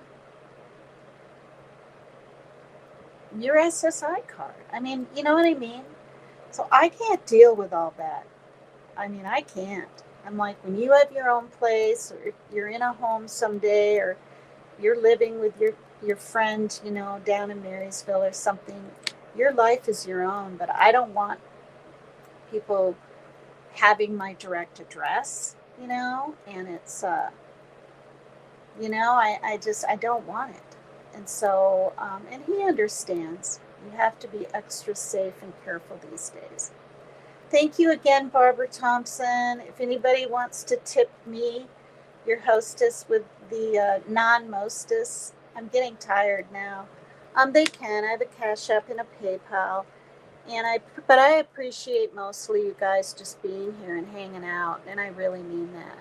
SSI card. I mean, you know what I mean? So I can't deal with all that. I mean, I can't. I'm like, when you have your own place, or you're in a home someday, or you're living with your friend, down in Marysville or something, your life is your own. But I don't want people having my direct address, and it's, I don't want it. And so, and he understands. You have to be extra safe and careful these days. Thank you again, Barbara Thompson. If anybody wants to tip me, your hostess, with the non-mostess, I'm getting tired now. They can. I have a Cash App and a PayPal. But I appreciate mostly you guys just being here and hanging out, and I really mean that.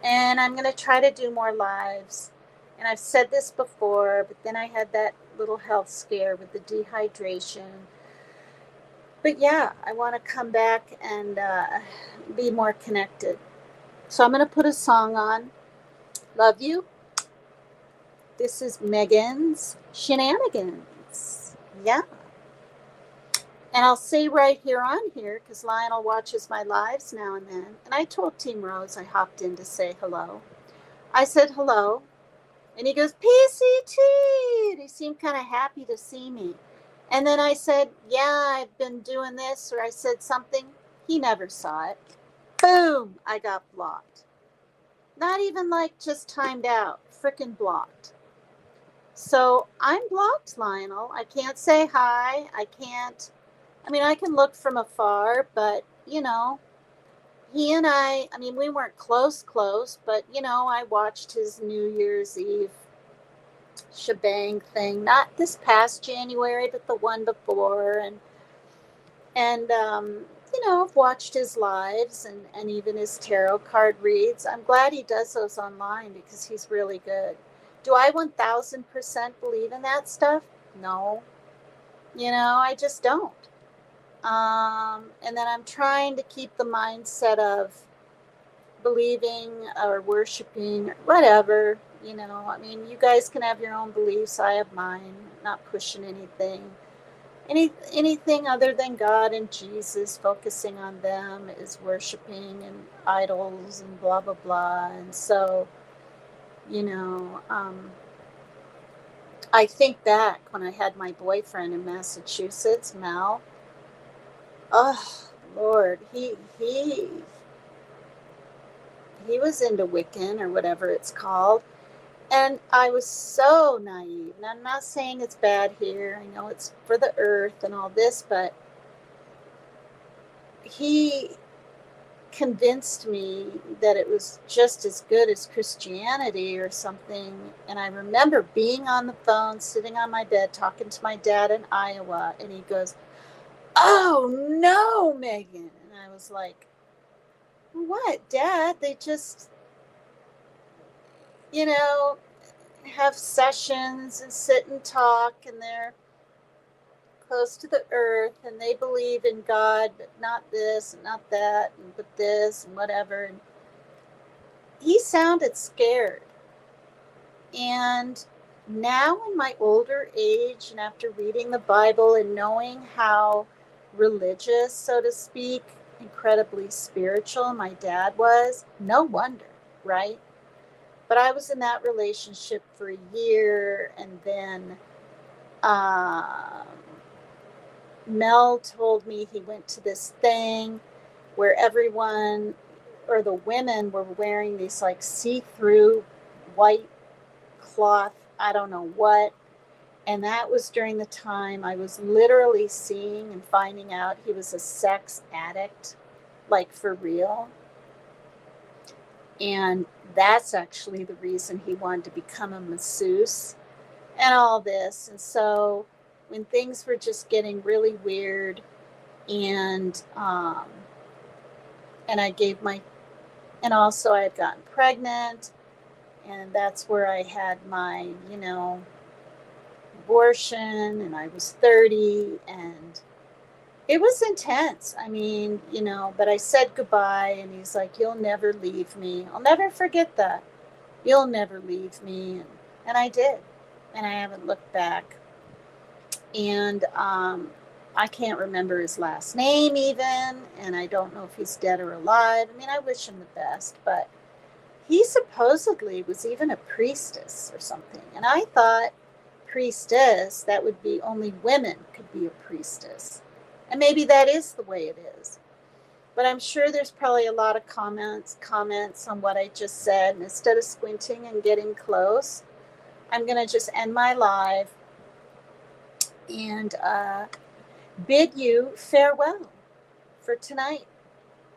And I'm going to try to do more lives. And I've said this before, but then I had that little health scare with the dehydration. But yeah, I want to come back and be more connected. So I'm going to put a song on. Love you. This is Megan's Shenanigans. Yeah. And I'll say right here on here, because Lionel watches my lives now and then. And I told Team Rose I hopped in to say hello. I said hello. And he goes, PCT. And he seemed kind of happy to see me. And then I said, yeah, I've been doing this, or I said something. He never saw it. Boom, I got blocked. Not even like just timed out, frickin' blocked. So I'm blocked, Lionel. I can't say hi. I can look from afar, but, he and I we weren't close, but, I watched his New Year's Eve shebang thing, not this past January, but the one before, and I've watched his lives and even his tarot card reads. I'm glad he does those online because he's really good. Do I 1000% believe in that stuff? No. I just don't. And then I'm trying to keep the mindset of believing or worshiping or whatever. You guys can have your own beliefs. I have mine. Not pushing anything. Anything other than God and Jesus, focusing on them is worshiping and idols and blah, blah, blah. And so, I think back when I had my boyfriend in Massachusetts, Mel. Oh, Lord, he was into Wiccan or whatever it's called. And I was so naive. And I'm not saying it's bad here. I know it's for the earth and all this, but he convinced me that it was just as good as Christianity or something. And I remember being on the phone, sitting on my bed, talking to my dad in Iowa. And he goes, oh, no, Megan. And I was like, what, Dad? They just, have sessions and sit and talk, and they're close to the earth, and they believe in God, but not this and not that, and but this and whatever. And he sounded scared. And now in my older age, and after reading the Bible and knowing how religious, so to speak, incredibly spiritual my dad was, no wonder, right? But I was in that relationship for a year, and then Mel told me he went to this thing where everyone, or the women, were wearing these like see-through white cloth, I don't know what. And that was during the time I was literally seeing and finding out he was a sex addict. like for real. And that's actually the reason he wanted to become a masseuse and all this. And so when things were just getting really weird, and I gave my, and also I had gotten pregnant, and that's where I had my, abortion, and I was 30, and it was intense. I mean, but I said goodbye, and he's like, "You'll never leave me." I'll never forget that. "You'll never leave me." And I did. And I haven't looked back. And I can't remember his last name even, and I don't know if he's dead or alive. I mean, I wish him the best, but he supposedly was even a priestess or something. And I thought priestess, that would be only women could be a priestess. And maybe that is the way it is. But I'm sure there's probably a lot of comments on what I just said. And instead of squinting and getting close, I'm going to just end my live and bid you farewell for tonight.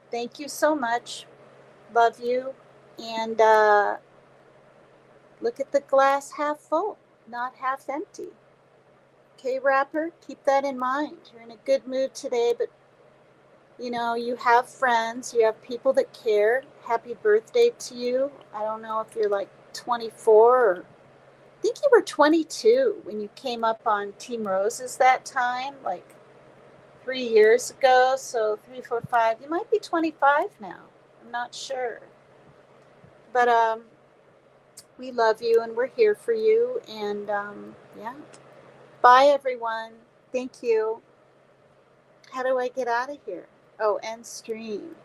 Thank you so much. Love you. And look at the glass half full, not half empty. Okay, Rapper, keep that in mind. You're in a good mood today, but you have friends, you have people that care. Happy birthday to you. I don't know if you're like 24 or I think you were 22 when you came up on Team Roses that time, like 3 years ago. So 3, 4, 5. You might be 25 now. I'm not sure. But we love you and we're here for you. And yeah. Bye, everyone. Thank you. How do I get out of here? Oh, end stream.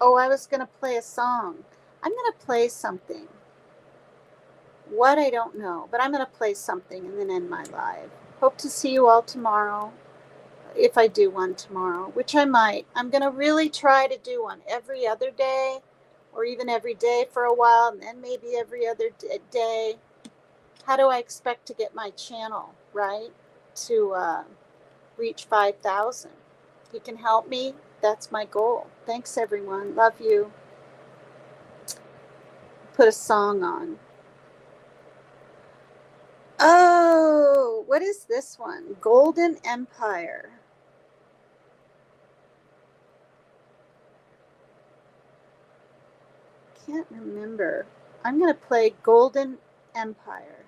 Oh, I was going to play a song. I'm going to play something. What, I don't know. But I'm going to play something and then end my live. Hope to see you all tomorrow. If I do one tomorrow, which I might. I'm going to really try to do one every other day or even every day for a while and then maybe every other day. How do I expect to get my channel, right, to reach 5,000? If you can help me, that's my goal. Thanks, everyone. Love you. Put a song on. Oh, what is this one? Golden Empire. Can't remember. I'm going to play Golden Empire.